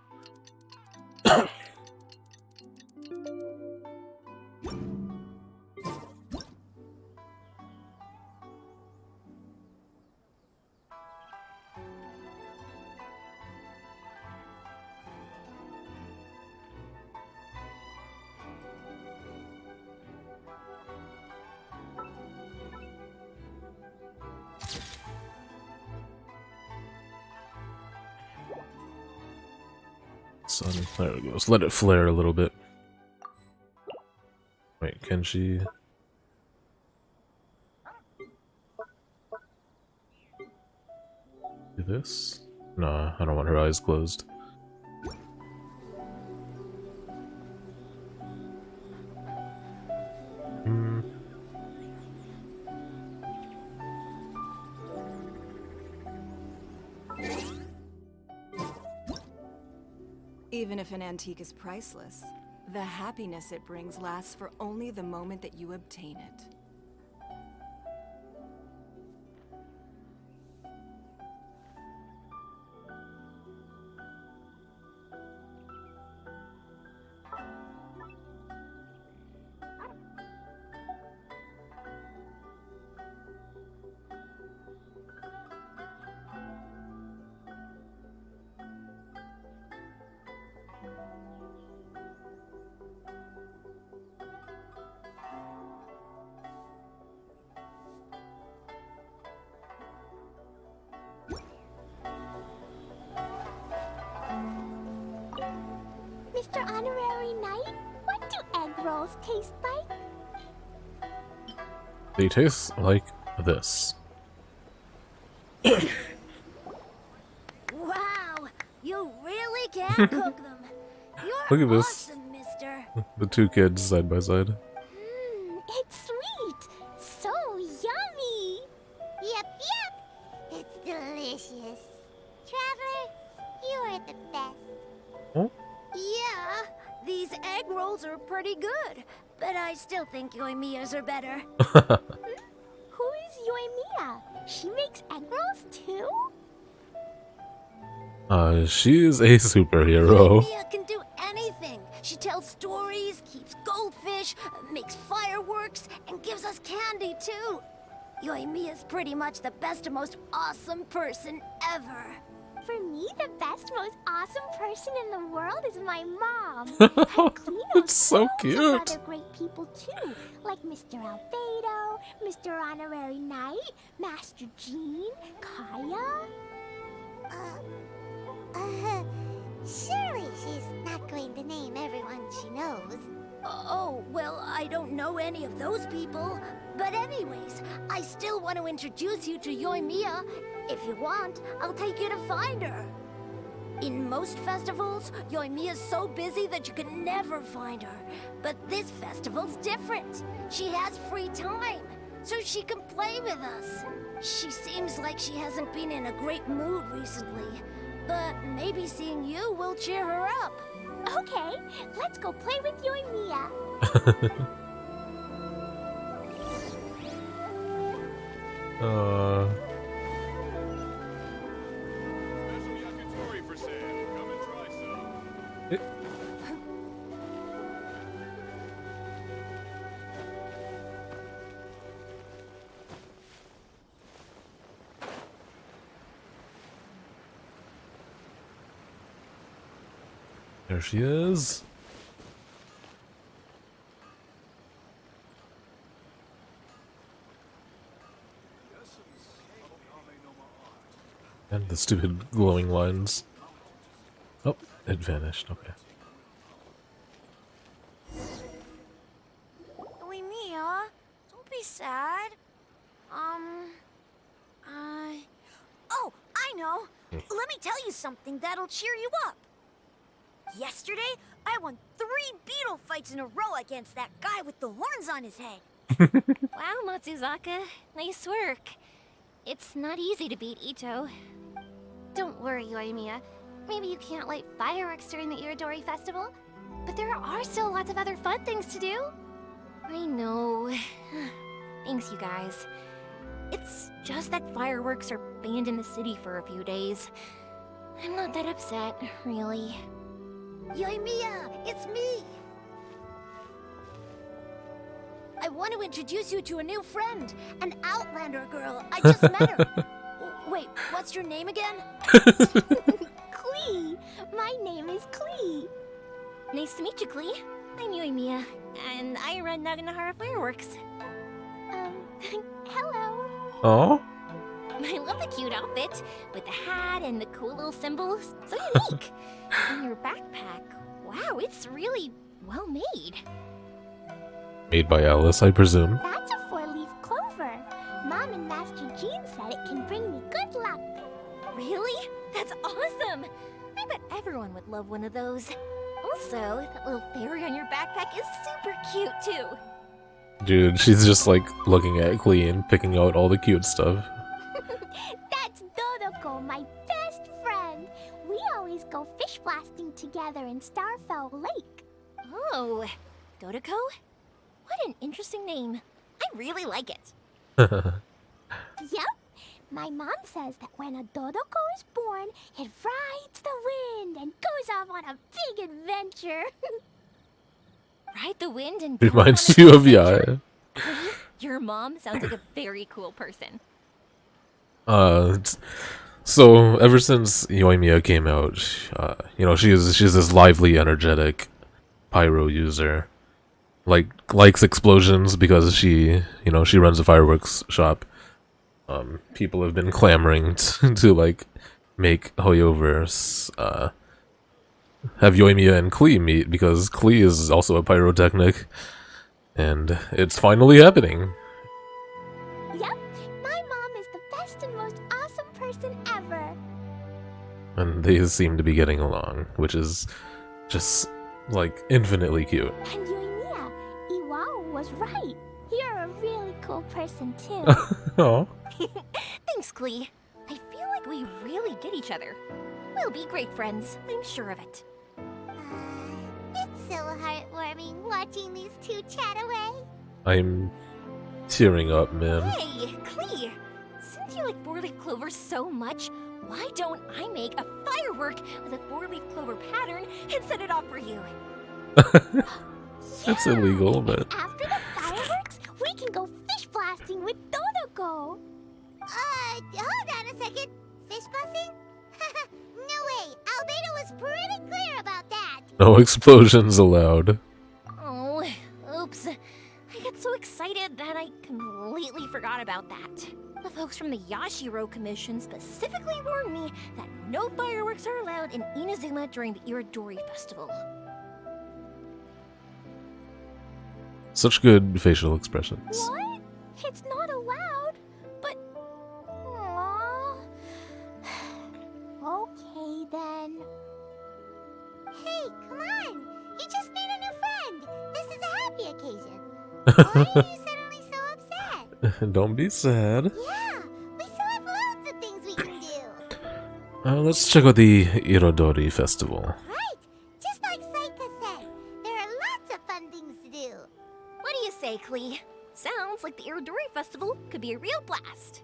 Sun, there it goes. Let it flare a little bit. Wait, can she? Do this? Nah, I don't want her eyes closed. Even if an antique is priceless, the happiness it brings lasts for only the moment that you obtain it. Mr. Honorary Knight, what do egg rolls taste like? They taste like this. Wow, you really can cook them. You're Look at this. awesome, mister. The two kids side by side. It's sweet. So yummy. Yep, yep. It's delicious. Traveler, you are the best. Oh? Yeah, these egg rolls are pretty good, but I still think Yoimiya's are better. Who is Yoimiya? She makes egg rolls too? She is a superhero. Yoimiya can do anything. She tells stories, keeps goldfish, makes fireworks, and gives us candy too. Yoimiya's pretty much the best and most awesome person ever. For me, the best, most awesome person in the world is my mom. It's so Some cute. other great people too, like Mr. Albedo, Mr. Honorary Knight, Master Jean, Kaya. Surely she's not going don't know any of those people. But anyways, I still want to introduce you to Yoimiya. If you want, I'll take you to find her. In most festivals, Yoimiya's so busy that you can never find her. But this festival's different. She has free time, so she can play with us. She seems like she hasn't been in a great mood recently. But maybe seeing you will cheer her up. Okay, let's go play with Yoimiya. Yakitori for sale. Come and try some. There she is. And the stupid glowing lines. Oh, it vanished. Okay. Yoimiya, don't be sad. Oh, I know. Let me tell you something that'll cheer you up. Yesterday, I won 3 beetle fights in a row against that guy with the horns on his head. Wow, Matsuzaka. Nice work. It's not easy to beat Ito. Don't worry, Yoimiya. Maybe you can't light fireworks during the Iodori festival, but there are still lots of other fun things to do. I know. Thanks, you guys. It's just that fireworks are banned in the city for a few days. I'm not that upset, really. Yoimiya, it's me! I want to introduce you to a new friend, an Outlander girl. I just met her. Wait, what's your name again? Klee! My name is Klee. Nice to meet you, Klee. I'm Yoimiya, and I run Naganahara Fireworks. Hello. Oh? I love the cute outfit, with the hat and the cool little symbols. So unique. And your backpack, wow, it's really well made. Made by Alice, I presume. That's a 4-leaf clover. Mom and Master Jean said it can bring me good luck. Really? That's awesome! I bet everyone would love one of those. Also, that little fairy on your backpack is super cute, too. Dude, she's just like looking at Klee and picking out all the cute stuff. That's Dodoko, my best friend. We always go fish blasting together in Starfell Lake. Oh, Dodoko? What an interesting name. I really like it. Yep. My mom says that when a Dodoko is born, it rides the wind and goes off on a big adventure. Ride the wind and Reminds you of Yaya. Your mom sounds like a very cool person. So ever since Yoimiya came out, she's this lively, energetic pyro user. Likes explosions because she runs a fireworks shop. People have been clamoring to like make Hoyoverse have Yoimiya and Klee meet because Klee is also a pyrotechnic, and it's finally happening. Yep, my mom is the best and most awesome person ever. And they seem to be getting along, which is just like infinitely cute. And Yoimiya, Iwao was right. You're a really cool person too. Oh. Thanks, Klee. I feel like we really get each other. We'll be great friends, I'm sure of it. It's so heartwarming watching these two chat away. I'm tearing up, man. Hey, Klee! Since you like 4-leaf clover so much, why don't I make a firework with a 4-leaf clover pattern and set it off for you? That's illegal, but... After the fireworks, we can go fish blasting with Dodoko. Hold on a second. Fish blasting? No way. Albedo was pretty clear about that. No explosions allowed. Oh, oops. I got so excited that I completely forgot about that. The folks from the Yashiro Commission specifically warned me that no fireworks are allowed in Inazuma during the Irodori Festival. Such good facial expressions. What? It's not allowed. But... Aww. Okay, then. Hey, come on! You just made a new friend! This is a happy occasion. Why are you suddenly so upset? Don't be sad. Yeah, we still have loads of things we can do. Let's check out the Irodori Festival. Right! Just like Saika said, there are lots of fun things to do. What do you say, Klee? Sounds like the Irodori Festival could be a real blast.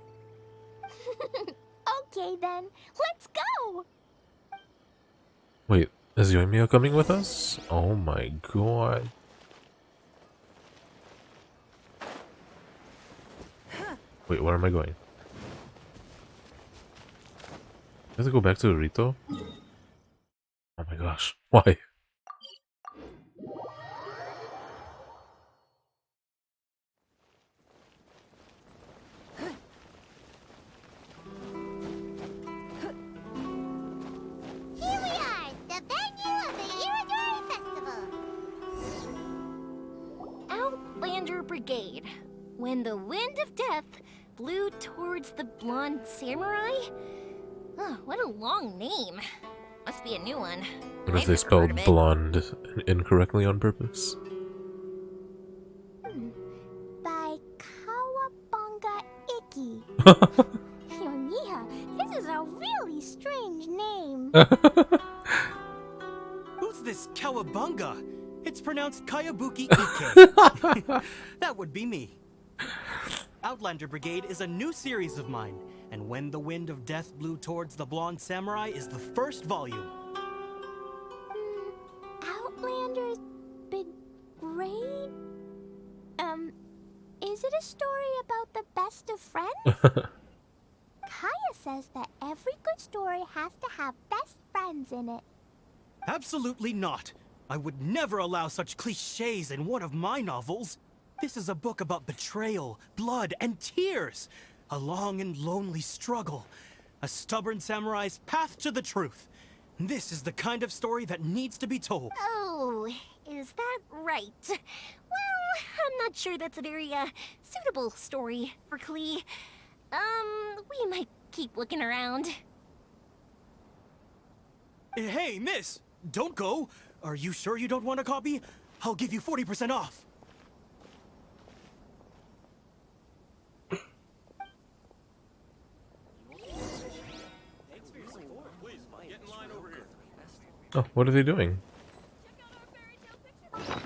Okay, then. Let's go! Wait, is Yoimiya coming with us? Oh my god. Wait, where am I going? I have to go back to Rito? Oh my gosh, why? Here we are, the venue of the Irodori Festival. Outlander Brigade. When the wind of death blew towards the blonde samurai? Oh, what a long name. Must be a new one. What if they spelled blonde incorrectly on purpose? By Kawabunga Iki. Yoimiya, this is a really strange name. Who's this Kawabunga? It's pronounced Kayabuki Ike. That would be me. Outlander Brigade is a new series of mine, and When the Wind of Death Blew Towards the Blonde Samurai is the first volume. Outlander's Brigade? Is it a story about the best of friends? Kaya says that every good story has to have best friends in it. Absolutely not. I would never allow such cliches in one of my novels. This is a book about betrayal, blood, and tears. A long and lonely struggle. A stubborn samurai's path to the truth. This is the kind of story that needs to be told. Oh, is that right? Well, I'm not sure that's a very, suitable story for Klee. We might keep looking around. Hey, miss! Don't go! Are you sure you don't want a copy? I'll give you 40% off. Oh, what are they doing?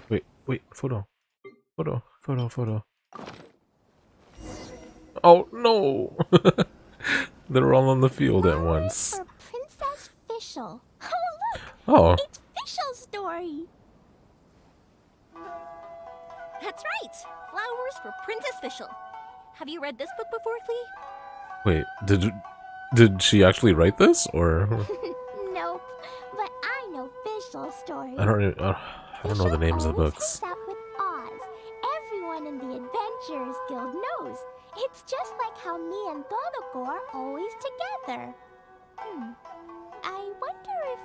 Wait, photo. Photo. Oh no! They're all on the field at once. For Princess Fischl. Oh, look! Oh. It's Fischl's story. That's right! Flowers for Princess Fischl. Have you read this book before, Klee? Wait, did she actually write this, or? Nope, but I know Fischl's story. I don't know the names of the books. Hangs out with Oz. Everyone in the Adventurers Guild knows. It's just like how me and Todoko are always together. I wonder if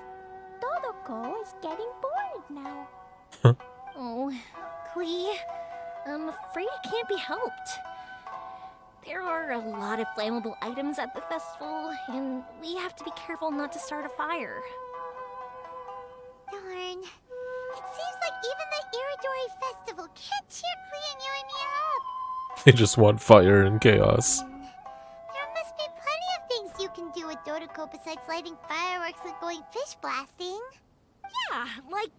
Todoko is getting bored now. Oh, Klee, I'm afraid it can't be helped. There are a lot of flammable items at the festival, and we have to be careful not to start a fire. Darn. It seems like even the Irodori Festival can't cheer Klee and Yoimiya up. They just want fire and chaos. There must be plenty of things you can do with Dodoko besides lighting fireworks and going fish blasting. Yeah, like,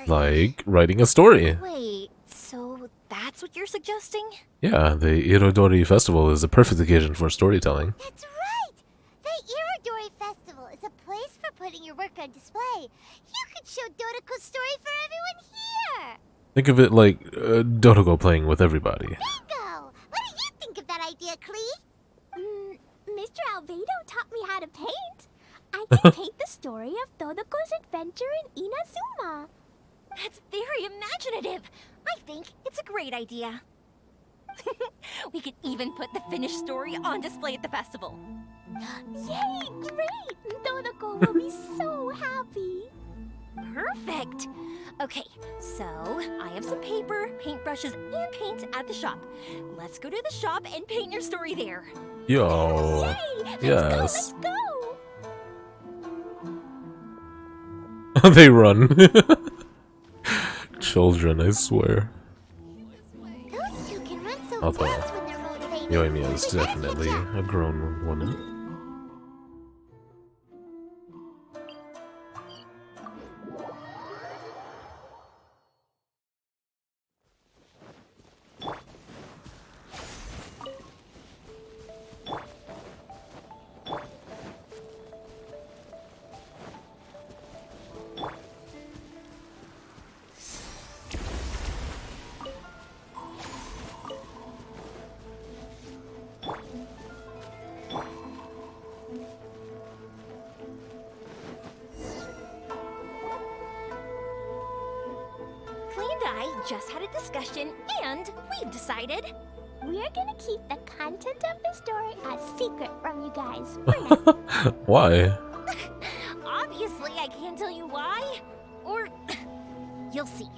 Like writing a story. Wait, so that's what you're suggesting? Yeah, the Irodori Festival is a perfect occasion for storytelling. That's right! The Irodori Festival is a place for putting your work on display. You could show Dodoko's story for everyone here! Think of it like Dotoko playing with everybody. Bingo! What do you think of that idea, Klee? Mr. Albedo taught me how to paint. I can paint the story of Dodoko's adventure in Inazuma. That's very imaginative. I think it's a great idea. We could even put the finished story on display at the festival. Yay, great! Dodoko will be so happy. Perfect. Okay, so I have some paper, paintbrushes, and paint at the shop. Let's go to the shop and paint your story there. Yo. Yay! Yes. Let's go! They run. Children, I swear. Those two can run so Although, fast when they're motivated. Yoimiya is definitely a grown woman. Clay and I just had a discussion, and we've decided We're gonna keep the content of the story a secret from you guys. Why? obviously I can't tell you why, or you'll see.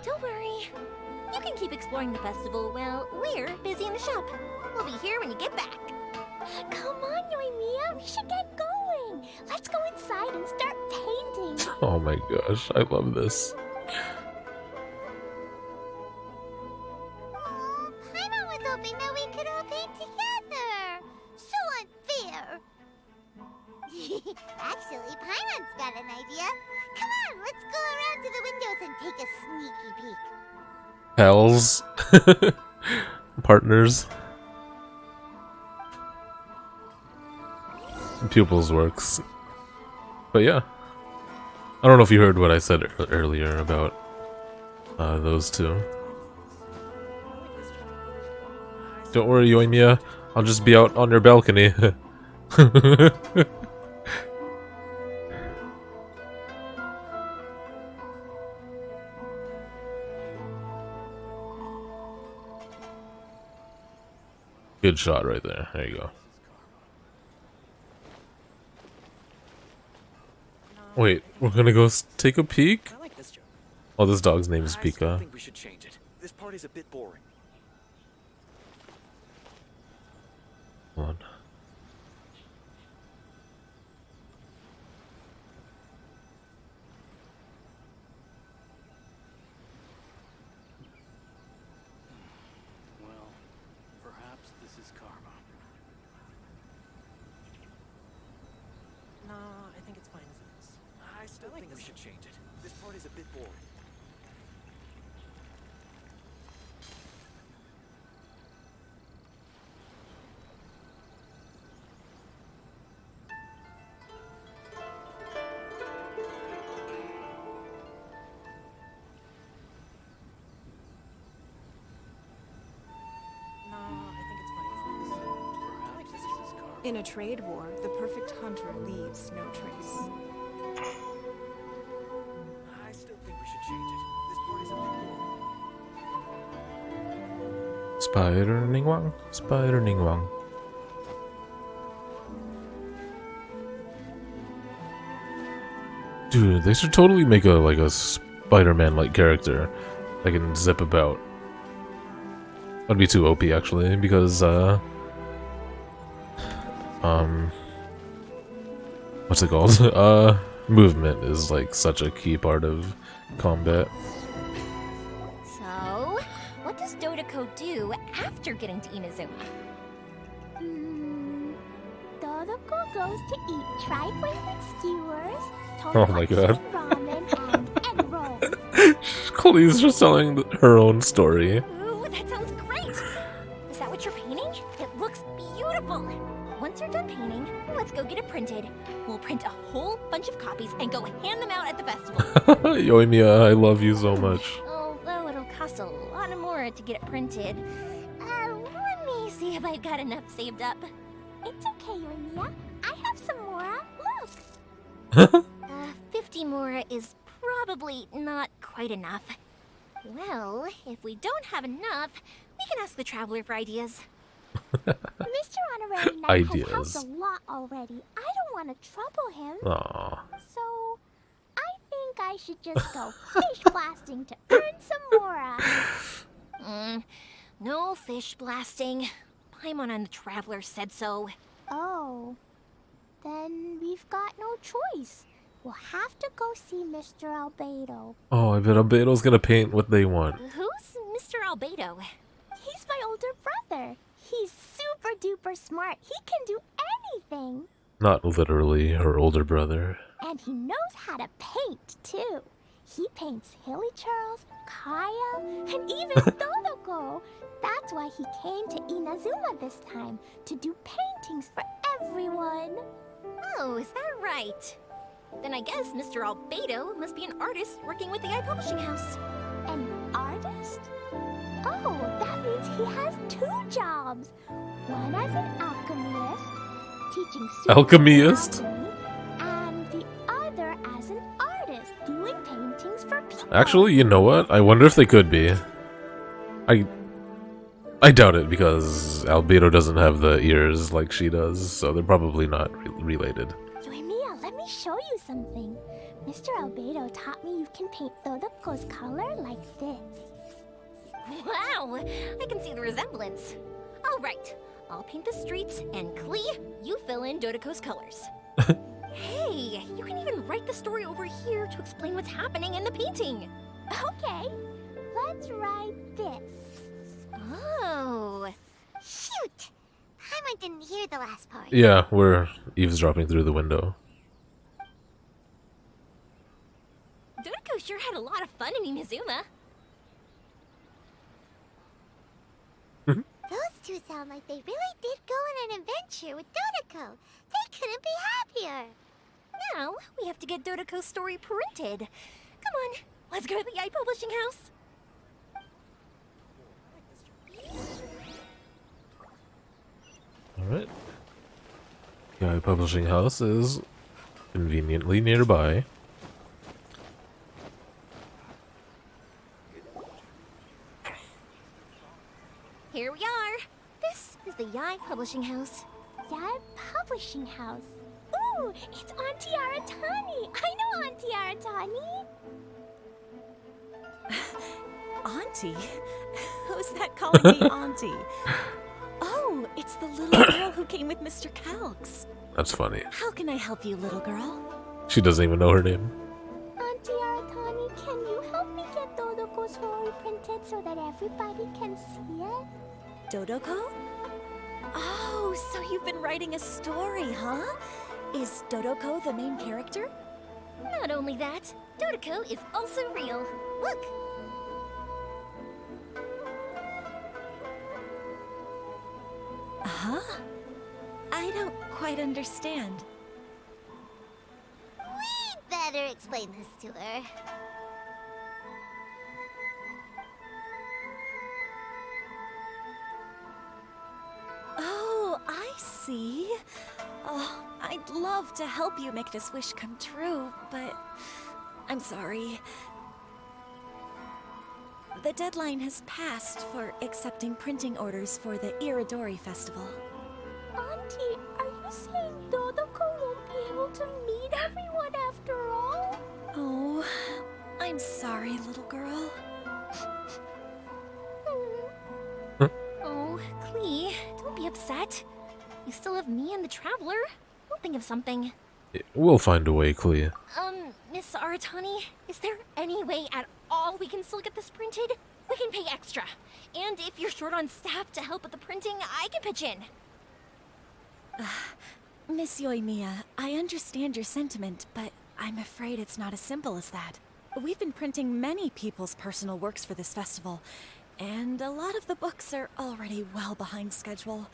Don't worry. You can keep exploring the festival while we're busy in the shop. We'll be here when you get back. Come on, Yoimiya, we should get going. Let's go inside and start painting. Oh my gosh, I love this. Paimon was hoping that we could all paint together. So unfair. Actually, Paimon's got an idea. Come on, let's go around to the windows and take a sneaky peek. Pals. Partners. Pupils works. But yeah. I don't know if you heard what I said earlier about those two. Don't worry, Yoimiya. I'll just be out on your balcony. Good shot right there. There you go. Wait, we're gonna go take a peek? I like this joke. Oh, this dog's name is I still Pika. think we should change it. This party's a bit boring. Hold on. Well, perhaps this is karma. Nah, I think it's fine as it is. I still think we should change it. This party's a bit boring. In a trade war, the perfect hunter leaves no trace. I still think we should change it. This party's a bit boring. Spider Ningwang. Spider Ningwang. Dude, they should totally make a Spider-Man like character that can zip about. That'd be too OP actually, because what's it called? Movement is like such a key part of combat. So, what does Dodoko do after getting to Inazuma? Dodoko goes to eat tri-flavored skewers, Oh my god. ramen, and egg rolls. Chloe's just telling her own story. Ooh, that sounds great! Is that what you're painting? It looks beautiful! Once you're done painting, let's go get it printed. We'll print a whole bunch of copies and go hand them out at the festival. Yoimiya, I love you so much. Although it'll cost a lot more to get it printed. Let me see if I've got enough saved up. It's okay, Yoimiya. I have some more. Look. 50 more is probably not quite enough. Well, if we don't have enough, we can ask the Traveler for ideas. Mr. Honorary Knight has Ideas. helped a lot already. I don't want to trouble him. Aww. So, I think think I should just go fish blasting to earn some mora. No fish blasting. Paimon and the Traveler said so. Oh. Then we've got no choice. We'll have to go see Mr. Albedo. Oh, I bet Albedo's gonna paint what they want. Who's Mr. Albedo? He's my older brother. He's super duper smart. He can do anything. Not literally her older brother. And he knows how to paint, too. He paints Hilly Charles, Kaya, and even Dodoko. That's why he came to Inazuma this time, to do paintings for everyone. Oh, is that right? Then I guess Mr. Albedo must be an artist working with the iPublishing House. An artist? Oh, that means he has 2 jobs. One as an alchemist, teaching students Alchemist? alchemy, and the other as an artist, doing paintings for people. Actually, you know what? I wonder if they could be. I doubt it because Albedo doesn't have the ears like she does, so they're probably not related. Yoimiya, let me show you something. Mr. Albedo taught me you can paint Dodoko's color like this. Wow, I can see the resemblance. All right, I'll paint the streets, and Klee, you fill in Dodoko's colors. Hey, you can even write the story over here to explain what's happening in the painting. Okay, let's write this. Oh. Shoot! Paimon didn't hear the last part. Yeah, we're eavesdropping through the window. Dodoko sure had a lot of fun in Inazuma. Those two sound like they really did go on an adventure with Dodoko. They couldn't be happier. Now, we have to get Dodoko's story printed. Come on, let's go to the iPublishing House. Alright. The publishing house is conveniently nearby. Here we are. This is the Yai Publishing House. Yai Publishing House. Ooh, it's Auntie Aratani. I know Auntie Aratani. Auntie? Who's that calling me Auntie? Oh, it's the little girl who came with Mr. Calx. That's funny. How can I help you, little girl? She doesn't even know her name. Auntie Aratani, can you help me get Dodoko's story printed so that everybody can see it? Dodoko? Oh, so you've been writing a story, huh? Is Dodoko the main character? Not only that, Dodoko is also real. Look! Huh? I don't quite understand. We'd better explain this to her. Oh, I see. Oh, I'd love to help you make this wish come true, but I'm sorry. The deadline has passed for accepting printing orders for the Iodori festival. Auntie, are you saying Dodoko won't be able to meet everyone after all? Oh, I'm sorry, little girl. Oh, Klee, don't be upset. You still have me and the Traveler. We'll think of something. We'll find a way, Clea. Miss Aratani, is there any way at all we can still get this printed? We can pay extra. And if you're short on staff to help with the printing, I can pitch in. Miss Yoimiya, I understand your sentiment, but I'm afraid it's not as simple as that. We've been printing many people's personal works for this festival, and a lot of the books are already well behind schedule.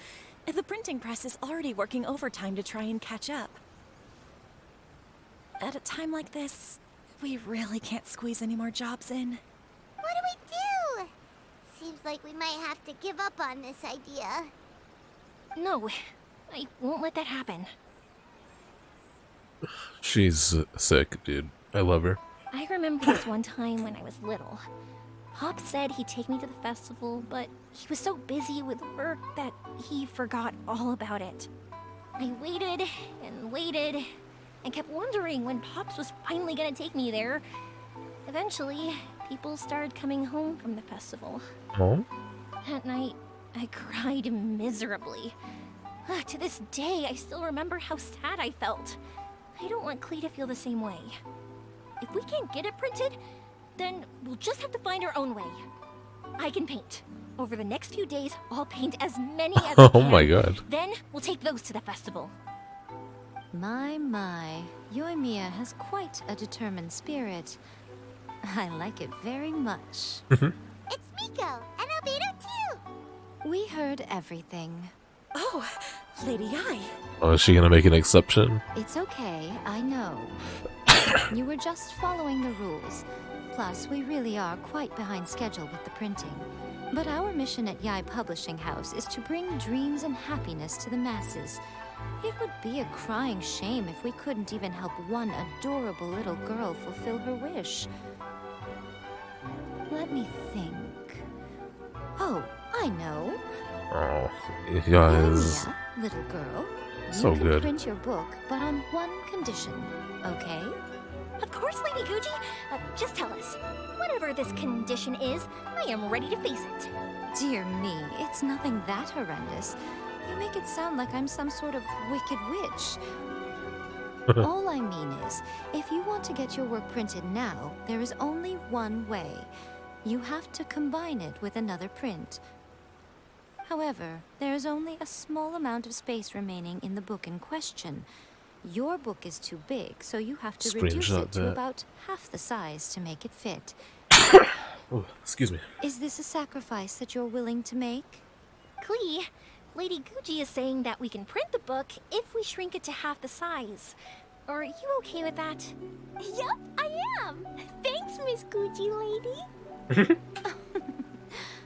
The printing press is already working overtime to try and catch up. At a time like this, we really can't squeeze any more jobs in. What do we do? Seems like we might have to give up on this idea. No, I won't let that happen. She's sick, dude. I love her. I remember this one time when I was little. Pop said he'd take me to the festival, but he was so busy with work that he forgot all about it. I waited and waited, and kept wondering when Pops was finally gonna take me there. Eventually, people started coming home from the festival. Oh? That night, I cried miserably. To this day, I still remember how sad I felt. I don't want Klee to feel the same way. If we can't get it printed, then we'll just have to find our own way. I can paint. Over the next few days, I'll paint as many as I can. Oh my god. Then we'll take those to the festival. My, Yoimiya has quite a determined spirit. I like it very much. It's Miko, and Albedo too! We heard everything. Oh, Lady Ai. Oh, is she gonna make an exception? It's okay, I know. You were just following the rules. Plus, we really are quite behind schedule with the printing. But our mission at Yae Publishing House is to bring dreams and happiness to the masses. It would be a crying shame if we couldn't even help one adorable little girl fulfill her wish. Let me think. Oh, I know. Oh, guys. Yoimiya, little girl. So you can good. print your book, but on one condition, okay? Of course, Lady Guji. Just tell us. Whatever this condition is, I am ready to face it. Dear me, it's nothing that horrendous. You make it sound like I'm some sort of wicked witch. All I mean is, if you want to get your work printed now, there is only one way. You have to combine it with another print. However, there is only a small amount of space remaining in the book in question. Your book is too big, so you have to reduce Screenshot it to that. about half the size to make it fit. Oh, excuse me. Is this a sacrifice that you're willing to make? Klee, Lady Guji is saying that we can print the book if we shrink it to half the size. Are you okay with that? Yup, I am. Thanks, Miss Guji lady.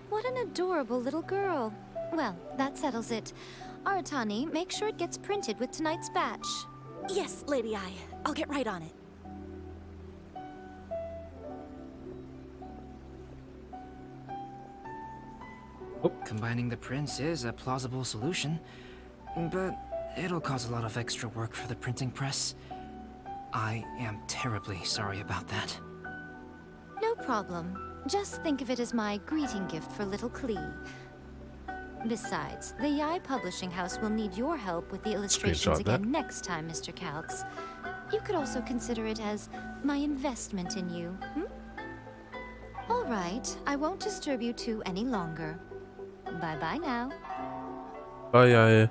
What an adorable little girl. Well, that settles it. Aratani, make sure it gets printed with tonight's batch. Yes, Lady Ai. I'll get right on it. Combining the prints is a plausible solution, but it'll cause a lot of extra work for the printing press. I am terribly sorry about that. No problem. Just think of it as my greeting gift for little Klee. Besides, the Yae Publishing House will need your help with the illustrations Screenshot that. again next time, Mr. Calx. You could also consider it as my investment in you, All right, I won't disturb you two any longer. Bye-bye now. Bye, Yae.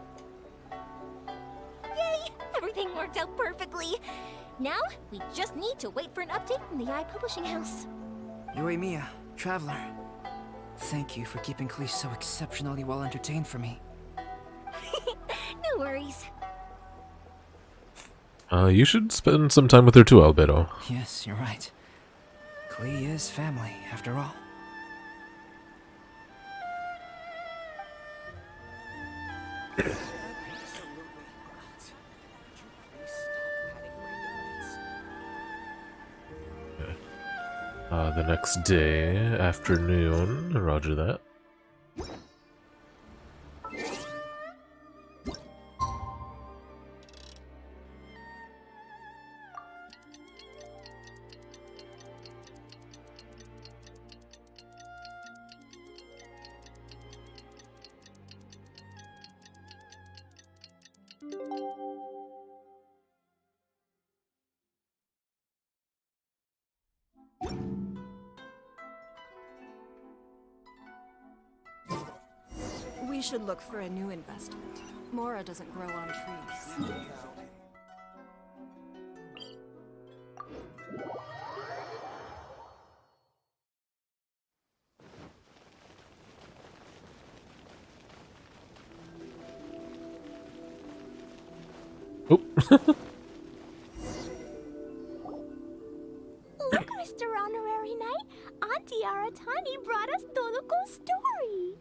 Yay! Everything worked out perfectly. Now, we just need to wait for an update from the Yae Publishing House. Yoimiya, Traveler. Thank you for keeping Klee so exceptionally well entertained for me. No worries. You should spend some time with her too, Albedo. Yes, you're right. Klee is family, after all. The next day, afternoon, roger that. We should look for a new investment. Mora doesn't grow on trees. Oh. Look, Mr. Honorary Knight, Auntie Aratani brought us Todoko's story.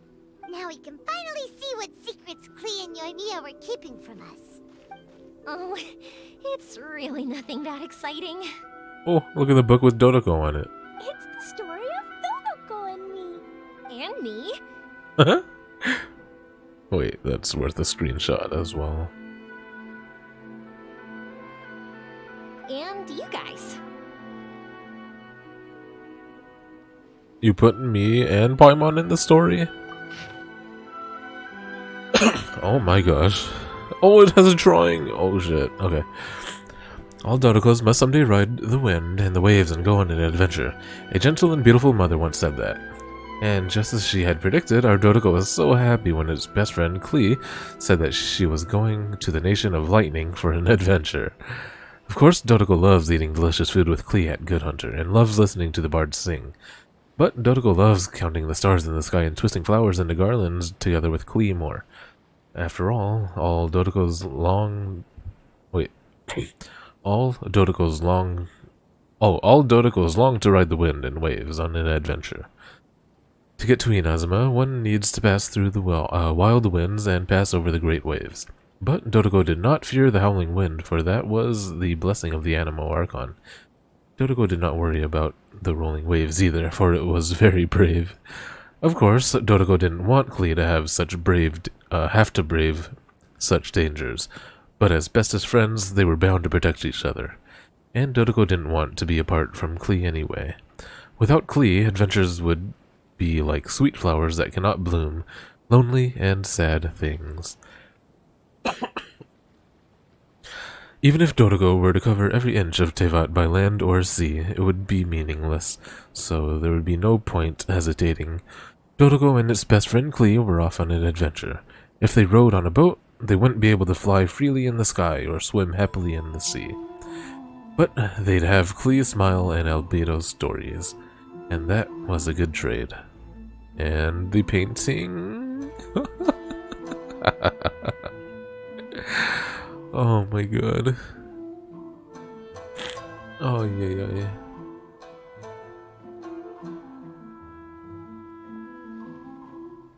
Now we can finally see what secrets Klee and Yoimiya were keeping from us. Oh, it's really nothing that exciting. Oh, look at the book with Dodoko on it. It's the story of Todoko and me. And me. Wait, that's worth a screenshot as well. And you guys. You putting me and Paimon in the story? Oh my gosh. Oh, it has a drawing! Oh shit, okay. All Dodocos must someday ride the wind and the waves and go on an adventure. A gentle and beautiful mother once said that. And just as she had predicted, our Dodoco was so happy when his best friend, Klee, said that she was going to the Nation of Lightning for an adventure. Of course, Dodoco loves eating delicious food with Klee at Good Hunter, and loves listening to the bards sing. But Dodoco loves counting the stars in the sky and twisting flowers into garlands together with Klee more. After all Dodocos long... Wait. all Dodocos long to ride the wind and waves on an adventure. To get to Inazuma, one needs to pass through the wild winds and pass over the great waves. But Dodoco did not fear the howling wind, for that was the blessing of the Anemo Archon. Dodoco did not worry about the rolling waves either, for it was very brave. Of course, Dodoco didn't want Klee to have to brave such dangers, but as bestest friends, they were bound to protect each other. And Dodoco didn't want to be apart from Klee anyway. Without Klee, adventures would be like sweet flowers that cannot bloom, lonely and sad things. Even if Dodoco were to cover every inch of Tevat by land or sea, it would be meaningless, so there would be no point hesitating. Dodoco and its best friend Klee were off on an adventure. If they rode on a boat, they wouldn't be able to fly freely in the sky or swim happily in the sea. But they'd have Klee's smile and Albedo's stories, and that was a good trade. And the painting... Oh my god. Oh yeah.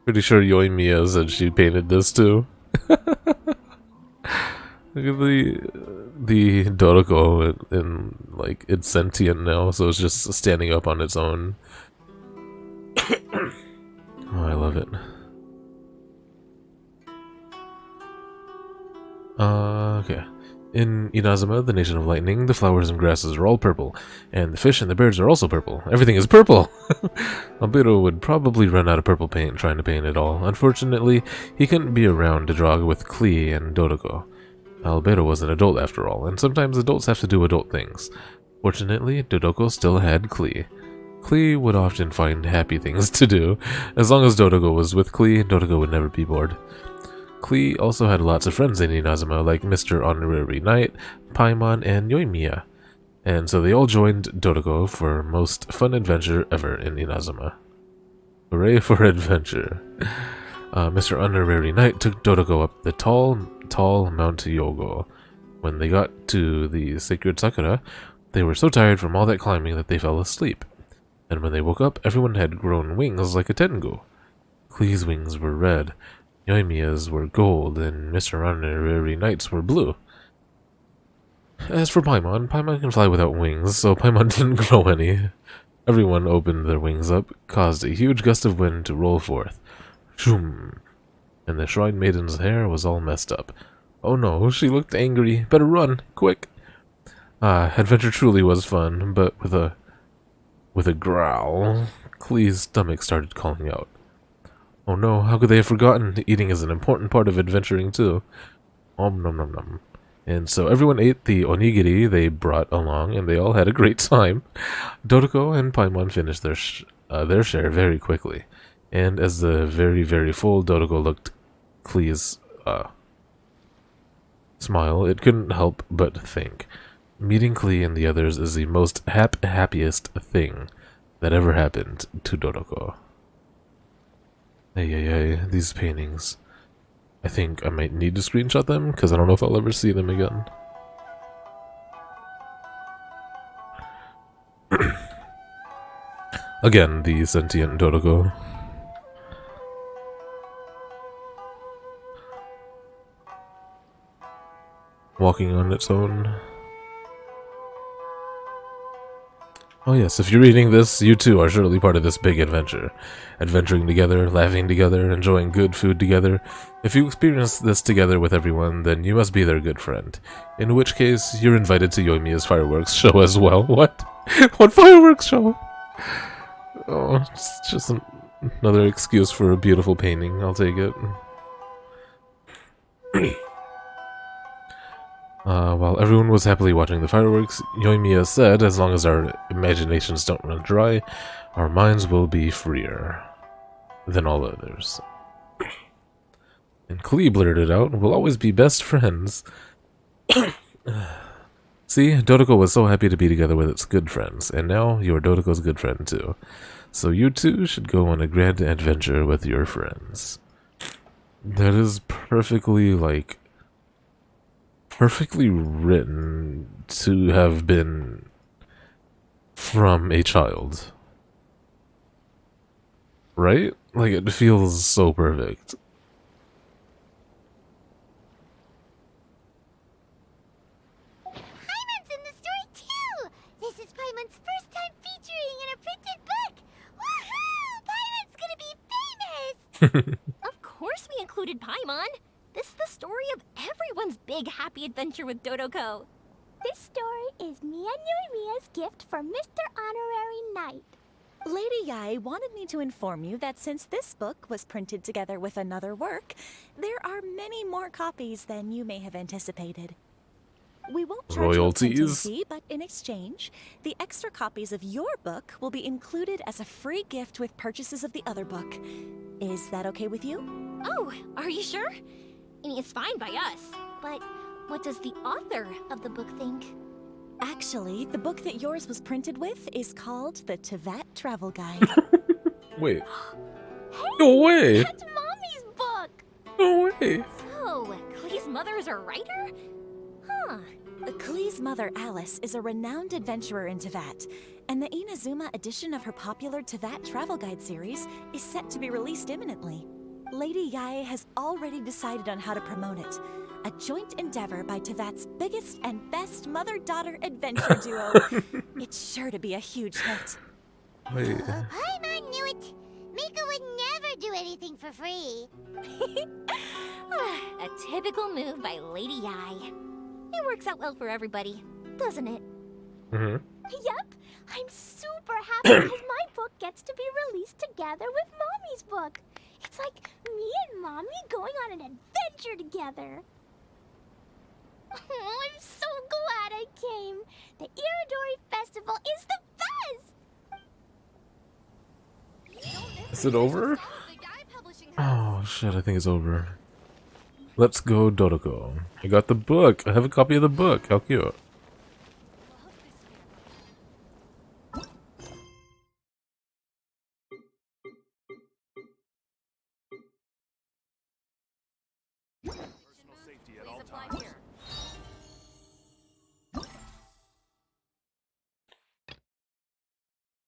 Pretty sure Yoimiya said she painted this too. Look at the Dodoco and like it's sentient now, so it's just standing up on its own. Oh, I love it. Okay. In Inazuma, the Nation of Lightning, the flowers and grasses are all purple, and the fish and the birds are also purple. Everything is purple! Albedo would probably run out of purple paint trying to paint it all. Unfortunately, he couldn't be around to draw with Klee and Dodoco. Albedo was an adult after all, and sometimes adults have to do adult things. Fortunately, Dodoco still had Klee. Klee would often find happy things to do. As long as Dodoco was with Klee, Dodoco would never be bored. Klee also had lots of friends in Inazuma, like Mr. Honorary Knight, Paimon, and Yoimiya, and so they all joined Dodoco for most fun adventure ever in Inazuma. Hooray for adventure! Mr. Honorary Knight took Dodoco up the tall Mount Yogo. When they got to the sacred Sakura, they were so tired from all that climbing that they fell asleep, and when they woke up, everyone had grown wings like a Tengu. Klee's wings were red, Yoimiya's were gold, and Mr. Honorary Knight's were blue. As for Paimon can fly without wings, so Paimon didn't grow any. Everyone opened their wings up, caused a huge gust of wind to roll forth. Shoom! And the Shrine Maiden's hair was all messed up. Oh no, she looked angry. Better run, quick! Adventure truly was fun, but with a growl, Klee's stomach started calling out. Oh no, how could they have forgotten? Eating is an important part of adventuring too. Nom nom nom. And so everyone ate the onigiri they brought along, and they all had a great time. Dodoco and Paimon finished their share very quickly. And as the very, very full Dodoco looked Klee's smile, it couldn't help but think. Meeting Klee and the others is the most happiest thing that ever happened to Dodoco. Ay, these paintings. I think I might need to screenshot them, because I don't know if I'll ever see them again. Again, the sentient Dodoco. Walking on its own. Oh yes, if you're reading this, you too are surely part of this big adventure. Adventuring together, laughing together, enjoying good food together. If you experience this together with everyone, then you must be their good friend. In which case, you're invited to Yoimiya's fireworks show as well. What? What fireworks show? Oh, it's just another excuse for a beautiful painting. I'll take it. While everyone was happily watching the fireworks, Yoimiya said, as long as our imaginations don't run dry, our minds will be freer than all others. And Klee blurted out, we'll always be best friends. See, Dodoko was so happy to be together with its good friends, and now you're Dodoko's good friend too. So you two should go on a grand adventure with your friends. That is perfectly, like, perfectly written to have been from a child. Right? Like, it feels so perfect. Paimon's in the story too! This is Paimon's first time featuring in a printed book! Woohoo! Paimon's gonna be famous! Of course we included Paimon. This is the story of everyone's big happy adventure with Dodoko. This story is Mia Nuimia's gift for Mr. Honorary Knight. Lady Yai wanted me to inform you that since this book was printed together with another work, there are many more copies than you may have anticipated. We won't charge you a printing Royalties? fee, but in exchange, the extra copies of your book will be included as a free gift with purchases of the other book. Is that okay with you? Oh, are you sure? I mean, it's fine by us. But what does the author of the book think? Actually, the book that yours was printed with is called the Tevat Travel Guide. Wait. No way! That's Mommy's book! No way! So, Klee's mother is a writer? Huh. Klee's mother, Alice, is a renowned adventurer in Tevat, and the Inazuma edition of her popular Tevat Travel Guide series is set to be released imminently. Lady Yai has already decided on how to promote it. A joint endeavor by Tevat's biggest and best mother-daughter adventure duo. It's sure to be a huge hit. Wait. Paimon knew it! Mika would never do anything for free. A typical move by Lady Yai. It works out well for everybody, doesn't it? Mm-hmm. Yep, I'm super happy because my book gets to be released together with Mommy's book. It's like me and Mommy going on an adventure together. Oh, I'm so glad I came. The Iodori Festival is the best! Is it over? Oh shit, I think it's over. Let's go, Dodoko. I got the book. I have a copy of the book. How cute.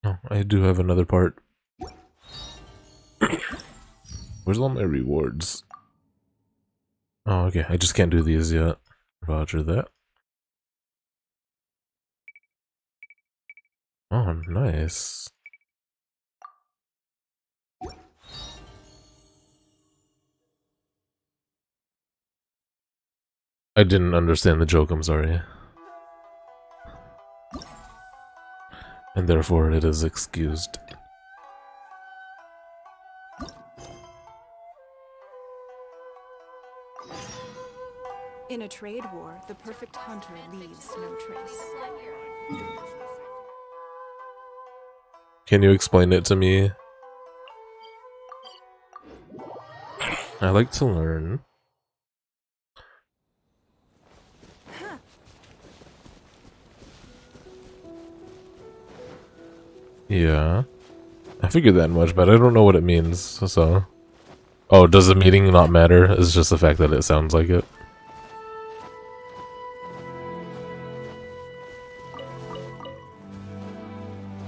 Oh, I do have another part. Where's all my rewards? Oh, okay. I just can't do these yet. Roger that. Oh, nice. I didn't understand the joke, I'm sorry. And therefore it is excused. In a trade war, the perfect hunter leaves no trace. Can you explain it to me? I like to learn. Yeah. I figured that much, but I don't know what it means, so... Oh, does the meaning not matter? It's just the fact that it sounds like it.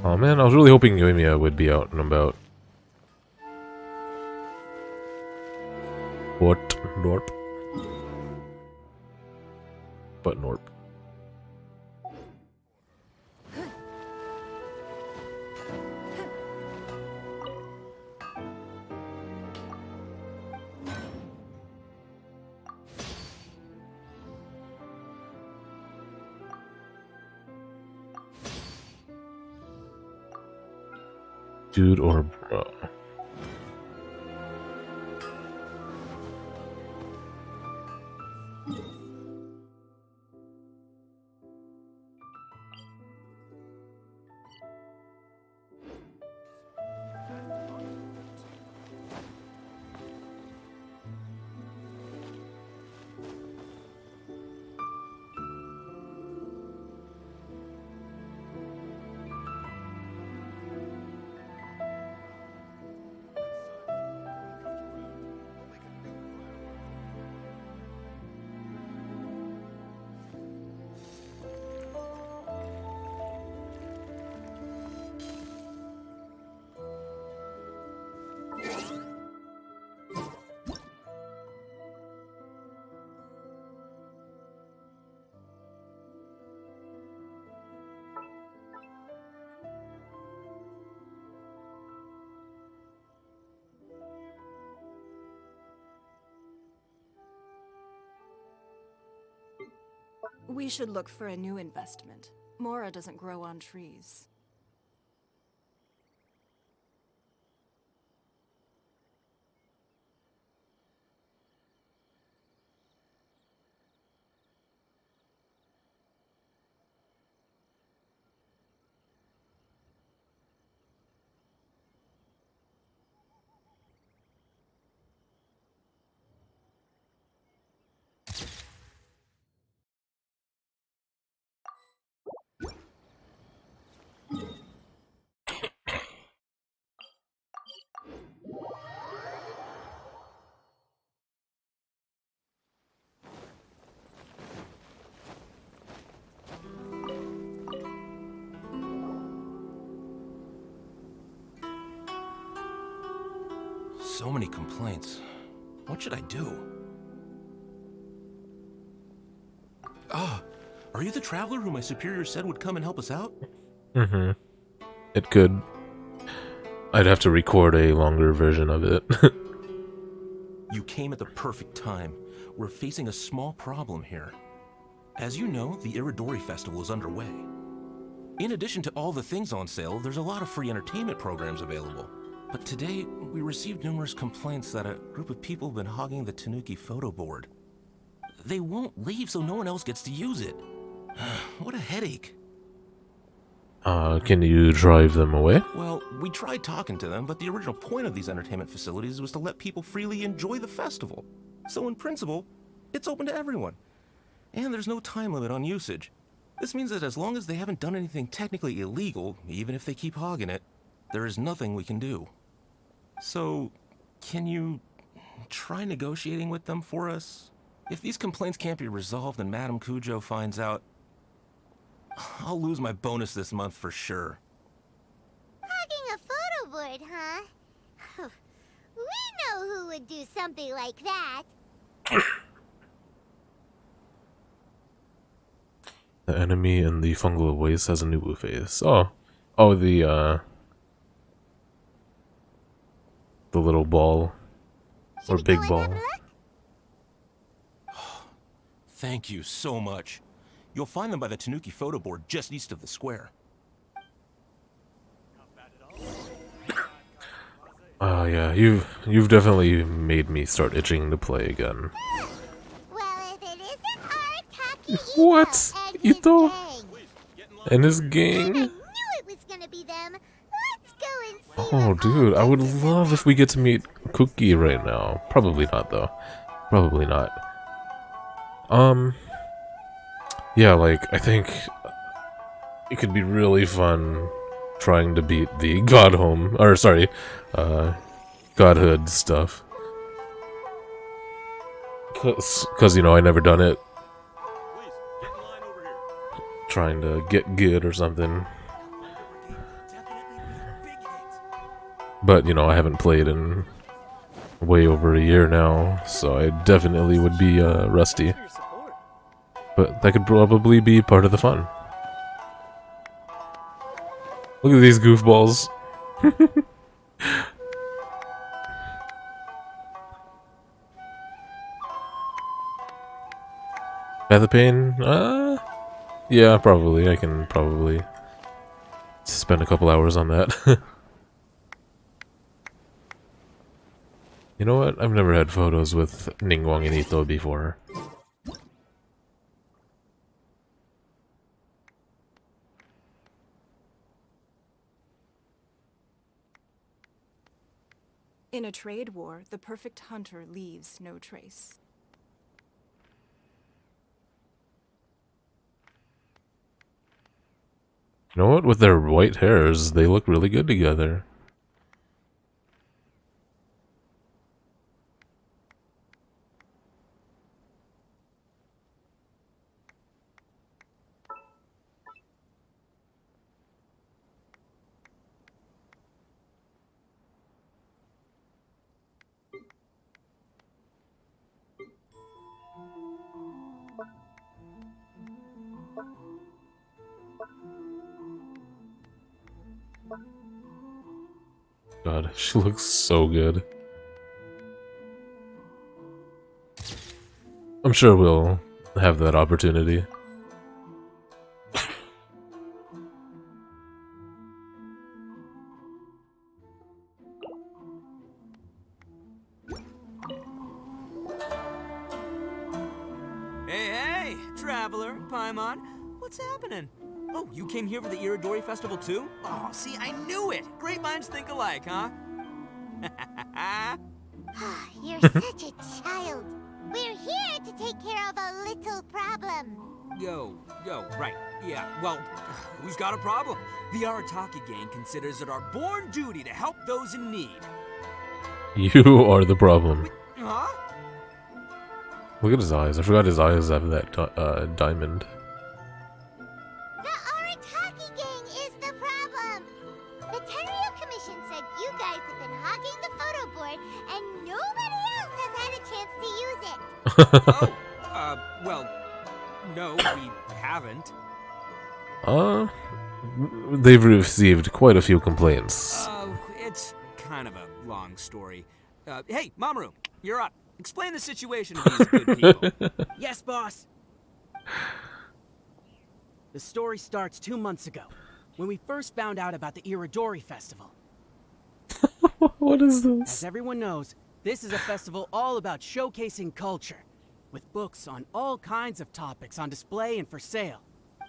Oh man, I was really hoping Yoimiya would be out and about. What? Norp? But Norp. Dude or bro? We should look for a new investment. Mora doesn't grow on trees. So many complaints. What should I do? Ah, are you the traveler who my superior said would come and help us out? Mm-hmm. It could. I'd have to record a longer version of it. You came at the perfect time. We're facing a small problem here. As you know, the Iodori festival is underway. In addition to all the things on sale, there's a lot of free entertainment programs available. But today, we received numerous complaints that a group of people have been hogging the Tanuki photo board. They won't leave so no one else gets to use it. What a headache. Can you drive them away? Well, we tried talking to them, but the original point of these entertainment facilities was to let people freely enjoy the festival. So in principle, it's open to everyone. And there's no time limit on usage. This means that as long as they haven't done anything technically illegal, even if they keep hogging it, there is nothing we can do. So, can you try negotiating with them for us? If these complaints can't be resolved and Madame Cujo finds out, I'll lose my bonus this month for sure. Hogging a photo board, huh? We know who would do something like that. The enemy in the fungal waste has a new face. Oh, the little ball. Or big ball. Thank you so much. You'll find them by the Tanuki photo board just east of the square. Yeah, you've definitely made me start itching to play again. Well, if it isn't our Taki What? Ito? gang. And his gang? I knew it was gonna be them. Let's go and see. Oh, dude, I would love if we get to meet Cookie right now. Probably not, though. Probably not. Yeah, like, I think it could be really fun trying to beat the Godhood stuff. Cause, you know, I never done it. Trying to get good or something. But, you know, I haven't played in way over a year now, so I definitely would be rusty. But that could probably be part of the fun. Look at these goofballs. Path of Pain? Yeah, probably. I can probably spend a couple hours on that. You know what? I've never had photos with Ningguang and Ito before. In a trade war, the perfect hunter leaves no trace. You know what? With their white hairs, they look really good together. God, she looks so good. I'm sure we'll have that opportunity. Hey, hey, traveler, Paimon, what's happening? Oh, you came here for the Iodori Festival too? Oh, see, I knew it! Great minds think alike, huh? You're such a child. We're here to take care of a little problem. Yo, right. Yeah, well, who's got a problem? The Arataki gang considers it our born duty to help those in need. You are the problem. Huh? Look at his eyes. I forgot his eyes have that diamond. The Arataki gang is the problem. The Tenryo Commission said you guys have been hogging the photo board and nobody else has had a chance to use it. Well, no, we haven't. They've received quite a few complaints. It's kind of a long story. Hey, Mamoru, you're up. Explain the situation to these good people. Yes, boss. The story starts 2 months ago, when we first found out about the Iodori Festival. What is this? As everyone knows, this is a festival all about showcasing culture, with books on all kinds of topics on display and for sale.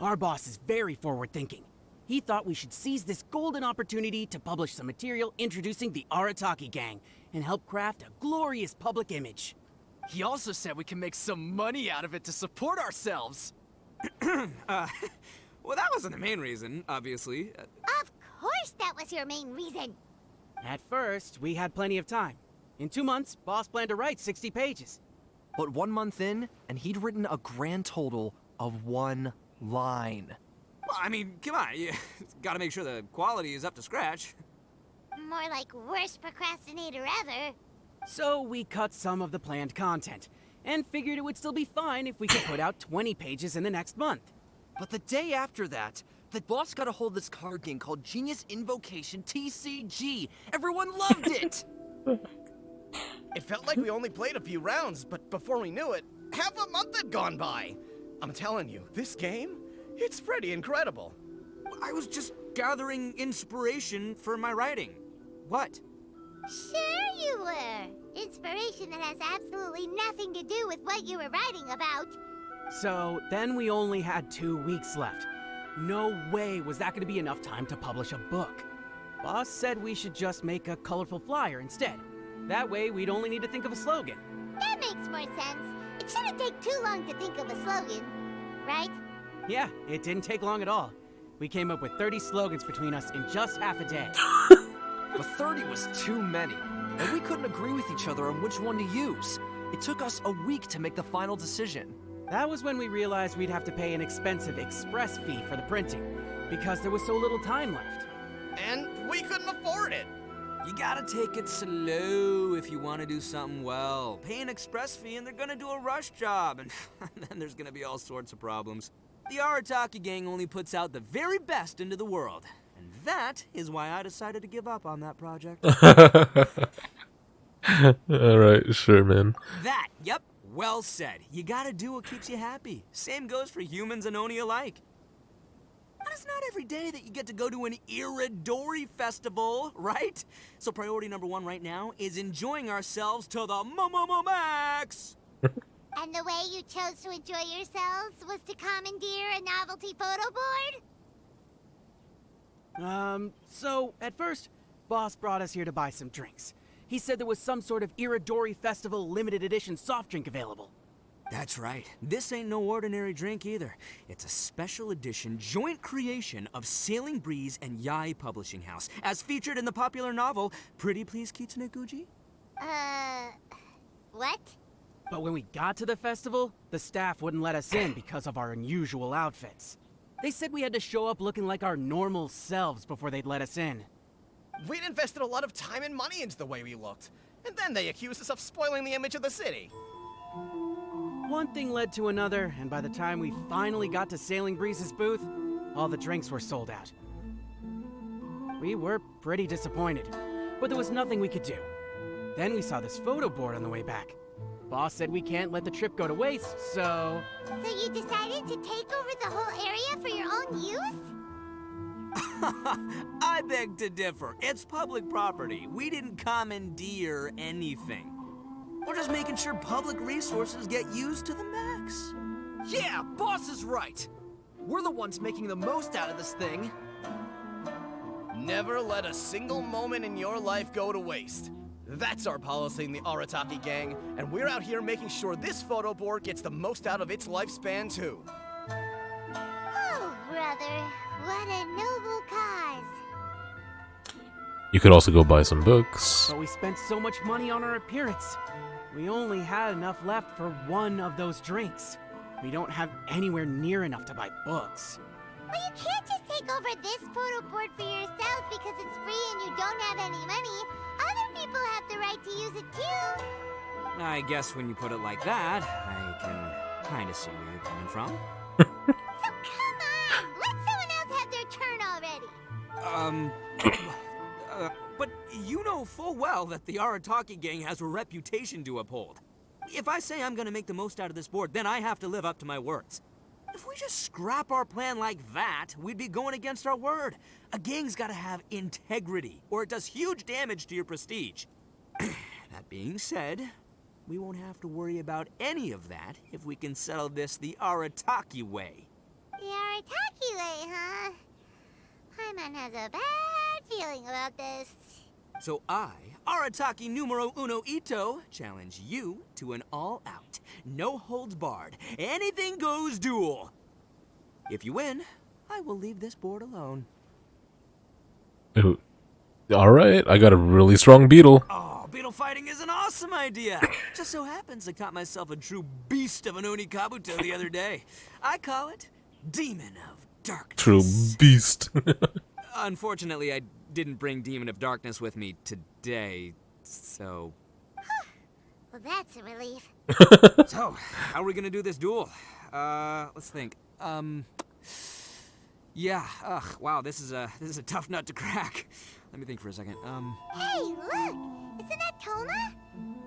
Our boss is very forward-thinking. He thought we should seize this golden opportunity to publish some material introducing the Arataki gang and help craft a glorious public image. He also said we can make some money out of it to support ourselves. Well, that wasn't the main reason, obviously. Of course that was your main reason. At first, we had plenty of time. In 2 months, boss planned to write 60 pages. But 1 month in, and he'd written a grand total of 1 line. Well, I mean, come on, you gotta make sure the quality is up to scratch. More like worst procrastinator ever. So we cut some of the planned content, and figured it would still be fine if we could put out 20 pages in the next month. But the day after that, the boss got a hold of this card game called Genius Invocation TCG. Everyone loved it! It felt like we only played a few rounds, but before we knew it, half a month had gone by. I'm telling you, this game, it's pretty incredible. I was just gathering inspiration for my writing. What? Sure you were. Inspiration that has absolutely nothing to do with what you were writing about. So then we only had 2 weeks left. No way was that going to be enough time to publish a book. Boss said we should just make a colorful flyer instead. That way we'd only need to think of a slogan. That makes more sense. It shouldn't take too long to think of a slogan, right? Yeah, it didn't take long at all. We came up with 30 slogans between us in just half a day. But 30 was too many, and we couldn't agree with each other on which one to use. It took us a week to make the final decision. That was when we realized we'd have to pay an expensive express fee for the printing, because there was so little time left. And we couldn't afford it. You gotta take it slow if you want to do something well. Pay an express fee and they're gonna do a rush job, and then there's gonna be all sorts of problems. The Arataki gang only puts out the very best into the world, and that is why I decided to give up on that project. Alright, sure, man. That, yep, well said. You gotta do what keeps you happy. Same goes for humans and Oni alike. It's not every day that you get to go to an Iodori festival, right? So priority number one right now is enjoying ourselves to the max. And the way you chose to enjoy yourselves was to commandeer a novelty photo board? So, at first, Boss brought us here to buy some drinks. He said there was some sort of Iodori Festival limited edition soft drink available. That's right. This ain't no ordinary drink either. It's a special edition joint creation of Sailing Breeze and Yae Publishing House, as featured in the popular novel Pretty Please Kitsune Guji? What? But when we got to the festival, the staff wouldn't let us in because of our unusual outfits. They said we had to show up looking like our normal selves before they'd let us in. We'd invested a lot of time and money into the way we looked, and then they accused us of spoiling the image of the city. One thing led to another, and by the time we finally got to Sailing Breeze's booth, all the drinks were sold out. We were pretty disappointed, but there was nothing we could do. Then we saw this photo board on the way back. Boss said we can't let the trip go to waste, so... So you decided to take over the whole area for your own use? I beg to differ. It's public property. We didn't commandeer anything. We're just making sure public resources get used to the max. Yeah, Boss is right. We're the ones making the most out of this thing. Never let a single moment in your life go to waste. That's our policy in the Arataki gang, and we're out here making sure this photo board gets the most out of its lifespan, too. Oh, brother, what a noble cause. You could also go buy some books. But we spent so much money on our appearance. We only had enough left for one of those drinks. We don't have anywhere near enough to buy books. Well, you can't just take over this photo board for yourselves because it's free and you don't have any money. Other people have the right to use it too. I guess when you put it like that, I can kind of see where you're coming from. So come on! Let someone else have their turn already! But you know full well that the Arataki gang has a reputation to uphold. If I say I'm gonna make the most out of this board, then I have to live up to my words. If we just scrap our plan like that, we'd be going against our word. A gang's gotta have integrity, or it does huge damage to your prestige. That being said, we won't have to worry about any of that if we can settle this the Arataki way. The Arataki way, huh? Paimon has a bad feeling about this. So I, Arataki numero uno Ito, challenge you to an all-out, no-holds-barred, anything-goes duel. If you win, I will leave this board alone. Alright, I got a really strong beetle. Oh, beetle fighting is an awesome idea. Just so happens I caught myself a true beast of an Onikabuto the other day. I call it Demon of Darkness. True beast. Unfortunately, I didn't bring Demon of Darkness with me today, so... Well, that's a relief. So, how are we gonna do this duel? Let's think. Yeah, wow, this is a tough nut to crack. Let me think for a second. Hey, look! Isn't that Toma?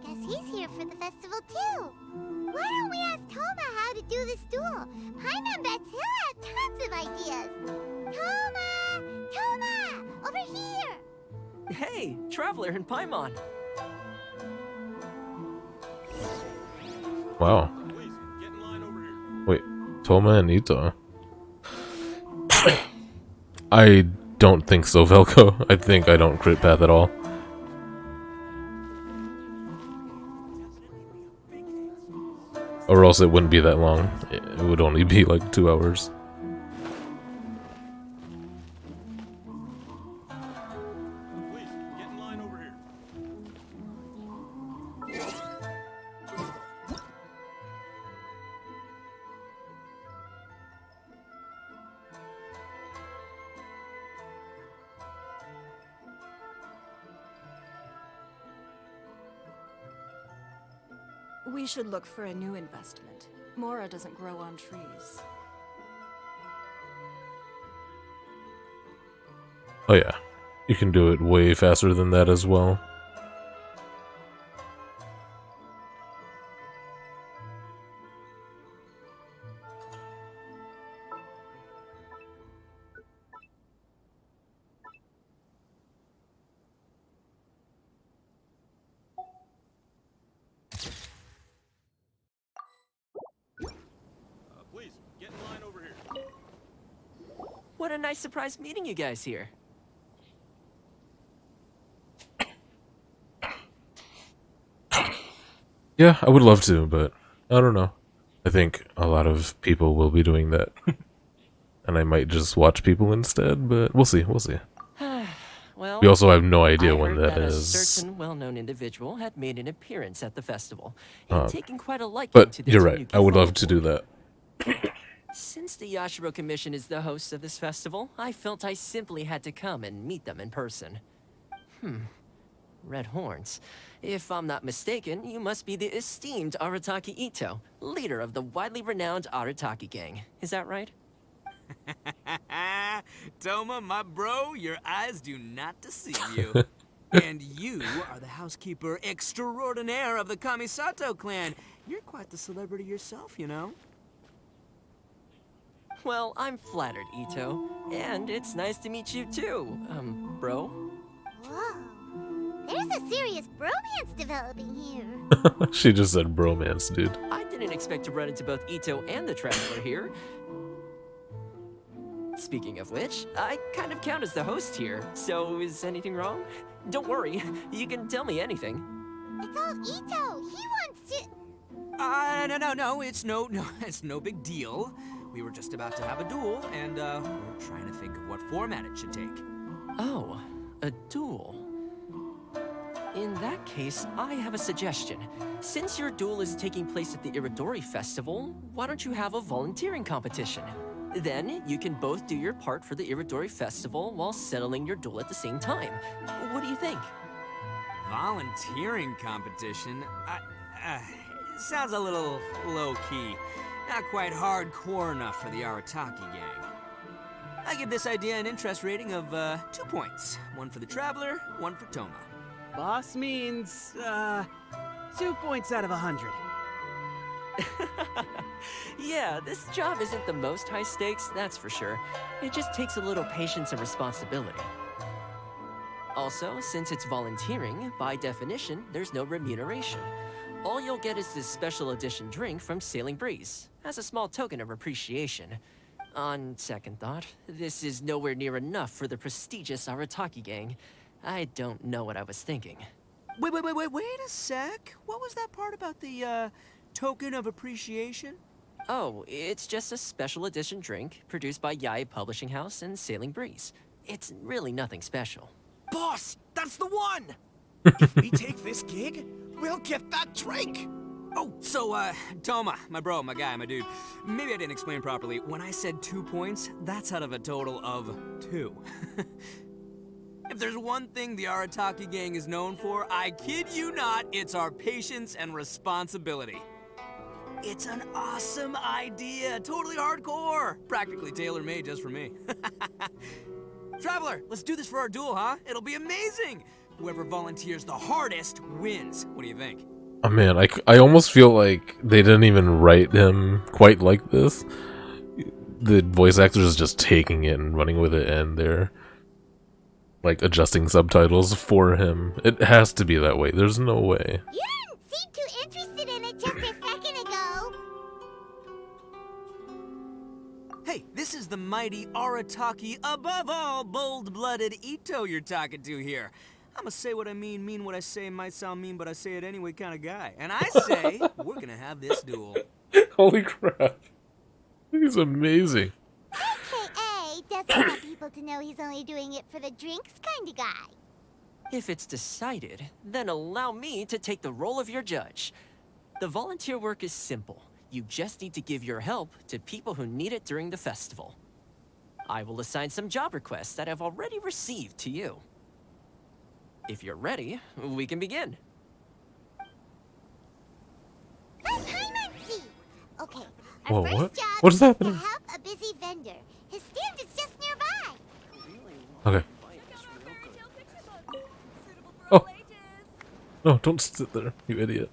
Guess he's here for the festival too. Why don't we ask Toma how to do this duel? Paimon bets he'll have tons of ideas. Toma! Toma! Over here! Hey, Traveler and Paimon. Wow. Wait, Toma and Ito. I don't think so, Velko. I think I don't crit path at all. Or else it wouldn't be that long. It would only be like 2 hours. We should look for a new investment. Mora doesn't grow on trees. Oh yeah, you can do it way faster than that as well. What a nice surprise meeting you guys here. Yeah, I would love to, but I don't know. I think a lot of people will be doing that. And I might just watch people instead, but we'll see, we'll see. Well, We also have no idea I when heard that a is. certain well-known individual had made an appearance at the festival and taken quite a liking But to the you're two right, new I would love Kifala to do that. Since the Yashiro Commission is the host of this festival, I felt I simply had to come and meet them in person. Red horns. If I'm not mistaken, you must be the esteemed Arataki Ito, leader of the widely renowned Arataki gang. Is that right? Toma, my bro, your eyes do not deceive you. And you are the housekeeper extraordinaire of the Kamisato clan. You're quite the celebrity yourself, you know. Well, I'm flattered, Ito. And it's nice to meet you too, bro. Whoa. There's a serious bromance developing here. She just said bromance, dude. I didn't expect to run into both Ito and the Traveler here. Speaking of which, I kind of count as the host here, so is anything wrong? Don't worry, you can tell me anything. It's all Ito. He wants to... No, it's no big deal. We were just about to have a duel, and, we're trying to think of what format it should take. Oh, a duel. In that case, I have a suggestion. Since your duel is taking place at the Iodori Festival, why don't you have a volunteering competition? Then, you can both do your part for the Iodori Festival while settling your duel at the same time. What do you think? Volunteering competition? Sounds a little low-key. Not quite hardcore enough for the Arataki gang. I give this idea an interest rating of 2 points. One for the Traveler, one for Toma. Boss means, 2 points out of 100. Yeah, this job isn't the most high stakes, that's for sure. It just takes a little patience and responsibility. Also, since it's volunteering, by definition, there's no remuneration. All you'll get is this special edition drink from Sailing Breeze, as a small token of appreciation. On second thought, this is nowhere near enough for the prestigious Arataki gang. I don't know what I was thinking. Wait a sec. What was that part about the, token of appreciation? Oh, it's just a special edition drink produced by Yae Publishing House and Sailing Breeze. It's really nothing special. Boss, that's the one! If we take this gig, we'll get that drink! Oh, so, Toma, my bro, my guy, my dude. Maybe I didn't explain properly. When I said 2 points, that's out of a total of 2. If there's one thing the Arataki gang is known for, I kid you not, it's our patience and responsibility. It's an awesome idea, totally hardcore, practically tailor-made just for me. Traveler, let's do this for our duel, huh? It'll be amazing! Whoever volunteers the hardest wins. What do you think? Oh man, I almost feel like they didn't even write him quite like this. The voice actor is just taking it and running with it, and they're like adjusting subtitles for him. It has to be that way. There's no way. You didn't seem too interested in it just a second ago. Hey, this is the mighty Arataki, above all bold-blooded Ito you're talking to here. I'm a say what I mean what I say, might sound mean, but I say it anyway kind of guy. And I say, we're gonna have this duel. Holy crap. He's amazing. AKA doesn't want people to know he's only doing it for the drinks kind of guy. If it's decided, then allow me to take the role of your judge. The volunteer work is simple. You just need to give your help to people who need it during the festival. I will assign some job requests that I've already received to you. If you're ready, we can begin. Okay, Whoa, our first what? job What is is to happening? help a busy vendor. His stand is just nearby. Okay. Oh. No, don't sit there, you idiot.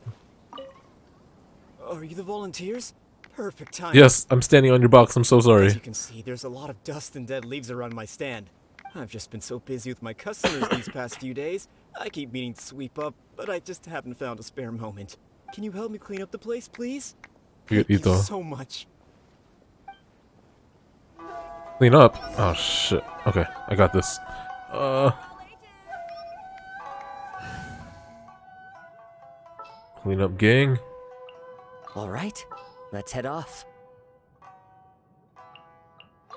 Are you the volunteers? Perfect time. Yes, I'm standing on your box. I'm so As sorry. you can see, there's a lot of dust and dead leaves around my stand. I've just been so busy with my customers these past few days. I keep meaning to sweep up, but I just haven't found a spare moment. Can you help me clean up the place, please? You Thank you Ito. so much. Clean up. Oh shit. Okay, I got this. Clean up, gang. All right, let's head off.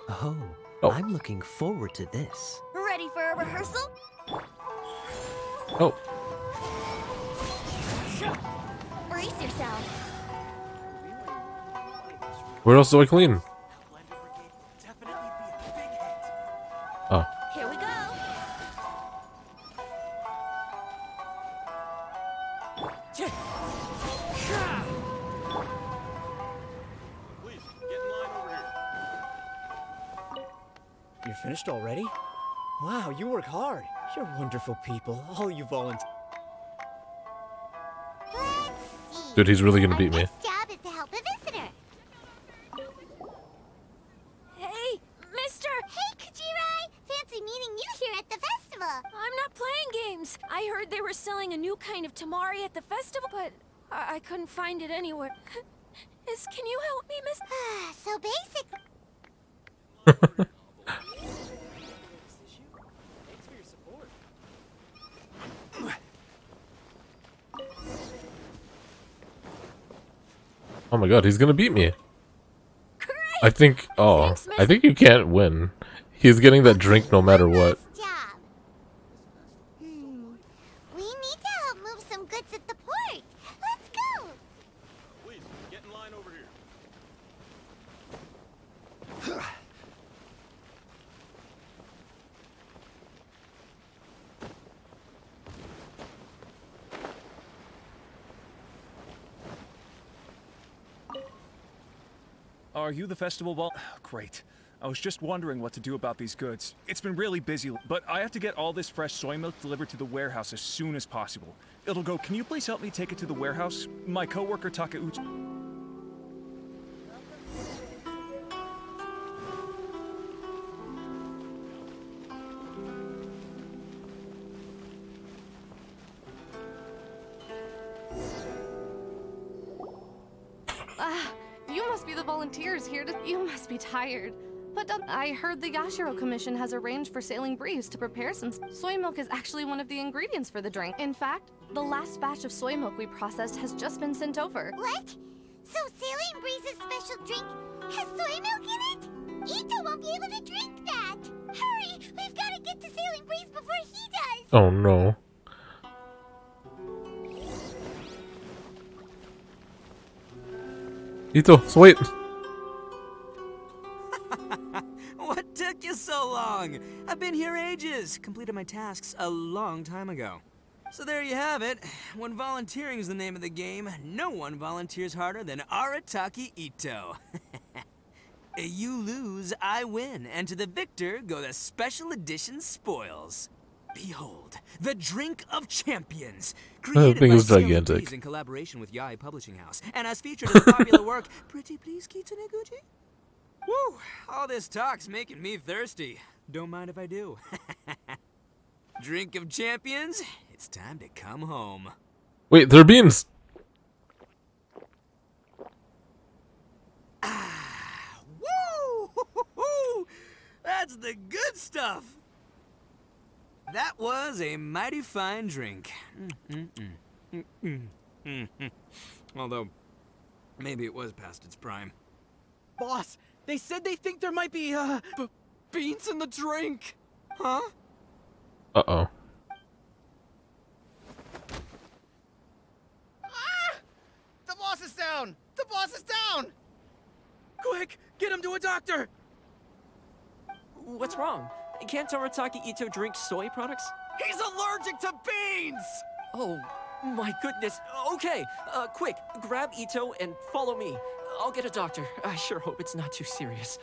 Oh, I'm looking forward to this. Ready for a rehearsal? Oh. Brace yourself. Where else do I clean? Oh. Here we go. You're finished already? Wow, you work hard. You're wonderful people, all you volunteers. Dude, he's really gonna beat me. Job is to help a visitor. Hey, mister! Hey, Kujirai! Fancy meeting you here at the festival. I'm not playing games. I heard they were selling a new kind of tamari at the festival, but I couldn't find it anywhere. Can you help me, miss? So basic. Oh my god, he's gonna beat me. I think. Oh, I think you can't win. He's getting that drink no matter what. We need to help move some goods at the port. Let's go. Please, get in line over here. Are you the festival Great. I was just wondering what to do about these goods. It's been really busy, but I have to get all this fresh soy milk delivered to the warehouse as soon as possible. It'll go, can you please help me take it to the warehouse? My coworker Takeuchi... You must be the volunteers here to. You must be tired. But I heard the Yashiro Commission has arranged for Sailing Breeze to prepare some. Soy milk is actually one of the ingredients for the drink. In fact, the last batch of soy milk we processed has just been sent over. What? So Sailing Breeze's special drink has soy milk in it? Ito won't be able to drink that. Hurry! We've got to get to Sailing Breeze before he does. Oh no. Ito, wait. What took you so long? I've been here ages. Completed my tasks a long time ago. So there you have it. When volunteering is the name of the game, no one volunteers harder than Arataki Ito. You lose, I win, and to the victor go the special edition spoils. Behold, the Drink of Champions, created thing by is Sailing gigantic. Breeze in collaboration with Yae Publishing House, and as featured in the popular work, Pretty Please Kitsune Gucci? Woo! All this talk's making me thirsty. Don't mind if I do. Drink of Champions, it's time to come home. Wait, they're beans. Woo! That's the good stuff. That was a mighty fine drink. Although, maybe it was past its prime. Boss, they said they think there might be, beans in the drink. Huh? Uh-oh. The boss is down! The boss is down! Quick, get him to a doctor! What's wrong? Can't Arataki Ito drink soy products? He's allergic to beans! Oh, my goodness. Okay, quick, grab Ito and follow me. I'll get a doctor. I sure hope it's not too serious.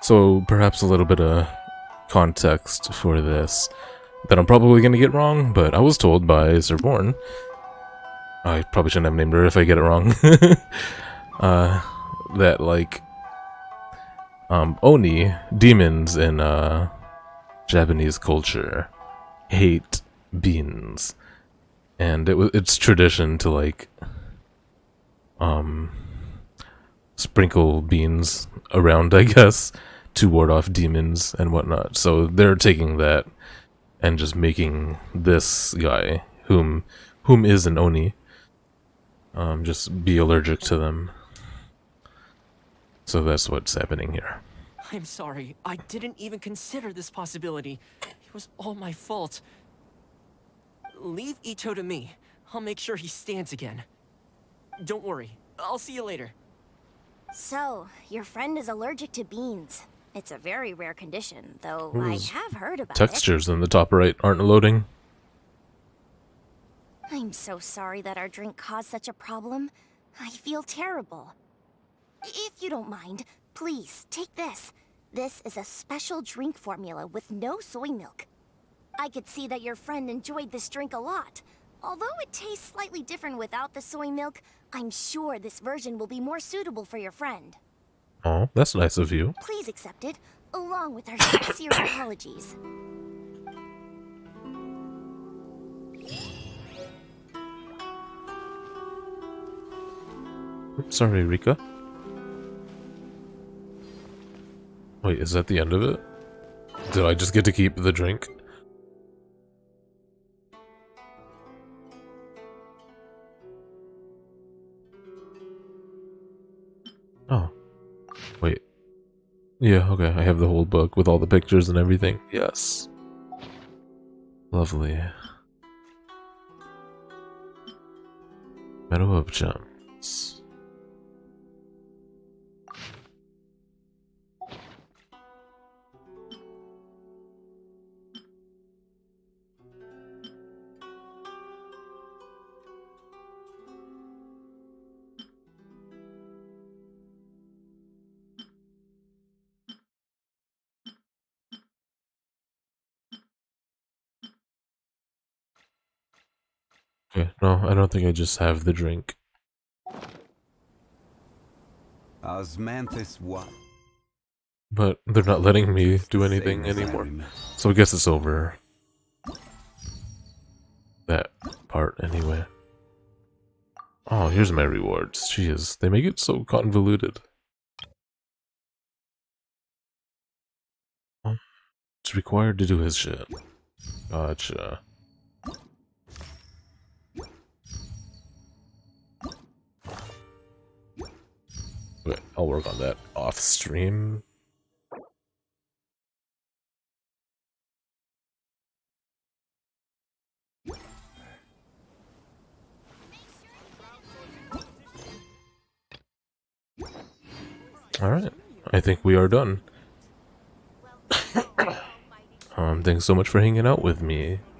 So perhaps a little bit of context for this that I'm probably going to get wrong, but I was told by Sir Born I probably shouldn't have named her if I get it wrong. That like Oni, demons in Japanese culture, hate beans, and it's tradition to like sprinkle beans around, I guess, to ward off demons and whatnot. So they're taking that and just making this guy, whom is an Oni, just be allergic to them. So that's what's happening here. I'm sorry. I didn't even consider this possibility. It was all my fault. Leave Ito to me. I'll make sure he stands again. Don't worry. I'll see you later. So, your friend is allergic to beans. It's a very rare condition, though Those I have heard about textures in the top right aren't loading. it. I'm so sorry that our drink caused such a problem. I feel terrible. If you don't mind, please take this. This is a special drink formula with no soy milk. I could see that your friend enjoyed this drink a lot. Although it tastes slightly different without the soy milk, I'm sure this version will be more suitable for your friend. Oh, that's nice of you. Please accept it, along with our sincere apologies. Oops, sorry, Rika. Wait, is that the end of it? Did I just get to keep the drink? Oh. Wait. Yeah, okay, I have the whole book with all the pictures and everything. Yes. Lovely. Meadow of Gems. Okay, no, I don't think I just have the drink. Osmanthus what? But they're not letting me do anything anymore. So I guess it's over. That part, anyway. Oh, here's my rewards. Jeez, they make it so convoluted. Oh, it's required to do his shit. Gotcha. Okay, I'll work on that off stream. Alright, I think we are done. Thanks so much for hanging out with me.